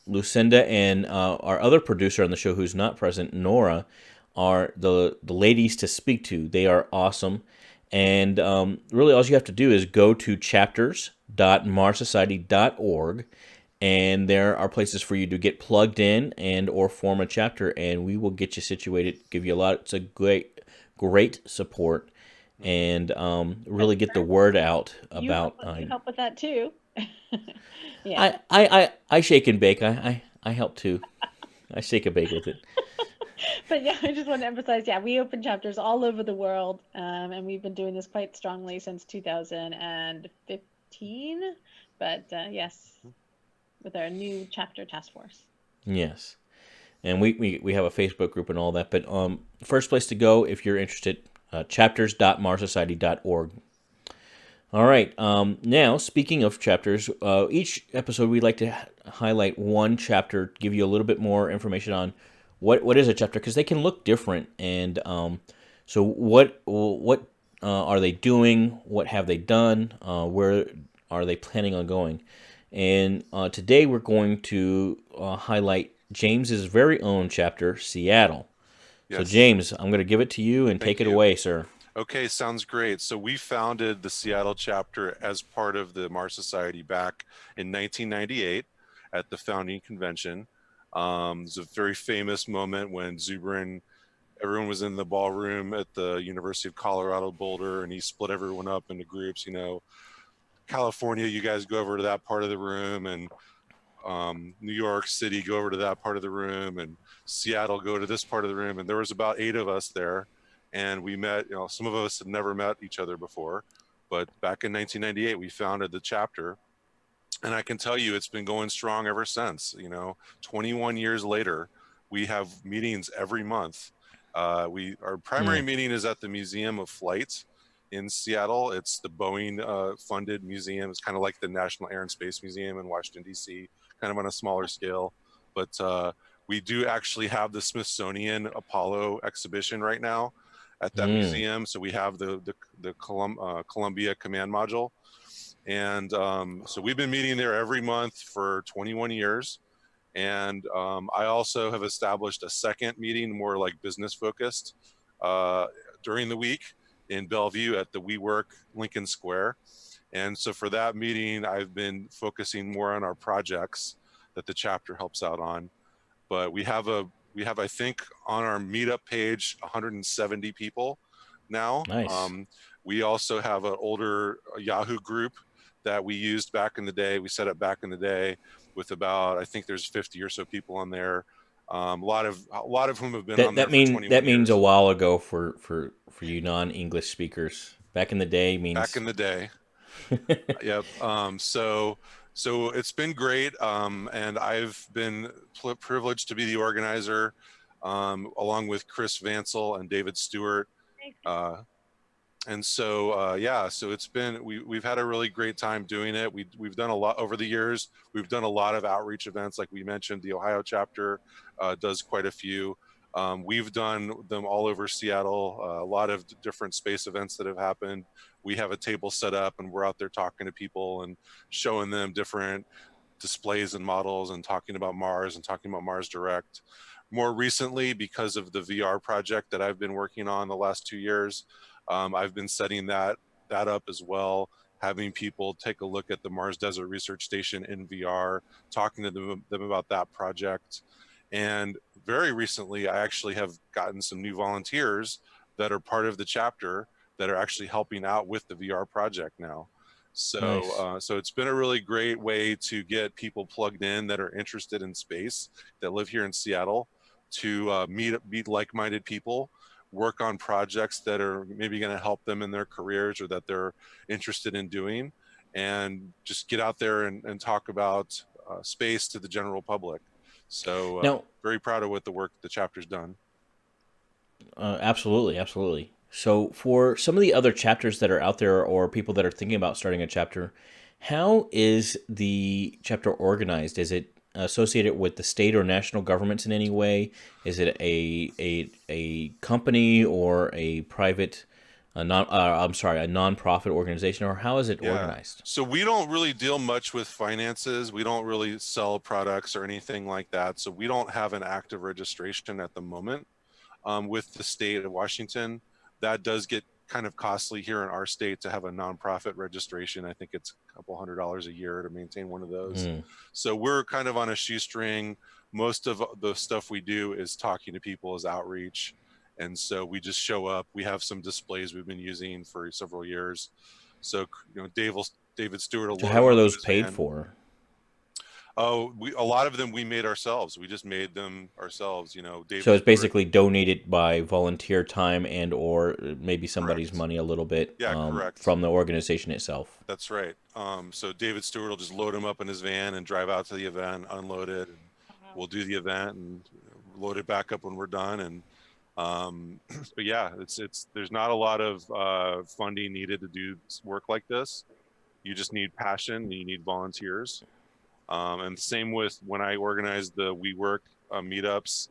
Lucinda and our other producer on the show who's not present, Nora, are the ladies to speak to. They are awesome. And really all you have to do is go to chapters.marssociety.org, and there are places for you to get plugged in and or form a chapter, and we will get you situated, give you lots of great support, and really get the word out about. You help with that too. Yeah. I shake and bake. I help too. I shake and bake with it. But yeah, I just want to emphasize, we open chapters all over the world, and we've been doing this quite strongly since 2015. But yes, with our new chapter task force. Yes, and we have a Facebook group and all that. But first place to go if you're interested, chapters.marssociety.org. All right. Now, speaking of chapters, each episode we'd like to highlight one chapter, give you a little bit more information on what is a chapter, because they can look different. And so what are they doing? What have they done? Where are they planning on going? And today we're going to highlight James's very own chapter, Seattle. Yes. So James, I'm going to give it to you and take it away, sir. Okay, sounds great. So we founded the Seattle chapter as part of the Mars Society back in 1998 at the founding convention. It was a very famous moment when Zubrin everyone was in the ballroom at the University of Colorado Boulder, and he split everyone up into groups. California, you guys go over to that part of the room, and New York City, go over to that part of the room, and Seattle, go to this part of the room. And there was about 8 of us there, and we met. Some of us had never met each other before, but back in 1998, we founded the chapter, and I can tell you it's been going strong ever since. 21 years later, we have meetings every month. Our primary meeting is at the Museum of Flight in Seattle. It's the Boeing funded museum. It's kind of like the National Air and Space Museum in Washington, D.C., kind of on a smaller scale. But we do actually have the Smithsonian Apollo exhibition right now at that museum. So we have the Columbia Command Module. And so we've been meeting there every month for 21 years. And I also have established a second meeting, more like business focused, during the week in Bellevue at the WeWork Lincoln Square. And so for that meeting, I've been focusing more on our projects that the chapter helps out on. But we have, I think, on our meetup page, 170 people now. Nice. We also have an older Yahoo group that we used back in the day. We set up back in the day with about, I think there's 50 or so people on there. A lot of whom have been on there for 21 years. That means a while ago for you non-English speakers. Back in the day means back in the day. Yep. So it's been great, and I've been privileged to be the organizer, along with Chris Vansel and David Stewart. And so so it's been, we've had a really great time doing it. We've done a lot over the years. We've done a lot of outreach events, like we mentioned. The Ohio chapter does quite a few. We've done them all over Seattle. A lot of different space events that have happened. We have a table set up, and we're out there talking to people and showing them different displays and models, and talking about Mars and talking about Mars Direct. More recently, because of the VR project that I've been working on the last 2 years, I've been setting that up as well, having people take a look at the Mars Desert Research Station in VR, talking to them about that project. And very recently, I actually have gotten some new volunteers that are part of the chapter that are actually helping out with the VR project now. So, nice. So it's been a really great way to get people plugged in that are interested in space, that live here in Seattle, to meet like-minded people, work on projects that are maybe going to help them in their careers or that they're interested in doing, and just get out there and talk about space to the general public. So now, very proud of what the work the chapter's done. Absolutely. So for some of the other chapters that are out there, or people that are thinking about starting a chapter, how is the chapter organized? Is it associated with the state or national governments in any way? Is it a company or a private, a nonprofit organization, or how is it organized? So we don't really deal much with finances. We don't really sell products or anything like that. So we don't have an active registration at the moment with the state of Washington. That does get kind of costly here in our state to have a nonprofit registration. I think it's a couple $100 a year to maintain one of those. So we're kind of on a shoestring. Most of the stuff we do is talking to people, is outreach. And so we just show up. We have some displays we've been using for several years. So, David Stewart. So how are those paid for? Oh, a lot of them we made ourselves. We just made them ourselves. David so it's basically donated by volunteer time and or maybe somebody's correct. money a little bit. Correct. From the organization itself. That's right. So David Stewart will just load them up in his van and drive out to the event, unload it, and we'll do the event and load it back up when we're done. And but yeah, it's there's not a lot of funding needed to do work like this. You just need passion, and you need volunteers. And same with when I organize the WeWork meetups,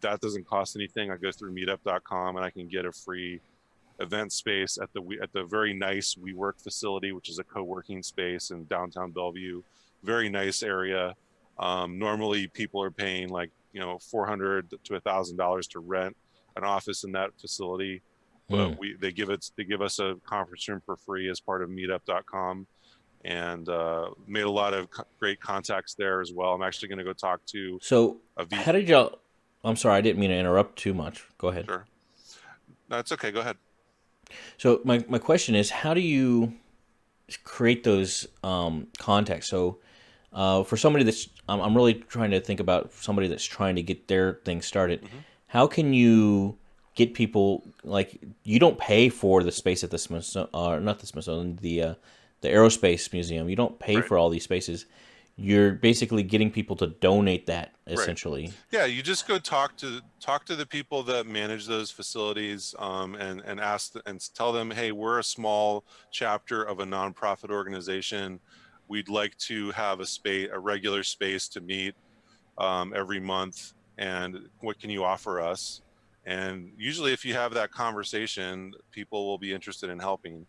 that doesn't cost anything. I go through meetup.com and I can get a free event space at the very nice WeWork facility, which is a co-working space in downtown Bellevue. Very nice area. Normally people are paying like $400 to $1,000 to rent an office in that facility, but they give us a conference room for free as part of meetup.com. And made a lot of great contacts there as well. I'm actually going to go talk to. So how did y'all I'm sorry, I didn't mean to interrupt too much. Go ahead. Sure. No, it's okay. Go ahead. So my question is, how do you create those contacts? So for somebody that's, I'm really trying to think about somebody that's trying to get their thing started. Mm-hmm. How can you get people, like, you don't pay for the space at the Smithsonian, not the Smithsonian, the Aerospace Museum. You don't pay Right. for all these spaces. You're basically getting people to donate that, Right. essentially. Yeah, you just go talk to the people that manage those facilities, and ask and tell them, hey, we're a small chapter of a nonprofit organization. We'd like to have a regular space to meet every month, and what can you offer us? And usually, if you have that conversation, people will be interested in helping.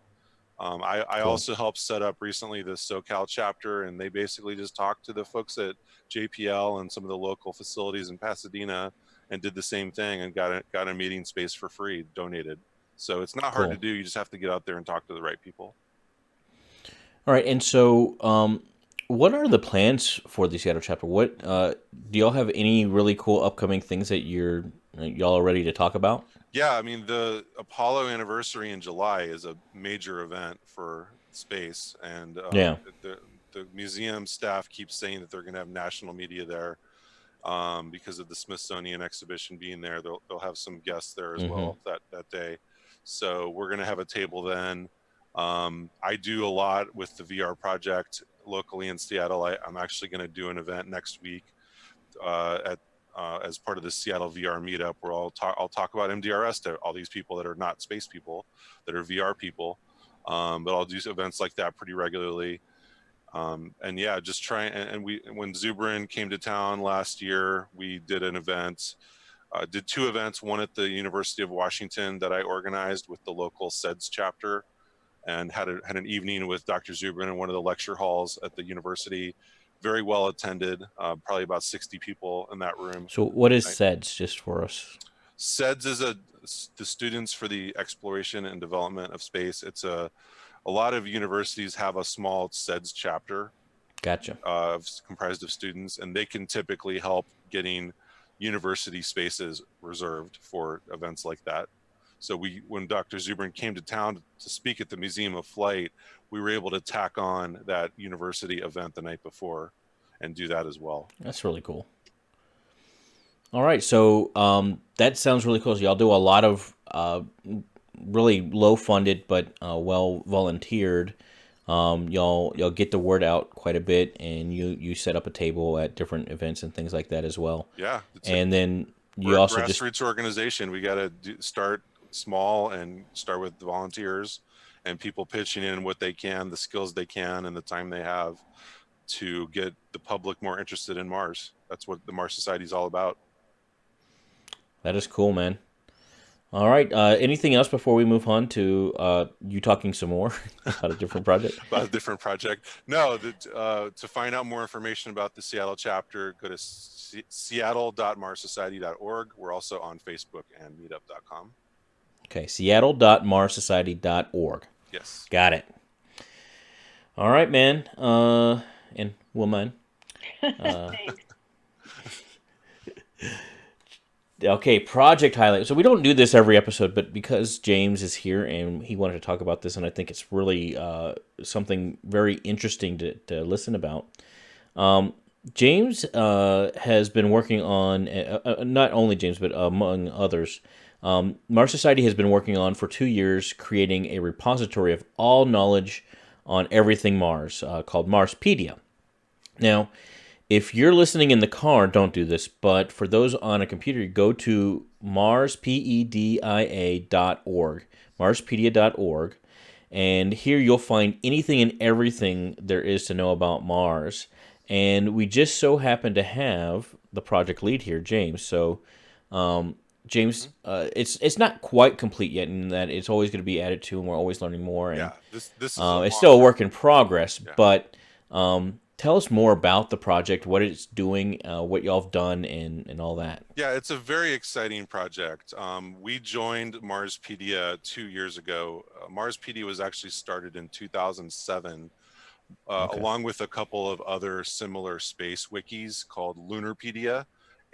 I Cool. also helped set up recently the SoCal chapter, and they basically just talked to the folks at JPL and some of the local facilities in Pasadena, and did the same thing, and got a meeting space for free donated. So it's not hard to Cool. do. You just have to get out there and talk to the right people. All right, and so what are the plans for the Seattle chapter? What do y'all have any really cool upcoming things that y'all are ready to talk about? Yeah, I mean, the Apollo anniversary in July is a major event for space, and Yeah. the museum staff keeps saying that they're going to have national media there, because of the Smithsonian exhibition being there. They'll have some guests there as Mm-hmm. well that day. So we're going to have a table then. I do a lot with the VR project locally in Seattle. I'm actually going to do an event next week at as part of the Seattle VR meetup, where I'll talk about MDRS to all these people that are not space people, that are VR people. But I'll do events like that pretty regularly. And yeah, just try and we when Zubrin came to town last year, we did an event. Did two events, one at the University of Washington that I organized with the local SEDS chapter, and had an evening with Dr. Zubrin in one of the lecture halls at the university. Very well attended, probably about 60 people in that room. So what is SEDS, just for us? SEDS is the Students for the Exploration and Development of Space. It's a lot of universities have a small SEDS chapter, Gotcha. comprised of students, and they can typically help getting university spaces reserved for events like that. So when Dr. Zubrin came to town to speak at the Museum of Flight, we were able to tack on that university event the night before and do that as well. That's really cool. All right, so that sounds really cool. So y'all do a lot of really low funded but well volunteered. Y'all get the word out quite a bit, and you set up a table at different events and things like that as well. Yeah, And then we're you a also just grassroots organization. We got to start small and start with the volunteers and people pitching in what they can, the skills they can, and the time they have to get the public more interested in Mars. That's what the Mars Society is all about. that is cool, man. All right. Anything else before we move on to you talking some more about a different project? About a different project. No, to find out more information about the Seattle chapter, go to seattle.marssociety.org. We're also on Facebook and meetup.com. Okay, seattle.marssociety.org. Yes. Got it. All right, man. And woman. Thanks. Okay, project highlight. So we don't do this every episode, but because James is here and he wanted to talk about this, and I think it's really something very interesting to listen about. James has been working on, not only James, but among others, Mars Society has been working on for 2 years creating a repository of all knowledge on everything Mars called Marspedia. Now, if you're listening in the car, don't do this, but for those on a computer, go to marspedia.org, marspedia.org, and here you'll find anything and everything there is to know about Mars. And we just so happen to have the project lead here, James. So, James, it's not quite complete yet, in that it's always going to be added to, and we're always learning more. And yeah, this is it's still a work in progress. Yeah. But tell us more about the project, what it's doing, what y'all have done, and all that. Yeah, it's a very exciting project. We joined Marspedia 2 years ago. Marspedia was actually started in 2007, Okay. along with a couple of other similar space wikis called Lunarpedia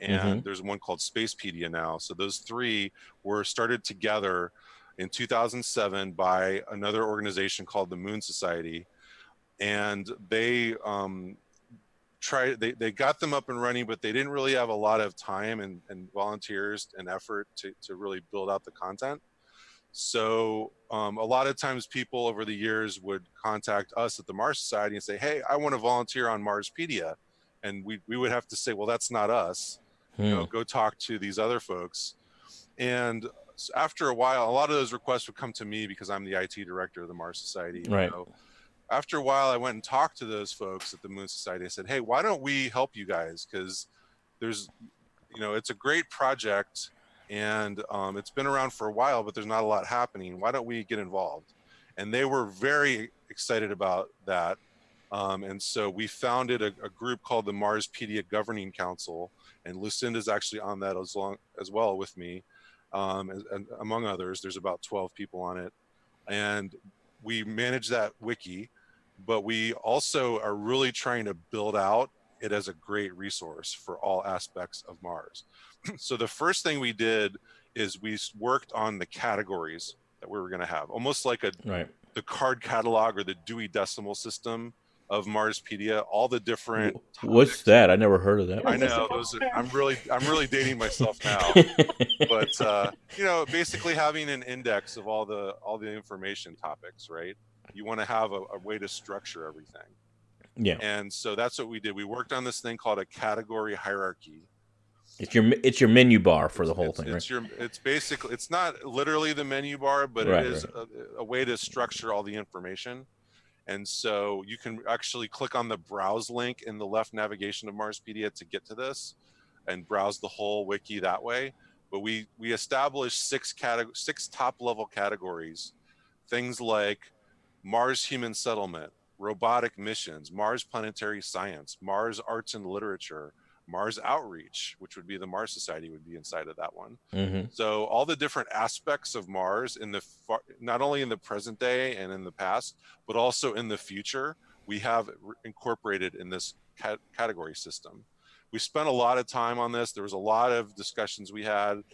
and there's one called Spacepedia now. So those three were started together in 2007 by another organization called the Moon Society, and they they got them up and running, but they didn't really have a lot of time and volunteers and effort to really build out the content. So a lot of times people over the years would contact us at the Mars Society and say, hey, I want to volunteer on Marspedia. And we would have to say, well, that's not us. You know, go talk to these other folks. And after a while, a lot of those requests would come to me because I'm the IT director of the Mars Society. Right. So after a while, I went and talked to those folks at the Moon Society. I said, hey, why don't we help you guys? Because there's, you know, it's a great project and it's been around for a while, but there's not a lot happening. Why don't we get involved? And they were very excited about that. And so we founded a group called the Marspedia Governing Council, and Lucinda's actually on that as well with me. And among others, there's about 12 people on it. And we manage that wiki, but we also are really trying to build out it as a great resource for all aspects of Mars. So the first thing we did is we worked on the categories that we were going to have, almost like the card catalog or the Dewey Decimal System of Marspedia, all the different topics. What's that? I never heard of that. I know I'm really dating myself now. But you know, basically having an index of all the information topics, right? You want to have a way to structure everything. Yeah. And so that's what we did. We worked on this thing called a category hierarchy. It's your menu bar for the whole thing, right? It's basically, it's not literally the menu bar, but it is a way to structure all the information. And so you can actually click on the browse link in the left navigation of Marspedia to get to this and browse the whole wiki that way. But we established six top level categories, things like Mars human settlement, robotic missions, Mars planetary science, Mars arts and literature, Mars outreach, which would be the Mars Society, would be inside of that one. So all the different aspects of Mars not only in the present day and in the past, but also in the future, we have incorporated in this category system. We spent a lot of time on this. There was a lot of discussions we had.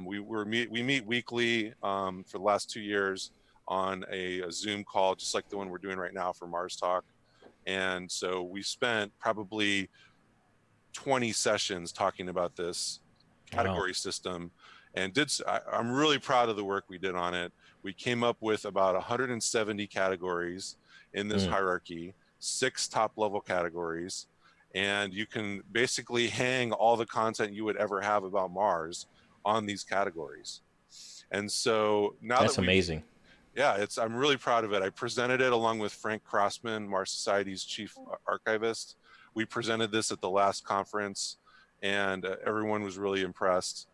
We meet weekly for the last 2 years on a Zoom call, just like the one we're doing right now for Mars Talk. And so we spent probably 20 sessions talking about this category system, and I'm really proud of the work we did on it. We came up with about 170 categories in this hierarchy, 6 top level categories, and you can basically hang all the content you would ever have about Mars on these categories. And so now that's amazing. Yeah, I'm really proud of it. I presented it along with Frank Crossman, Mars Society's chief archivist. We presented this at the last conference, and everyone was really impressed.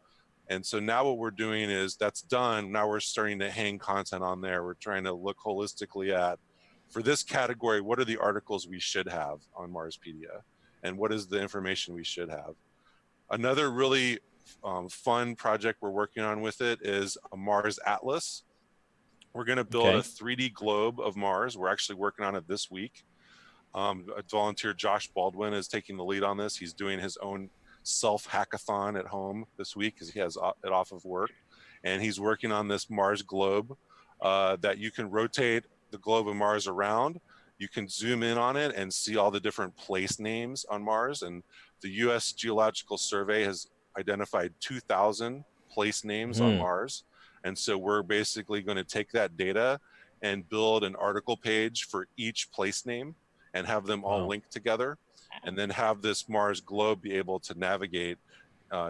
And so now what we're doing is that's done. Now we're starting to hang content on there. We're trying to look holistically at, for this category, what are the articles we should have on Marspedia, and what is the information we should have. Another really fun project we're working on with it is a Mars Atlas. We're going to build a 3D globe of Mars. We're actually working on it this week. A volunteer, Josh Baldwin, is taking the lead on this. He's doing his own self-hackathon at home this week because he has it off of work. And he's working on this Mars globe that you can rotate the globe of Mars around. You can zoom in on it and see all the different place names on Mars. And the U.S. Geological Survey has identified 2,000 place names on Mars. And so we're basically going to take that data and build an article page for each place name and have them all linked together, and then have this Mars globe be able to navigate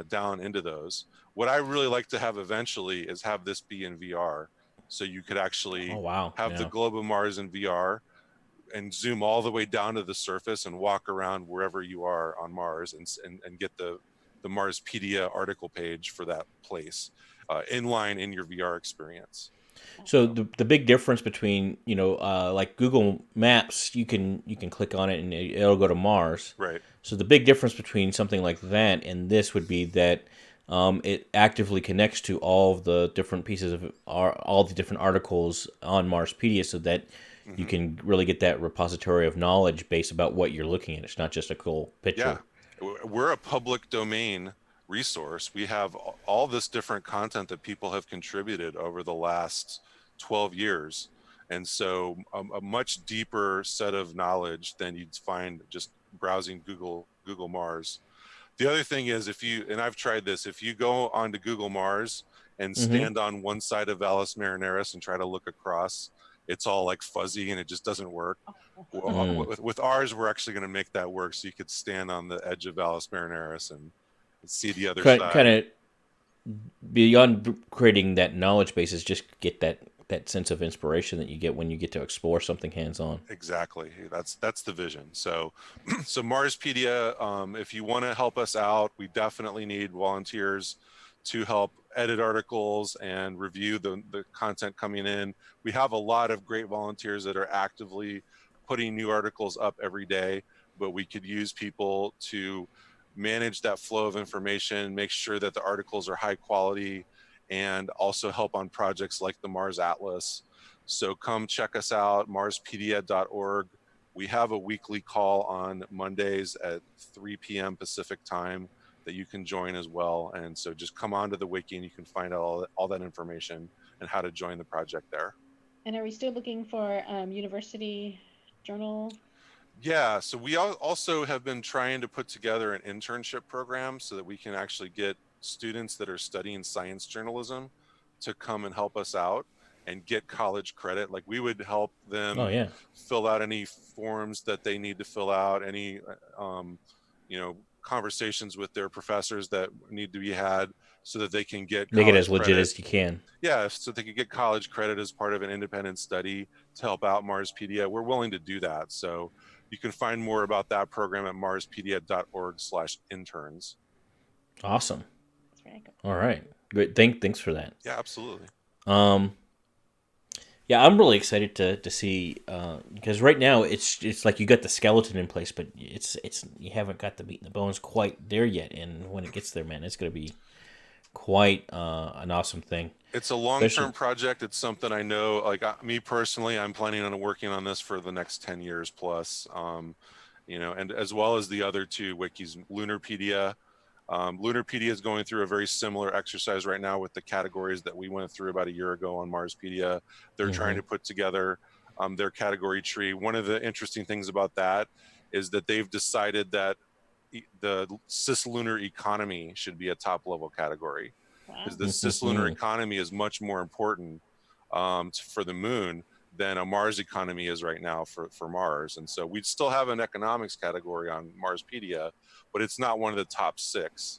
down into those. What I really like to have eventually is have this be in VR. So you could actually have the globe of Mars in VR and zoom all the way down to the surface and walk around wherever you are on Mars and get the Marspedia article page for that place inline in your VR experience. So the big difference between, like Google Maps, you can click on it and it'll go to Mars. Right. So the big difference between something like that and this would be that it actively connects to all of the different pieces of all the different articles on Marspedia, so that you can really get that repository of knowledge base about what you're looking at. It's not just a cool picture. we're a public domain resource. We have all this different content that people have contributed over the last 12 years. And so a much deeper set of knowledge than you'd find just browsing Google Mars. The other thing is, and I've tried this, if you go onto Google Mars and stand on one side of Valles Marineris and try to look across, it's all like fuzzy and it just doesn't work. With ours, we're actually going to make that work, so you could stand on the edge of Valles Marineris and see the other side. Kind of beyond creating that knowledge base is just get that sense of inspiration that you get when you get to explore something hands-on. Exactly. That's the vision. So Marspedia, if you want to help us out, we definitely need volunteers to help edit articles and review the content coming in. We have a lot of great volunteers that are actively putting new articles up every day, but we could use people to manage that flow of information, make sure that the articles are high quality, and also help on projects like the Mars Atlas. So come check us out, marspedia.org. We have a weekly call on Mondays at 3 p.m. Pacific time that you can join as well. And so just come onto the wiki and you can find out all that information and how to join the project there. And are we still looking for university journal? Yeah, so we also have been trying to put together an internship program so that we can actually get students that are studying science journalism to come and help us out and get college credit. Like, we would help them fill out any forms that they need to fill out, any conversations with their professors that need to be had, so that they can get make it as legit credit as you can. Yeah, so they can get college credit as part of an independent study to help out Marspedia. We're willing to do that. So you can find more about that program at marspedia.org/interns. Awesome. That's very cool. All right. Great. Thanks for that. Yeah, absolutely. Yeah, I'm really excited to see, because right now it's like you got the skeleton in place, but it's you haven't got the meat and the bones quite there yet. And when it gets there, man, it's going to be quite an awesome thing. It's a long-term project. It's something I know, like me personally, I'm planning on working on this for the next 10 years plus, and as well as the other two wikis, Lunarpedia. Lunarpedia is going through a very similar exercise right now with the categories that we went through about a year ago on Marspedia. They're trying to put together their category tree. One of the interesting things about that is that they've decided that the cislunar economy should be a top level category, because the cislunar economy is much more important for the moon than a Mars economy is right now for Mars. And so we'd still have an economics category on Marspedia, but it's not one of the top 6.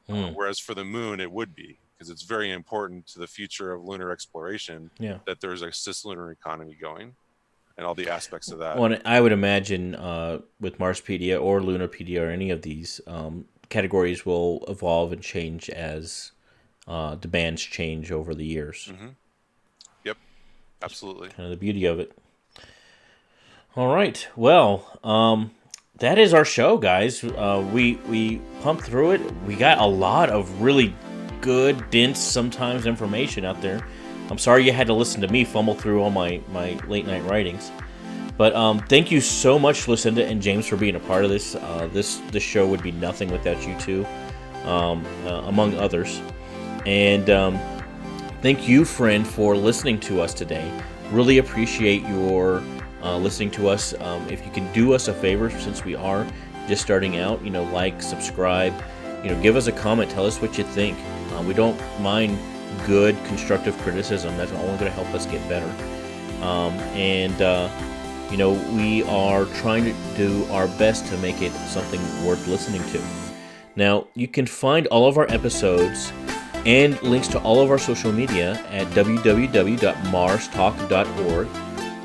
Whereas for the moon, it would be, because it's very important to the future of lunar exploration that there's a cislunar economy going and all the aspects of that. Well, I would imagine with Marspedia or Lunarpedia or any of these, categories will evolve and change as demands change over the years. Yep, absolutely. That's kind of the beauty of it. All right. Well, that is our show, guys. We pumped through it. We got a lot of really good, dense, sometimes information out there. I'm sorry you had to listen to me fumble through all my late night writings. But thank you so much, Lucinda and James, for being a part of this. This show would be nothing without you two, among others. And thank you, friend, for listening to us today. Really appreciate your listening to us. If you can do us a favor, since we are just starting out, like, subscribe, give us a comment, tell us what you think. We don't mind good, constructive criticism. That's only going to help us get better. We are trying to do our best to make it something worth listening to. Now, you can find all of our episodes and links to all of our social media at www.marstalk.org.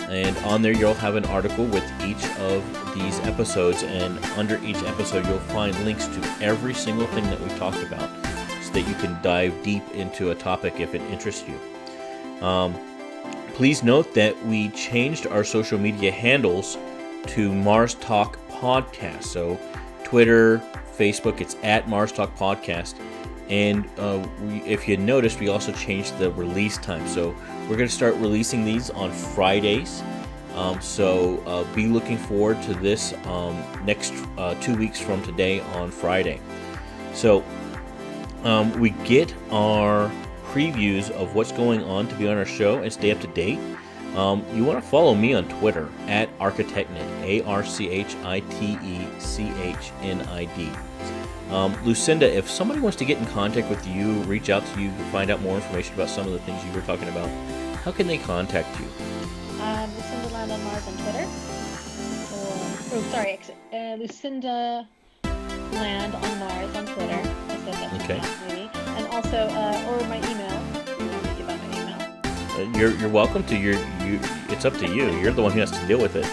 And on there, you'll have an article with each of these episodes. And under each episode, you'll find links to every single thing that we've talked about, so that you can dive deep into a topic if it interests you. Please note that we changed our social media handles to Mars Talk Podcast. So Twitter, Facebook, it's at Mars Talk Podcast. And if you noticed, we also changed the release time. So we're going to start releasing these on Fridays. So be looking forward to this next 2 weeks from today on Friday. So we get our previews of what's going on to be on our show and stay up to date. You want to follow me on Twitter at ArchitectNid, Architechnid. Lucinda, if somebody wants to get in contact with you, reach out to you, find out more information about some of the things you were talking about, how can they contact you? Lucinda Land on Mars on Twitter. Lucinda Land on Mars on Twitter. I said that okay. Maybe. And also, or my email. Give out my email. You're welcome to. It's up to you. You're the one who has to deal with it.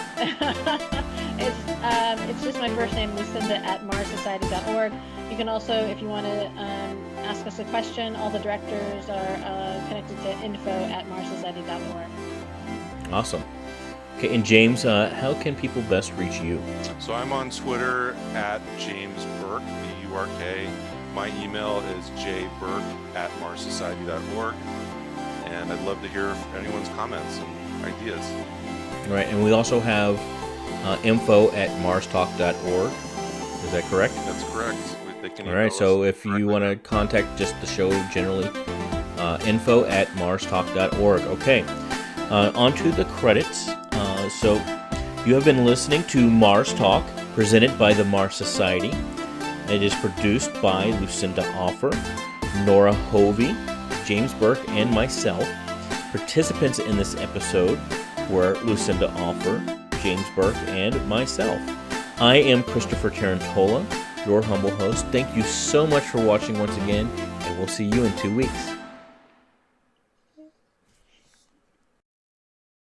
It's just my first name, Lucinda at marssociety.org. You can also, if you want to ask us a question, all the directors are connected to info at marssociety.org. Awesome. Okay, and James, how can people best reach you? So I'm on Twitter at James Burk, B-U-R-K. My email is jburk@marssociety.org. And I'd love to hear anyone's comments and ideas. All right, and we also have info at marstalk.org. Is that correct? That's correct. All right, so if you want to contact just the show generally, info at marstalk.org. Okay, on to the credits. So you have been listening to Mars Talk, presented by the Mars Society. It is produced by Lucinda Offer, Nora Hovey, James Burk, and myself. Participants in this episode were Lucinda Offer, James Burk, and myself. I am Christopher Tarantola, your humble host. Thank you so much for watching once again, and we'll see you in 2 weeks.